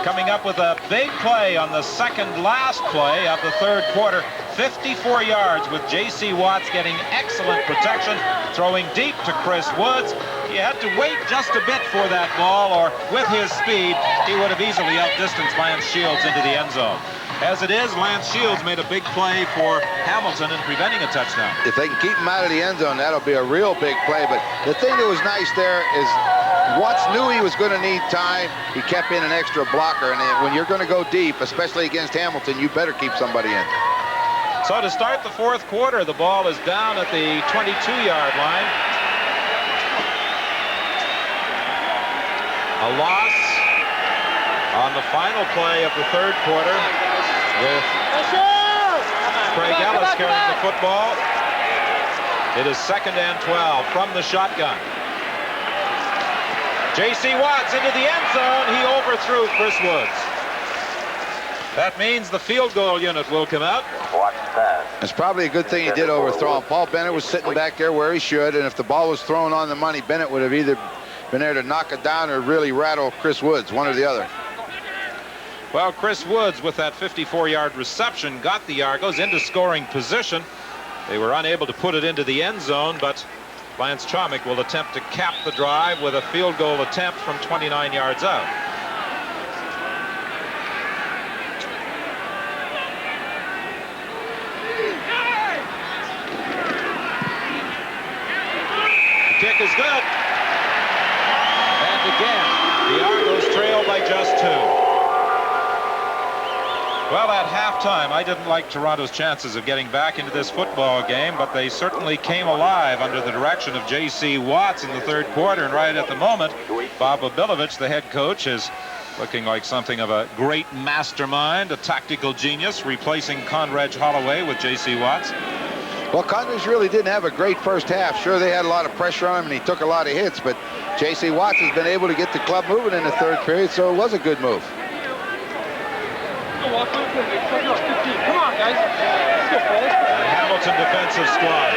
coming up with a big play on the second last play of the third quarter. 54 yards with J.C. Watts getting excellent protection, throwing deep to Chris Woods. He had to wait just a bit for that ball, or with his speed, he would have easily outdistanced Lance Shields into the end zone. As it is, Lance Shields made a big play for Hamilton in preventing a touchdown. If they can keep him out of the end zone, that'll be a real big play. But the thing that was nice there is Watts knew he was going to need time. He kept in an extra blocker. And when you're going to go deep, especially against Hamilton, you better keep somebody in. So to start the fourth quarter, the ball is down at the 22-yard line. A loss on the final play of the third quarter with Craig Ellis carrying the football. It is 2nd and 12 from the shotgun. J.C. Watts into the end zone. He overthrew Chris Woods. That means the field goal unit will come out. It's probably a good thing he did overthrow him. Paul Bennett was sitting back there where he should, and if the ball was thrown on the money, Bennett would have either been there to knock it down or really rattle Chris Woods, one or the other. Well, Chris Woods, with that 54-yard reception, got the Argos into scoring position. They were unable to put it into the end zone, but Lance Chomick will attempt to cap the drive with a field goal attempt from 29 yards out. The kick is good. And again, the Argos trail by just 2. Well, at halftime, I didn't like Toronto's chances of getting back into this football game, but they certainly came alive under the direction of J.C. Watts in the third quarter. And right at the moment, Bob Obilovich, the head coach, is looking like something of a great mastermind, a tactical genius, replacing Conrad Holloway with J.C. Watts. Well, Congress really didn't have a great first half. Sure, they had a lot of pressure on him, and he took a lot of hits, but J.C. Watts has been able to get the club moving in the third period, so it was a good move. Come on, guys. Let's go, fellas. The Hamilton defensive squad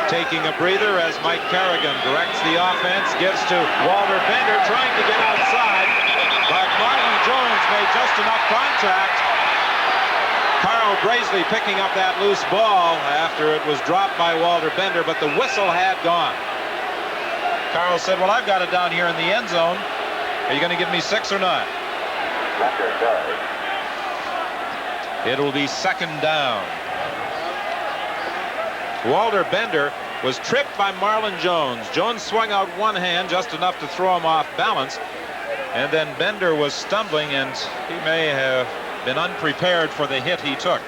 taking a breather as Mike Carrigan directs the offense, gives to Walter Bender, trying to get outside, but Marlon Jones made just enough contact. Carl Braisley picking up that loose ball after it was dropped by Walter Bender, but the whistle had gone. Carl said, well, I've got it down here in the end zone. Are you going to give me 6 or not? It will be second down. Walter Bender was tripped by Marlon Jones. Jones swung out one hand just enough to throw him off balance, and then Bender was stumbling, and he may have been unprepared for the hit he took.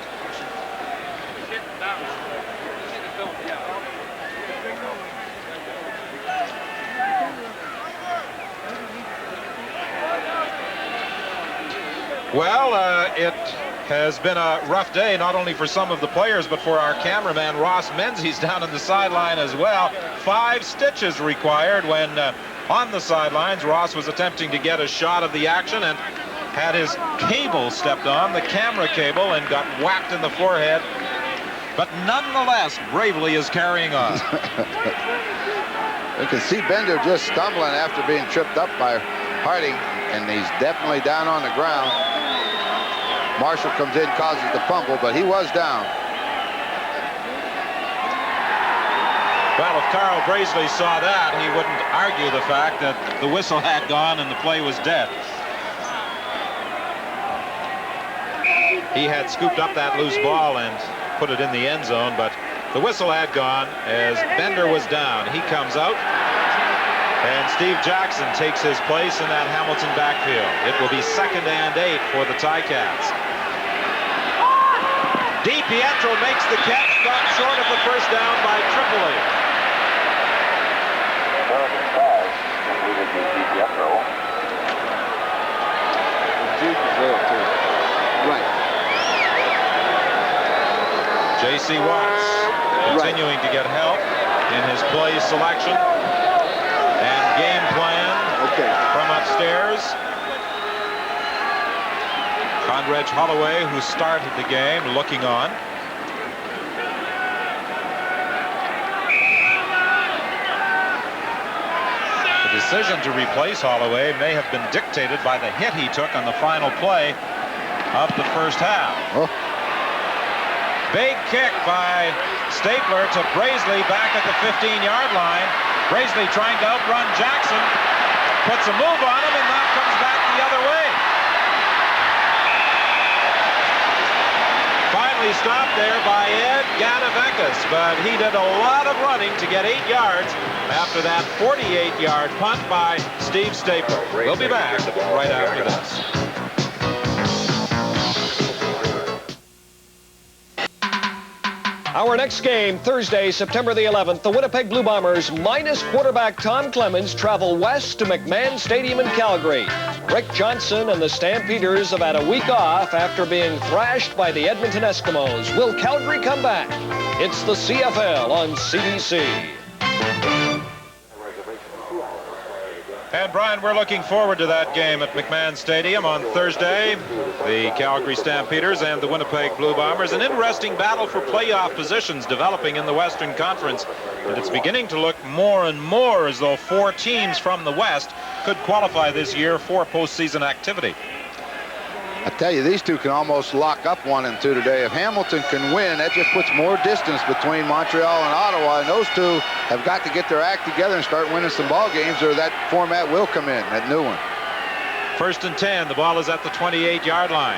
Well, it has been a rough day, not only for some of the players, but for our cameraman, Ross Menzies, down on the sideline as well. 5 stitches required when on the sidelines, Ross was attempting to get a shot of the action and had his cable stepped on, the camera cable, and got whacked in the forehead. But nonetheless, bravely is carrying on. You can see Bender just stumbling after being tripped up by Harding, and he's definitely down on the ground. Marshall comes in, causes the fumble, but he was down. Well, if Carl Braisley saw that, he wouldn't argue the fact that the whistle had gone and the play was dead. He had scooped up that loose ball and put it in the end zone, but the whistle had gone as Bender was down. He comes out, and Steve Jackson takes his place in that Hamilton backfield. It will be 2nd and 8 for the Ticats. DiPietro makes the catch, got short of the first down by Tripoli. Right. J.C. Watts continuing to get help in his play selection and game plan from upstairs. Condredge Holloway, who started the game, looking on. The decision to replace Holloway may have been dictated by the hit he took on the final play of the first half. Big kick by Stapler to Braisley back at the 15-yard line. Braisley trying to outrun Jackson. Puts a move on him and now comes back the other way. Finally stopped there by Ed Gadavekas, but he did a lot of running to get 8 yards after that 48-yard punt by Steve Stapler. We'll be back right after this. Our next game, Thursday, September the 11th, the Winnipeg Blue Bombers, minus quarterback Tom Clemens, travel west to McMahon Stadium in Calgary. Rick Johnson and the Stampeders have had a week off after being thrashed by the Edmonton Eskimos. Will Calgary come back? It's the CFL on CBC. And Brian, we're looking forward to that game at McMahon Stadium on Thursday. The Calgary Stampeders and the Winnipeg Blue Bombers. An interesting battle for playoff positions developing in the Western Conference. And it's beginning to look more and more as though 4 teams from the West could qualify this year for postseason activity. I tell you, these two can almost lock up 1 and 2 today. If Hamilton can win, that just puts more distance between Montreal and Ottawa, and those two have got to get their act together and start winning some ball games, or that format will come in, that new one. 1st and 10, the ball is at the 28-yard line.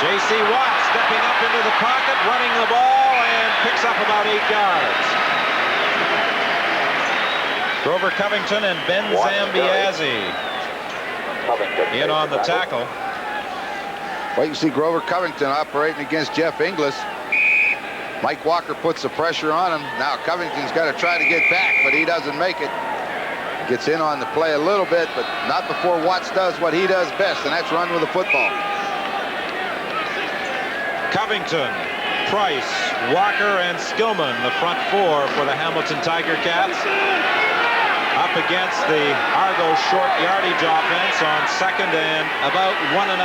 J.C. Watt stepping up into the pocket, running the ball, and picks up about 8 yards. Grover Covington and Ben Zambiazzi in on the tackle. Well, you see Grover Covington operating against Jeff Inglis. Mike Walker puts the pressure on him. Now Covington's got to try to get back, but he doesn't make it. Gets in on the play a little bit, but not before Watts does what he does best, and that's run with the football. Covington Price, Walker, and Skillman, the front four for the Hamilton Tiger Cats. Up against the Argo short yardage offense on 2nd and about 1.5.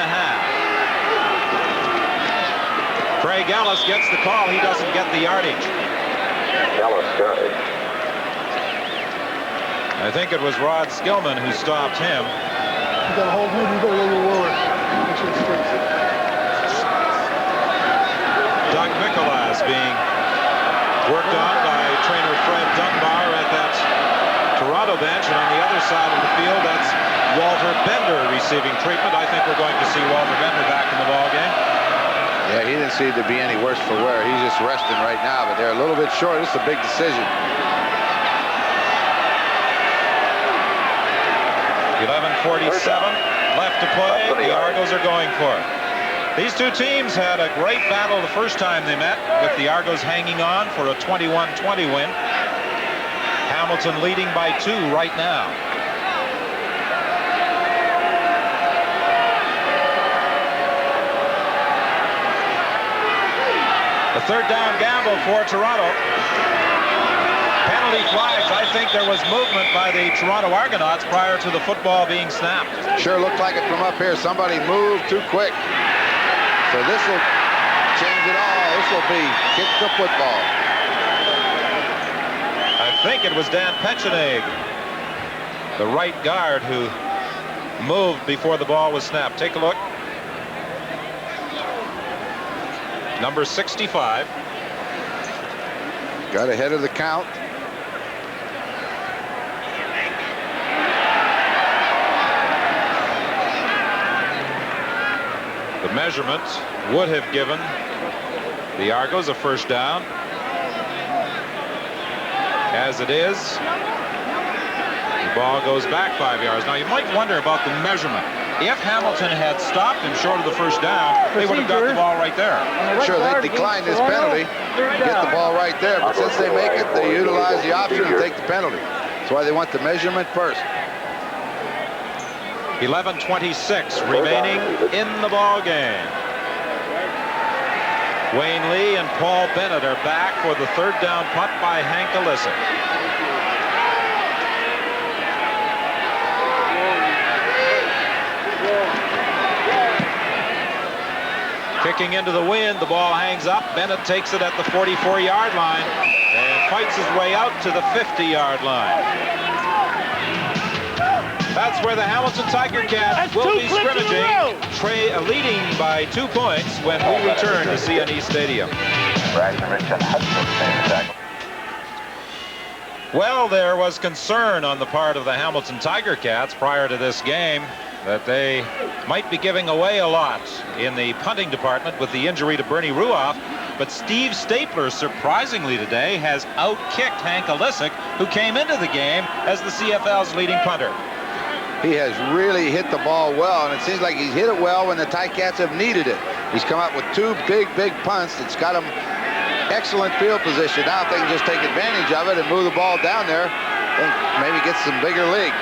Craig Ellis gets the call. He doesn't get the yardage. Ellis got it. I think it was Rod Skillman who stopped him. You got to hold move and go a little lower. Make sure it's straight. Doug Mikolas being worked on by trainer Fred Dunbar at that Toronto bench, and on the other side of the field, that's Walter Bender receiving treatment. I think we're going to see Walter Bender back in the ball game. Yeah, he didn't seem to be any worse for wear. He's just resting right now, but they're a little bit short. It's a big decision. 11:47 left to play. The Argos are going for it. These two teams had a great battle the first time they met, with the Argos hanging on for a 21-20 win. Hamilton leading by 2 right now. The third down gamble for Toronto. Penalty flags. I think there was movement by the Toronto Argonauts prior to the football being snapped. Sure looked like it from up here. Somebody moved too quick. So this will change it all. This will be kick the football. I think it was Dan Petchenegg, the right guard, who moved before the ball was snapped. Take a look. Number 65. Got ahead of the count. The measurement would have given the Argos a first down. As it is, the ball goes back 5 yards. Now, you might wonder about the measurement. If Hamilton had stopped him short of the first down, they would have got the ball right there. Sure, they declined this penalty, get the ball right there, but since they make it, they utilize the option and take the penalty. That's why they want the measurement first. 11:26 remaining in the ball game. Wayne Lee and Paul Bennett are back for the third down punt by Hank Alissa. Kicking into the wind, the ball hangs up. Bennett takes it at the 44-yard line and fights his way out to the 50-yard line. That's where the Hamilton Tiger Cats will be scrimmaging, leading by 2 points when we return to CNE Stadium. Well, there was concern on the part of the Hamilton Tiger Cats prior to this game that they might be giving away a lot in the punting department with the injury to Bernie Ruoff. But Steve Stapler, surprisingly today, has outkicked Hank Alissa, who came into the game as the CFL's leading punter. He has really hit the ball well, and it seems like he's hit it well when the Ticats have needed it. He's come up with 2 big punts that's got him excellent field position. Now if they can just take advantage of it and move the ball down there, then maybe get some bigger league.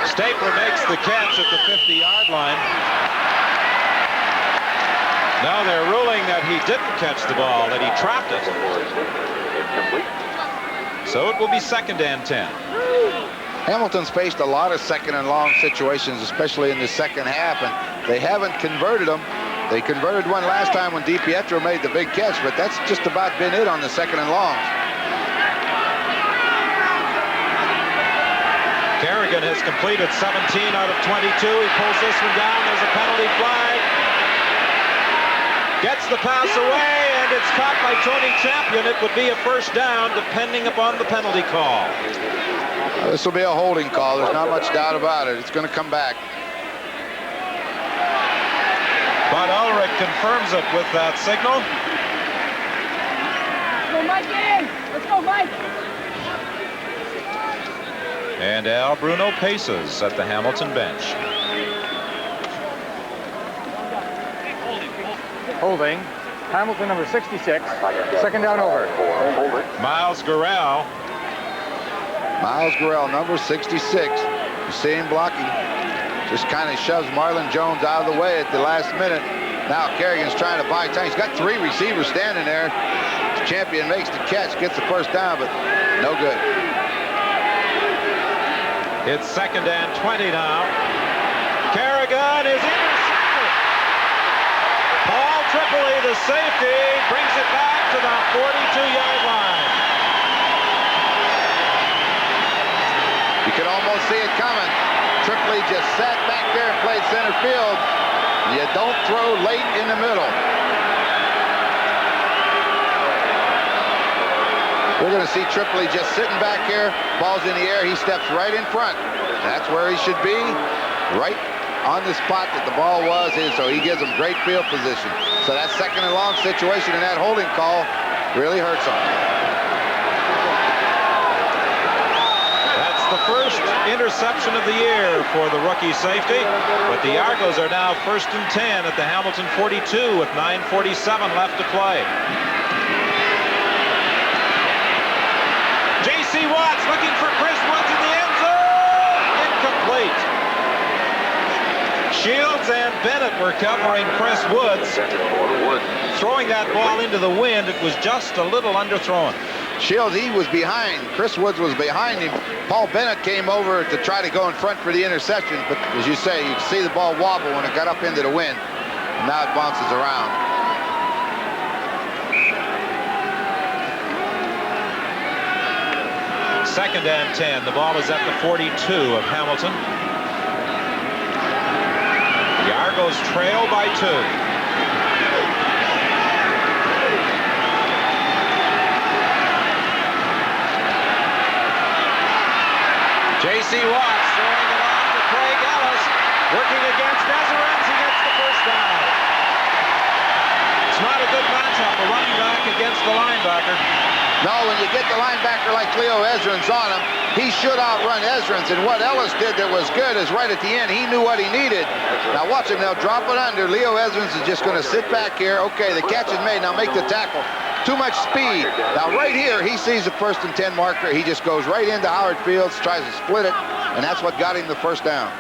Stapler makes the catch at the 50-yard line. Now they're ruling that he didn't catch the ball, that he trapped it. So it will be 2nd and 10. Hamilton's faced a lot of 2nd and long situations, especially in the second half, and they haven't converted them. They converted one last time when DiPietro made the big catch, but that's just about been it on the 2nd and longs. Kerrigan has completed 17 out of 22. He pulls this one down. There's a penalty flag. Gets the pass away, and it's caught by Tony Champion. It would be a first down, depending upon the penalty call. This will be a holding call. There's not much doubt about it. It's going to come back. Bud Ulrich confirms it with that signal. Let's go, Mike, in! Let's go, Mike! And Al Bruno paces at the Hamilton bench. Holding. Hamilton, number 66. 2nd down over. Miles Gurrell. Miles Gurrell, number 66. You see him blocking. Just kind of shoves Marlon Jones out of the way at the last minute. Now Kerrigan's trying to buy time. He's got 3 receivers standing there. The champion makes the catch, gets the first down, but no good. It's 2nd and 20 now. Kerrigan is intercepted. Paul Tripoli, the safety, brings it back to the 42-yard line. You could almost see it coming. Tripoli just sat back there and played center field. You don't throw late in the middle. We're going to see Tripoli just sitting back here. Ball's in the air. He steps right in front. That's where he should be, right on the spot that the ball was in, so he gives them great field position. So that 2nd and long situation and that holding call really hurts him. That's the first interception of the year for the rookie safety, but the Argos are now 1st and 10 at the Hamilton 42 with 9:47 left to play. J.C. Watts looking for Chris Woods in the end zone. Incomplete. Shields and Bennett were covering Chris Woods. Throwing that ball into the wind, it was just a little underthrown. Shields, he was behind. Chris Woods was behind him. Paul Bennett came over to try to go in front for the interception, but as you say, you could see the ball wobble when it got up into the wind. And now it bounces around. 2nd and 10. The ball is at the 42 of Hamilton. The Argos trail by 2. J.C. Watts throwing it off to Craig Ellis. Working against Ezerins. He gets the first down. It's not a good matchup, a running back against the linebacker. No, when you get the linebacker like Leo Ezerins on him, he should outrun Ezerins. And what Ellis did that was good is right at the end, he knew what he needed. Now watch him now, drop it under. Leo Ezerins is just going to sit back here. Okay, the catch is made. Now make the tackle. Too much speed. Now right here, he sees the 1st and 10 marker. He just goes right into Howard Fields, tries to split it, and that's what got him the first down.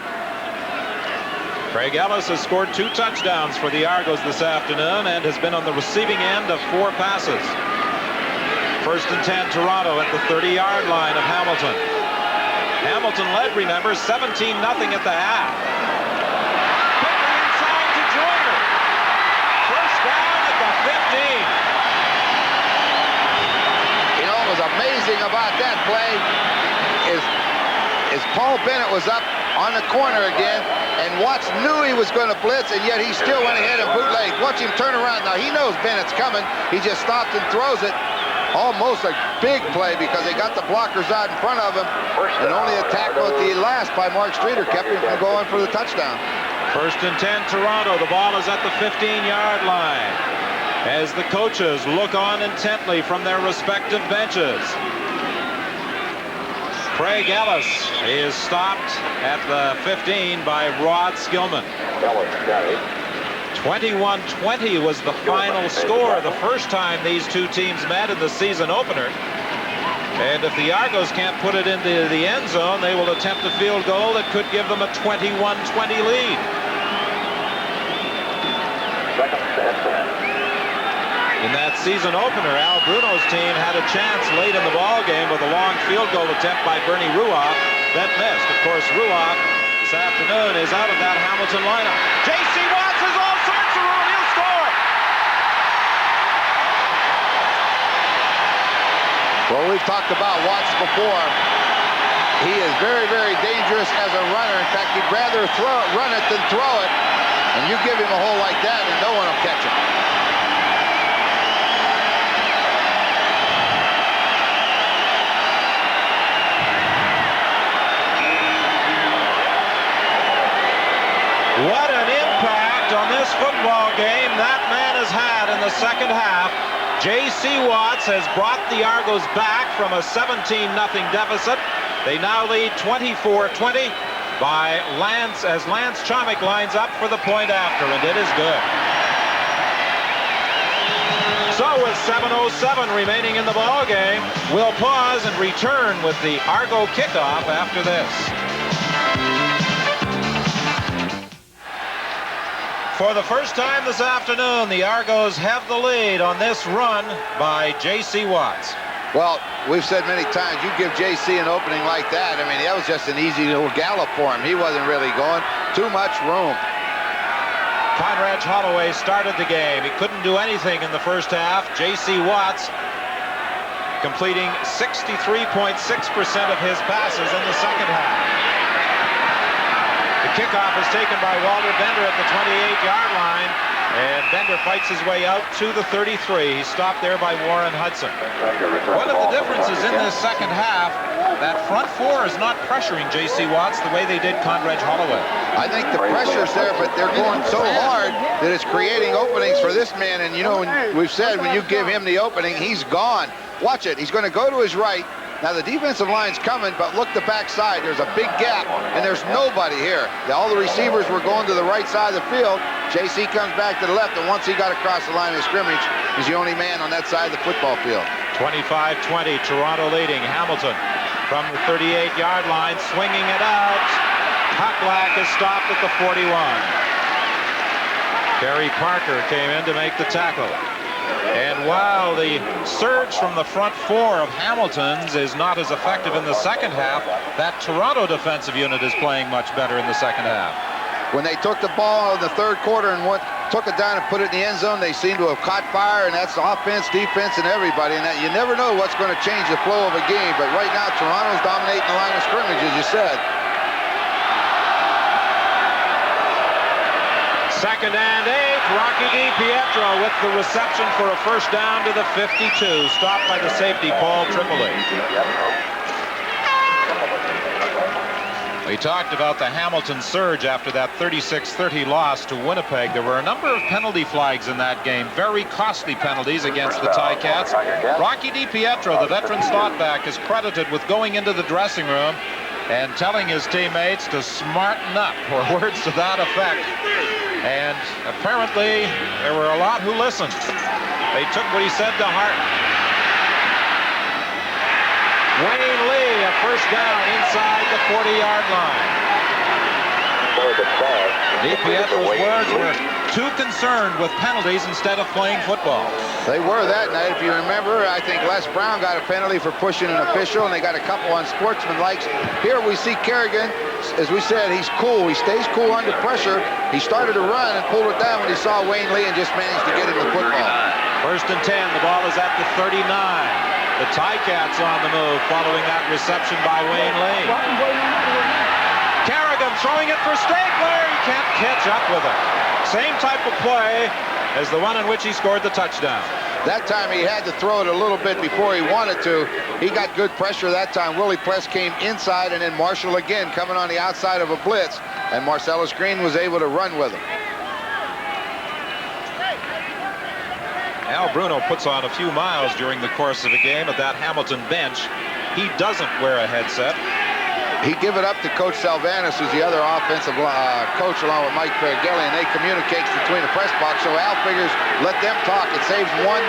Craig Ellis has scored 2 touchdowns for the Argos this afternoon and has been on the receiving end of 4 passes. 1st and 10, Toronto at the 30-yard line of Hamilton. Hamilton led, remember, 17-0 at the half. Quickly inside to Joyner. First down at the 15. You know what was amazing about that play is Paul Bennett was up on the corner again, and Watts knew he was going to blitz, and yet he still went ahead and bootlegged. Watch him turn around. Now, he knows Bennett's coming. He just stops and throws it. Almost a big play because they got the blockers out in front of him, and only a tackle at the last by Mark Streeter kept him from going for the touchdown. 1st and 10, Toronto. The ball is at the 15-yard line as the coaches look on intently from their respective benches. Craig Ellis is stopped at the 15 by Rod Skillman. 21-20 was the final score the first time these two teams met in the season opener. And if the Argos can't put it into the end zone, they will attempt a field goal that could give them a 21-20 lead. In that season opener, Al Bruno's team had a chance late in the ball game with a long field goal attempt by Bernie Ruoff that missed. Of course, Ruoff this afternoon is out of that Hamilton lineup. J.C. Watts has all sorts of room. He'll score. Well, we've talked about Watts before. He is very, very dangerous as a runner. In fact, he'd rather run it than throw it. And you give him a hole like that, and no one will catch him. What an impact on this football game that man has had in the second half. J.C. Watts has brought the Argos back from a 17-0 deficit. They now lead 24-20 by Lance, as Lance Chomick lines up for the point after, and it is good. So with 7:07 remaining in the ball game, we'll pause and return with the Argo kickoff after this. For the first time this afternoon, the Argos have the lead on this run by J.C. Watts. Well, we've said many times, you give J.C. an opening like that, I mean, that was just an easy little gallop for him. He wasn't really going. Too much room. Conrad Holloway started the game. He couldn't do anything in the first half. J.C. Watts completing 63.6% of his passes in the second half. The kickoff is taken by Walter Bender at the 28-yard line, and Bender fights his way out to the 33. He's stopped there by Warren Hudson. One of the differences in this second half, that front four is not pressuring J.C. Watts the way they did Conrad Holloway. I think the pressure's there, but they're going so hard that it's creating openings for this man. And, you know, we've said when you give him the opening, he's gone. Watch it. He's going to go to his right. Now, the defensive line's coming, but look the backside. There's a big gap, and there's nobody here. All the receivers were going to the right side of the field. J.C. comes back to the left, and once he got across the line of scrimmage, he's the only man on that side of the football field. 25-20, Toronto leading. Hamilton from the 38-yard line, swinging it out. Hucklack is stopped at the 41. Kerry Parker came in to make the tackle. And while the surge from the front four of Hamilton's is not as effective in the second half, that Toronto defensive unit is playing much better in the second half. When they took the ball in the third quarter and took it down and put it in the end zone, they seem to have caught fire, and that's offense, defense, and everybody. And that, you never know what's going to change the flow of a game. But right now, Toronto's dominating the line of scrimmage, as you said. Second and 8, Rocky DiPietro with the reception for a first down to the 52, stopped by the safety, Paul Tripoli. We talked about the Hamilton surge after that 36-30 loss to Winnipeg. There were a number of penalty flags in that game, very costly penalties against the Ticats. Rocky DiPietro, the veteran slot back, is credited with going into the dressing room and telling his teammates to smarten up, or words to that effect. And apparently, there were a lot who listened. They took what he said to heart. Wayne Lee, a first down inside the 40-yard line. DiPietro's words were too concerned with penalties instead of playing football. They were that night. If you remember, I think Les Brown got a penalty for pushing an official, and they got a couple on sportsmanlike. Here we see Kerrigan, as we said, he's cool. He stays cool under pressure. He started to run and pulled it down when he saw Wayne Lee and just managed to get him the football. First and 10, the ball is at the 39. The Ticats on the move following that reception by Wayne Lee. Kerrigan throwing it for Stapler. He can't catch up with it. Same type of play as the one in which he scored the touchdown. That time he had to throw it a little bit before he wanted to. He got good pressure that time. Willie Press came inside, and then Marshall again coming on the outside of a blitz, and Marcellus Green was able to run with him. Al Bruno puts on a few miles during the course of a game at that Hamilton bench. He doesn't wear a headset. He give it up to Coach Salvanis, who's the other offensive coach, along with Mike Fergelli, and they communicate between the press box. So Al figures, let them talk. It saves one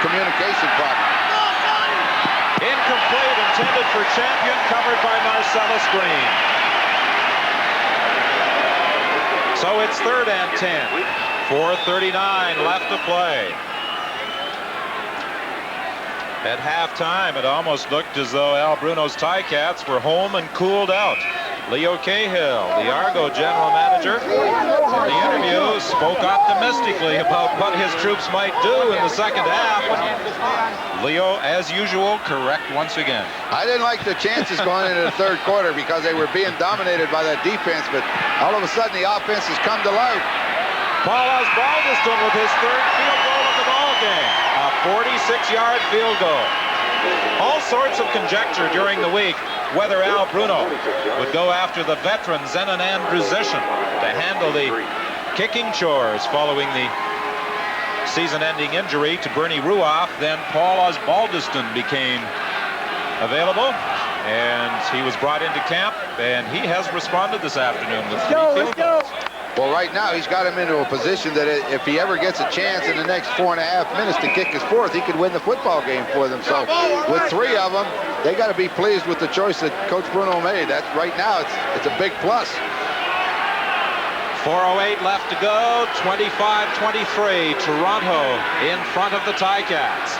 communication problem. Incomplete, intended for Champion, covered by Marcellus Green. So it's third and 10. 4:39 left to play. At halftime, it almost looked as though Al Bruno's Ticats were home and cooled out. Leo Cahill, the Argo general manager, in the interview spoke optimistically about what his troops might do in the second half. Leo, as usual, correct once again. I didn't like the chances going into the third quarter because they were being dominated by that defense, but all of a sudden the offense has come to life. Paul Osbaldiston with his third field goal of the ball game. A 46-yard field goal. All sorts of conjecture during the week whether Al Bruno would go after the veteran Zenon Andrusician to handle the kicking chores following the season-ending injury to Bernie Ruoff. Then Paul Osbaldiston became available, and he was brought into camp, and he has responded this afternoon with 3 field goals. Well, right now, he's got him into a position that if he ever gets a chance in the next 4.5 minutes to kick his fourth, he could win the football game for them. So with 3 of them, they got to be pleased with the choice that Coach Bruno made. That's right now, it's a big plus. 4:08 left to go. 25-23. Toronto in front of the Ticats.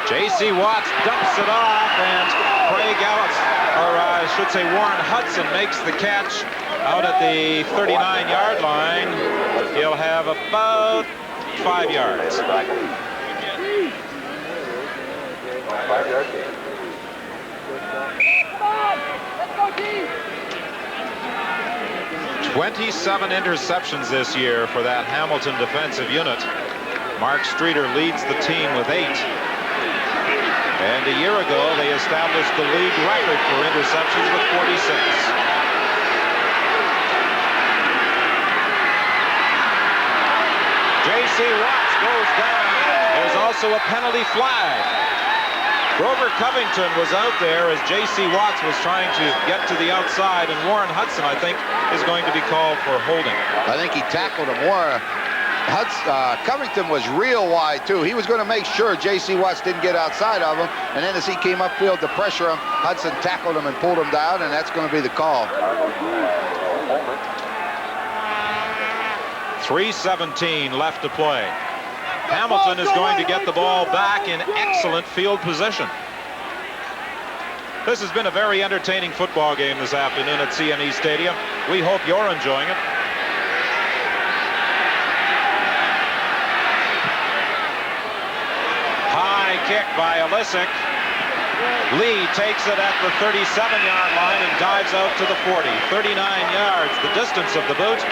J.C. Watts dumps it off, and Craig Ellis, or I should say Warren Hudson, makes the catch out at the 39-yard line. He'll have about 5 yards. 27 interceptions this year for that Hamilton defensive unit. Mark Streeter leads the team with 8. And a year ago, they established the league record for interceptions with 46. J.C. Watts goes down. There's also a penalty flag. Grover Covington was out there as J.C. Watts was trying to get to the outside, and Warren Hudson, I think, is going to be called for holding. I think he tackled him. Covington was real wide, too. He was going to make sure J.C. Watts didn't get outside of him, and then as he came upfield to pressure him, Hudson tackled him and pulled him down, and that's going to be the call. 3:17 left to play. Hamilton is going to get the ball back in excellent field position. This has been a very entertaining football game this afternoon at CNE Stadium. We hope you're enjoying it. High kick by Elisic. Lee takes it at the 37-yard line and dives out to the 40. 39 yards, the distance of the boot.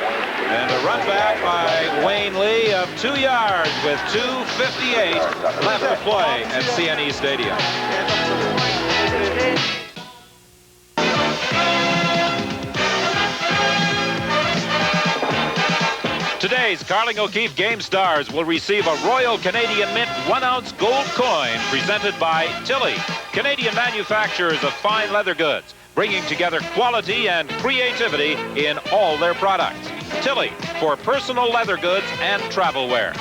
And a run back by Wayne Lee of 2 yards with 2:58 left to play at CNE Stadium. Today's Carling O'Keefe Game Stars will receive a Royal Canadian Mint 1-ounce gold coin presented by Tilley, Canadian manufacturers of fine leather goods, bringing together quality and creativity in all their products. Tilley, for personal leather goods and travel wear.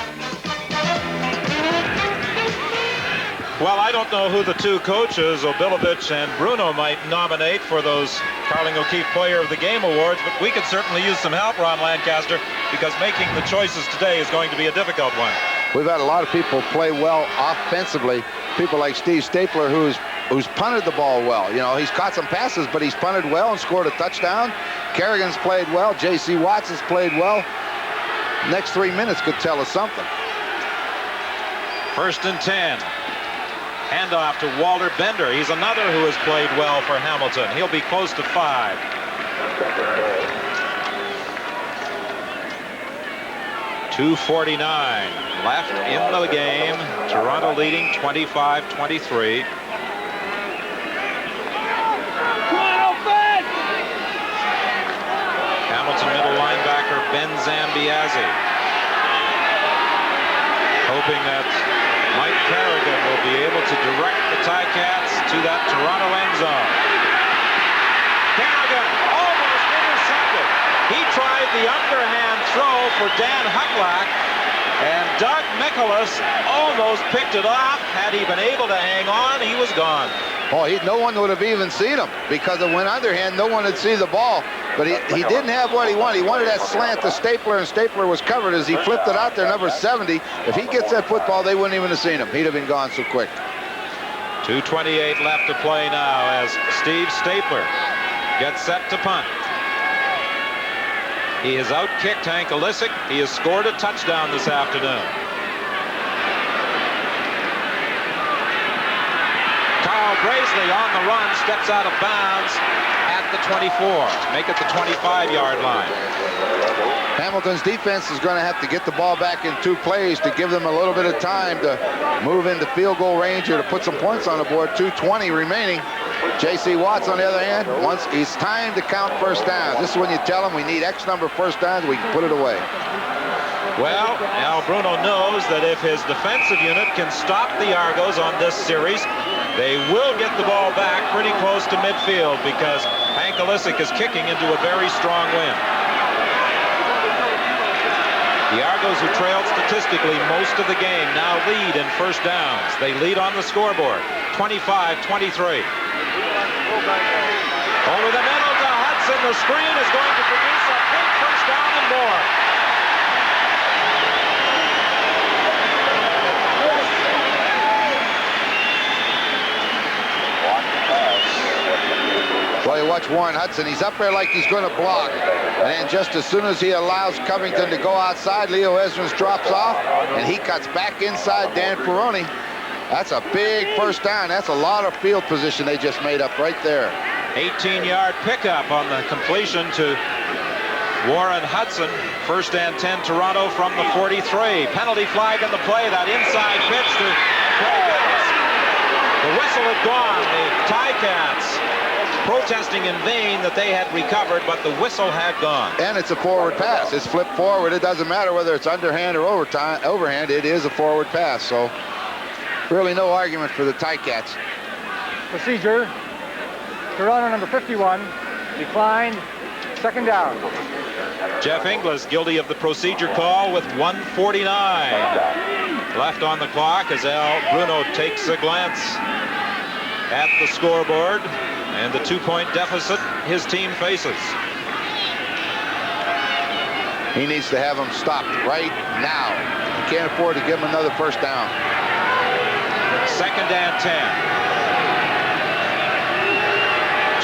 Well, I don't know who the two coaches, Obilovich and Bruno, might nominate for those Carling O'Keefe Player of the Game awards, but we could certainly use some help, Ron Lancaster, because making the choices today is going to be a difficult one. We've had a lot of people play well offensively. People like Steve Stapler, who's punted the ball well. You know, he's caught some passes, but he's punted well and scored a touchdown. Kerrigan's played well. J.C. Watts has played well. Next 3 minutes could tell us something. 1st and 10. Handoff to Walter Bender. He's another who has played well for Hamilton. He'll be close to 5. .249 left in the game. Toronto leading 25-23. Hamilton middle linebacker Ben Zambiazzi, hoping that Mike Kerrigan will be able to direct the Ticats to that Toronto end zone. Kerrigan almost intercepted. He tried the underhand throw for Dan Hucklack, and Doug Michaelis almost picked it off. Had he been able to hang on, he was gone. Oh, no one would have even seen him because of when underhand, no one would see the ball. But he didn't have what he wanted. He wanted that slant to Stapler, and Stapler was covered as he flipped it out there, number 70. If he gets that football, they wouldn't even have seen him. He'd have been gone so quick. 2:28 left to play now as Steve Stapler gets set to punt. He has outkicked Hank Elisic. He has scored a touchdown this afternoon. Carl Graisley on the run, steps out of bounds at the 24. Make it the 25-yard line. Hamilton's defense is going to have to get the ball back in 2 plays to give them a little bit of time to move into field goal range or to put some points on the board. 2:20 remaining. J.C. Watts, on the other hand, once it's time to count first downs. This is when you tell them we need X number of first downs, we can put it away. Well, now Bruno knows that if his defensive unit can stop the Argos on this series, they will get the ball back pretty close to midfield because Hank Elisic is kicking into a very strong wind. The Argos, who trailed statistically most of the game, now lead in first downs. They lead on the scoreboard, 25-23. Over the middle to Hudson. Hudson, the screen is going to produce a big first down and more. Well, you watch Warren Hudson. He's up there like he's going to block. And then just as soon as he allows Covington to go outside, Leo Esmond drops off, and he cuts back inside Dan Peroni. That's a big first down. That's a lot of field position they just made up right there. 18-yard pickup on the completion to Warren Hudson. First and 10, Toronto from the 43. Penalty flag on the play. That inside pitch to Craig Evans. The whistle had gone. The Ticats protesting in vain that they had recovered, but the whistle had gone. And it's a forward pass. It's flipped forward. It doesn't matter whether it's underhand or overhand. It is a forward pass. So really no argument for the Ticats. Procedure. Toronto number 51 declined. Second down. Jeff Inglis guilty of the procedure call with 1:49 left on the clock as Al Bruno takes a glance at the scoreboard and the 2-point deficit his team faces. He needs to have them stopped right now. He can't afford to give them another first down. Second and 10.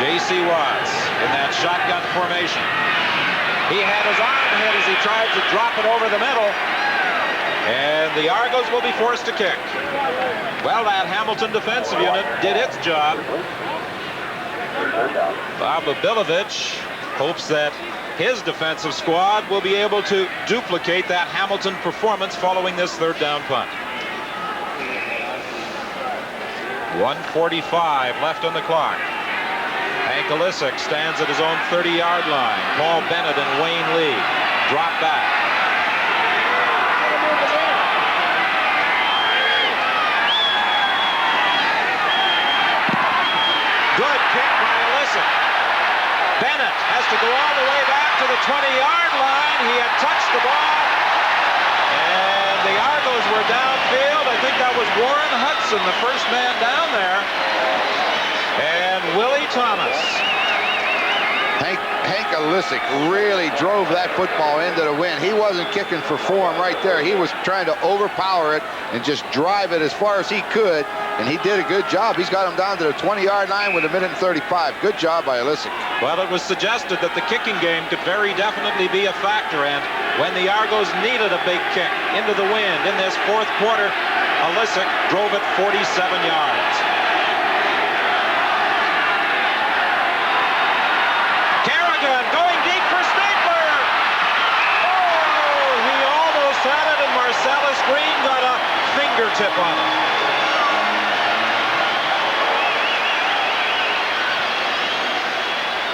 J.C. Watts in that shotgun formation. He had his arm ahead as he tried to drop it over the middle. And the Argos will be forced to kick. Well, that Hamilton defensive unit did its job. Bob Abilovich hopes that his defensive squad will be able to duplicate that Hamilton performance following this third down punt. 1:45 left on the clock. Hank Olisic stands at his own 30-yard line. Paul Bennett and Wayne Lee drop back. Good kick by Olisic. Bennett has to go all the way back to the 20-yard line. He had touched the ball. And the Argos were downfield. I think that was Warren Hudson, the first man down there. And Willie Thomas. Hank Olisic really drove that football into the wind. He wasn't kicking for form right there. He was trying to overpower it and just drive it as far as he could, and he did a good job. He's got him down to the 20-yard line with 1:35. Good job by Olisic. Well, it was suggested that the kicking game could very definitely be a factor, and when the Argos needed a big kick into the wind in this fourth quarter, Olisic drove it 47 yards. Going deep for Stapler. Oh, he almost had it, and Marcellus Green got a fingertip on it.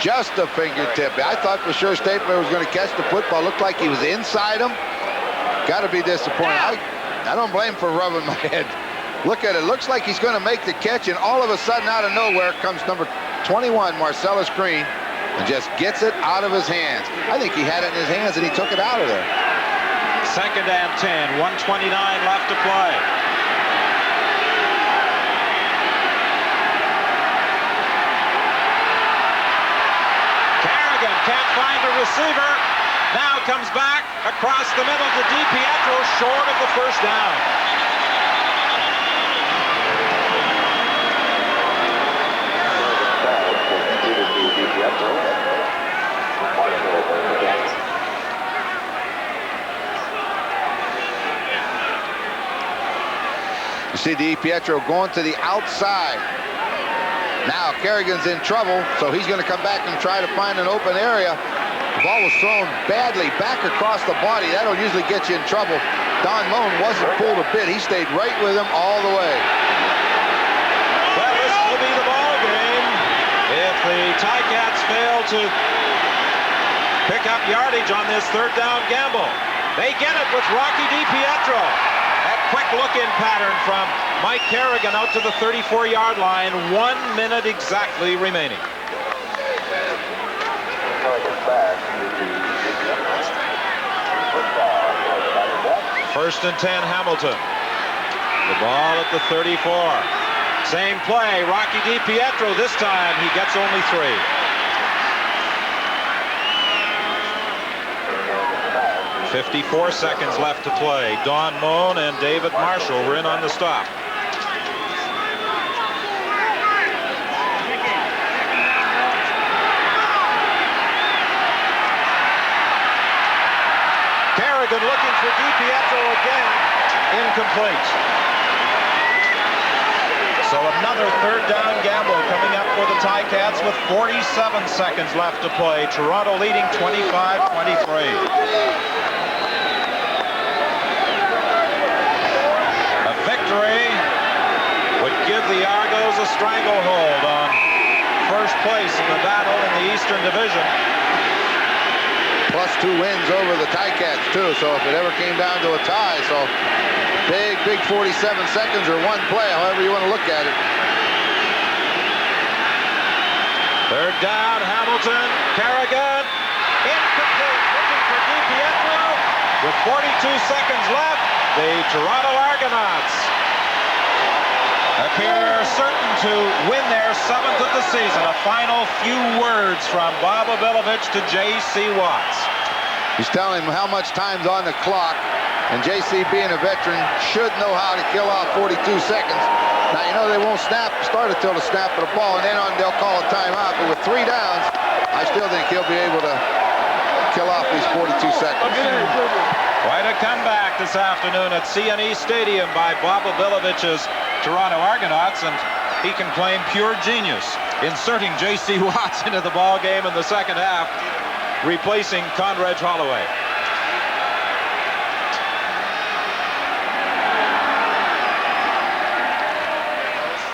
Just a fingertip. I thought for sure Stapler was going to catch the football. Looked like he was inside him. Got to be disappointed. I don't blame him for rubbing my head. Look at it. Looks like he's going to make the catch, and all of a sudden, out of nowhere, comes number 21, Marcellus Green, and just gets it out of his hands. I think he had it in his hands and he took it out of there. Second and 10, 1:29 left to play. Kerrigan can't find a receiver. Now comes back across the middle to DiPietro, short of the first down. You see DiPietro going to the outside. Now Kerrigan's in trouble, so he's going to come back and try to find an open area. The ball was thrown badly back across the body. That'll usually get you in trouble. Don Moen wasn't pulled a bit. He stayed right with him all the way. Well, this will be the ball game if the Ticats fail to pick up yardage on this third down gamble. They get it with Rocky DiPietro. That quick look-in pattern from Mike Kerrigan out to the 34-yard line. 1 minute exactly remaining. First and 10, Hamilton. The ball at the 34. Same play, Rocky DiPietro. This time he gets only 3. 54 seconds left to play. Don Moen and David Marshall were in on the stop. Kerrigan looking for DiPietro again. Incomplete. So another third down gamble coming up for the Ticats with 47 seconds left to play. Toronto leading 25-23. A victory would give the Argos a stranglehold on first place in the battle in the Eastern Division. Plus 2 wins over the Ticats, too, so if it ever came down to a tie, so big 47 seconds or one play, however you want to look at it. Third down, Hamilton, Kerrigan, incomplete, looking for DiPietro. With 42 seconds left, the Toronto Argonauts appear certain to win their 7th of the season. A final few words from Bob Obilovich to J.C. Watts. He's telling him how much time's on the clock, and J.C. being a veteran should know how to kill off 42 seconds. Now, you know they won't start it till the snap of the ball, and then they'll call a timeout. But with 3 downs, I still think he'll be able to kill off these 42 seconds. Quite a comeback this afternoon at CNE Stadium by Bob Obilovich's Toronto Argonauts, and he can claim pure genius, inserting J.C. Watts into the ball game in the second half, replacing Conrad Holloway.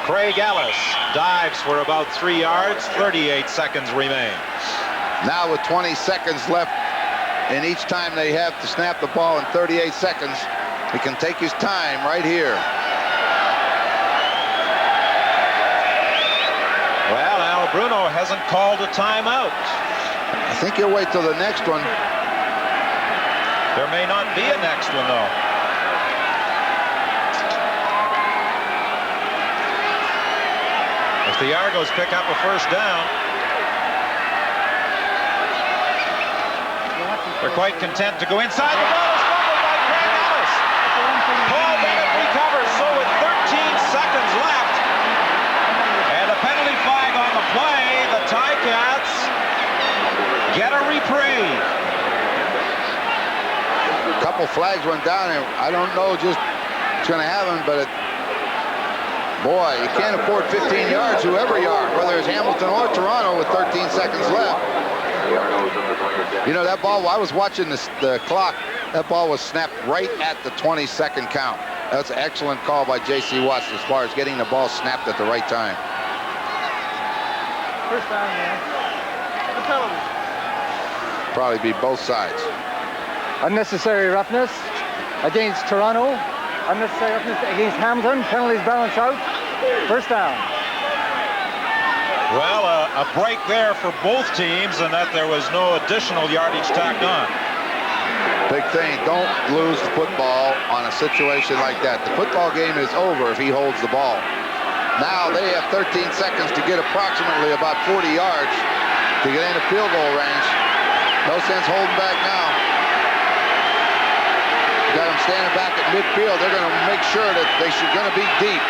Craig Ellis dives for about 3 yards. 38 seconds remain. Now with 20 seconds left, and each time they have to snap the ball in 38 seconds, he can take his time right here. Well, Al Bruno hasn't called a timeout. I think he'll wait till the next one. There may not be a next one, though. If the Argos pick up a first down, they're quite content to go inside. The ball is fumbled by Craig Ellis. Paul Bennett recovers, so with 13 seconds left, and a penalty flag on the play, the Ticats get a reprieve. A couple flags went down, and I don't know just what's going to happen, but boy, you can't afford 15 yards, whoever you are, whether it's Hamilton or Toronto with 13 seconds left. You know, that ball, I was watching the clock, that ball was snapped right at the 20-second count. That's an excellent call by J.C. Watts as far as getting the ball snapped at the right time. First down, man. The penalty. Probably be both sides. Unnecessary roughness against Toronto. Unnecessary roughness against Hamilton. Penalties balance out. First down. Well, a break there for both teams, and that there was no additional yardage tacked on. Big thing, don't lose the football on a situation like that. The football game is over if he holds the ball. Now they have 13 seconds to get approximately about 40 yards to get into field goal range. No sense holding back now. Got them standing back at midfield. They're going to make sure that they're going to be deep.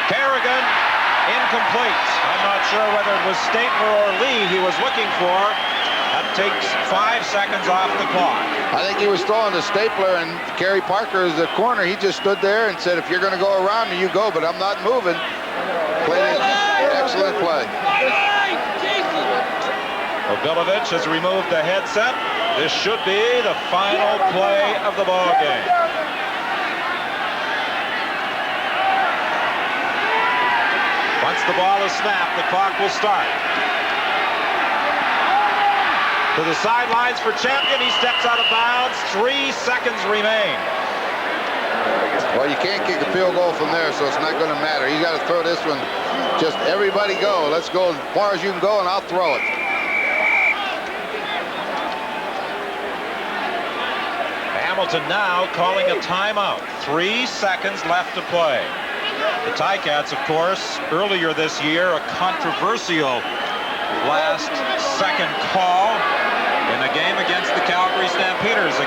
Kerrigan, incomplete. I'm not sure whether it was Stapler or Lee he was looking for. That takes 5 seconds off the clock. I think he was throwing to Stapler, and Kerry Parker is the corner. He just stood there and said, if you're going to go around me, you go, but I'm not moving. Played an excellent play. Obilovich has removed the headset. This should be the final play of the ball game. Once the ball is snapped, the clock will start. To the sidelines for Champion. He steps out of bounds. 3 seconds remain. Well, you can't kick a field goal from there, so it's not going to matter. You got to throw this one. Just everybody go. Let's go as far as you can go, and I'll throw it. Hamilton now calling a timeout. 3 seconds left to play. The Ticats, of course, earlier this year, a controversial last-second call in a game against the Cowboys.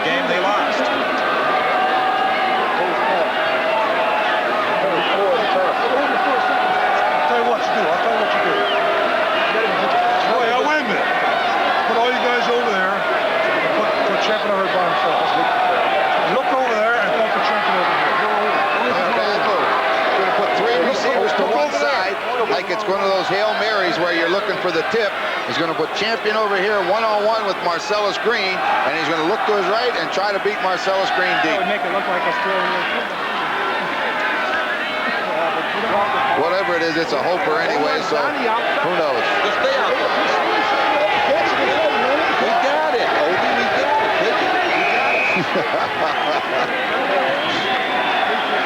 the game they lost. I'll tell you what you do. Oh, yeah, wait a minute. Put all you guys over there and put champion over by himself. Look over there and put the champion over here. Going to put 3 receivers to one side, like it's one of those Hail Marys where you're looking for the tip. He's going to put champion over here one-on-one with Marcellus Green, and he's going to look to his right and try to beat Marcellus Green deep. That would make it look like a Whatever it is, it's a hoper anyway, so who knows? Just stay out there. We got it, Obi. We got it.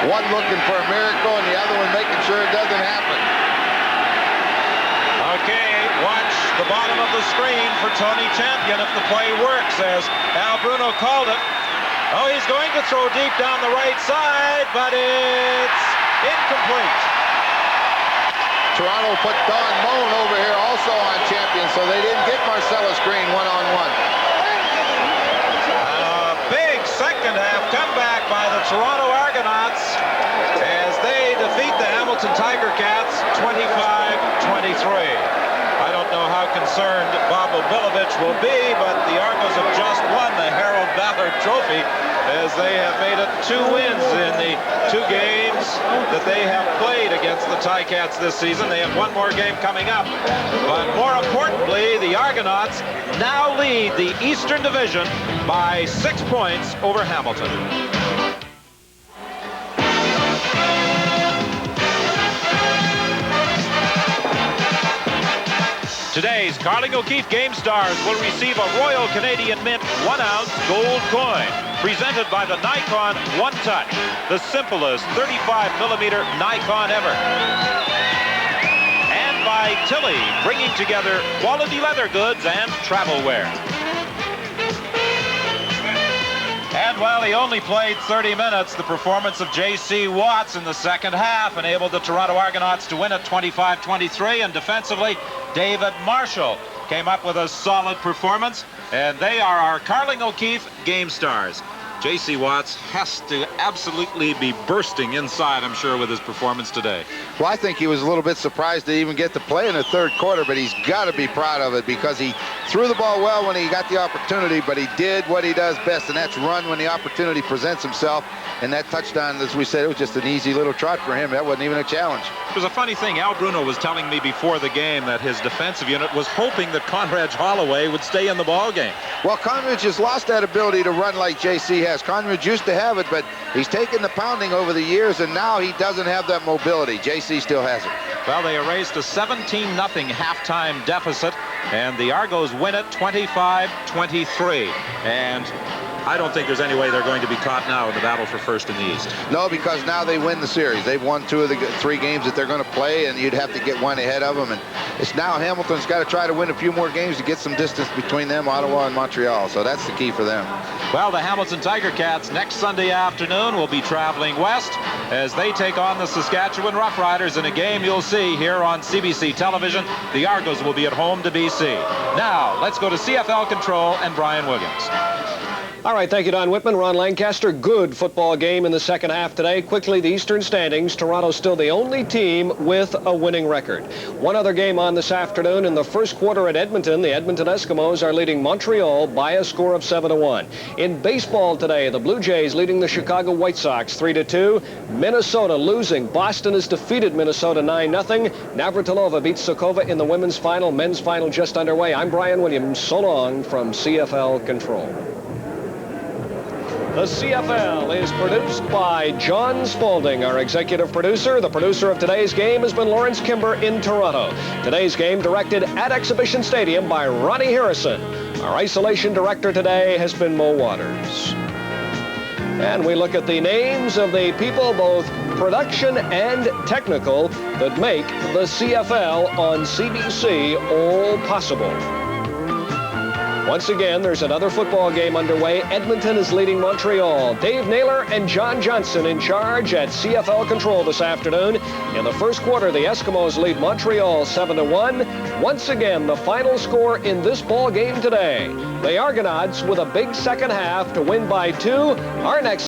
One looking for a miracle and the other one making sure it doesn't happen. Okay, watch the bottom of the screen for Tony Champion if the play works, as Al Bruno called it. Oh, he's going to throw deep down the right side, but it's incomplete. Toronto put Don Moan over here also on champion, so they didn't get Marcellus Green one-on-one. A big second-half comeback by the Toronto Argonauts as they defeat the Hamilton Tiger Cats 25-23. I don't know how concerned Bob Obilovich will be, but the Argos have just won the Harold Ballard Trophy as they have made it 2 wins in the 2 games that they have played against the Ticats this season. They have 1 more game coming up. But more importantly, the Argonauts now lead the Eastern Division by 6 points over Hamilton. Today's Carling O'Keefe Game Stars will receive a Royal Canadian Mint 1-ounce gold coin presented by the Nikon One Touch, the simplest 35mm Nikon ever. And by Tilly, bringing together quality leather goods and travel wear. And while he only played 30 minutes, the performance of J.C. Watts in the second half enabled the Toronto Argonauts to win at 25-23, and defensively, David Marshall came up with a solid performance, and they are our Carling O'Keefe Game Stars. J.C. Watts has to absolutely be bursting inside, I'm sure, with his performance today. Well, I think he was a little bit surprised to even get to play in the 3rd quarter, but he's got to be proud of it because he threw the ball well when he got the opportunity, but he did what he does best, and that's run when the opportunity presents himself. And that touchdown, as we said, it was just an easy little trot for him. That wasn't even a challenge. It was a funny thing. Al Bruno was telling me before the game that his defensive unit was hoping that Conrad Holloway would stay in the ball game. Well, Conrad has lost that ability to run like J.C. has. Conrad used to have it, but he's taken the pounding over the years, and now he doesn't have that mobility. J.C. still has it. Well, they erased a 17-0 halftime deficit, and the Argos win it 25-23. And I don't think there's any way they're going to be caught now in the battle for first in the East. No, because now they win the series. They've won 2 of the 3 games that they're going to play, and you'd have to get 1 ahead of them. And it's now Hamilton's got to try to win a few more games to get some distance between them, Ottawa and Montreal. So that's the key for them. Well, the Hamilton Tiger Cats next Sunday afternoon will be traveling west as they take on the Saskatchewan Roughriders in a game you'll see here on CBC television. The Argos will be at home to BC. Now, let's go to CFL Control and Brian Williams. All right, thank you, Don Whitman. Ron Lancaster, good football game in the second half today. Quickly, the Eastern standings. Toronto's still the only team with a winning record. One other game on this afternoon. In the first quarter at Edmonton, the Edmonton Eskimos are leading Montreal by a score of 7-1. In baseball today, the Blue Jays leading the Chicago White Sox 3-2. Minnesota losing. Boston has defeated Minnesota 9-0. Navratilova beats Sokova in the women's final. Men's final just underway. I'm Brian Williams. So long from CFL Control. The CFL is produced by John Spaulding, our executive producer. The producer of today's game has been Lawrence Kimber in Toronto. Today's game directed at Exhibition Stadium by Ronnie Harrison. Our isolation director today has been Mo Waters. And we look at the names of the people, both production and technical, that make the CFL on CBC all possible. Once again, there's another football game underway. Edmonton is leading Montreal. Dave Naylor and John Johnson in charge at CFL Control this afternoon. In the first quarter, the Eskimos lead Montreal 7-1. Once again, the final score in this ball game today. The Argonauts with a big second half to win by 2. Our next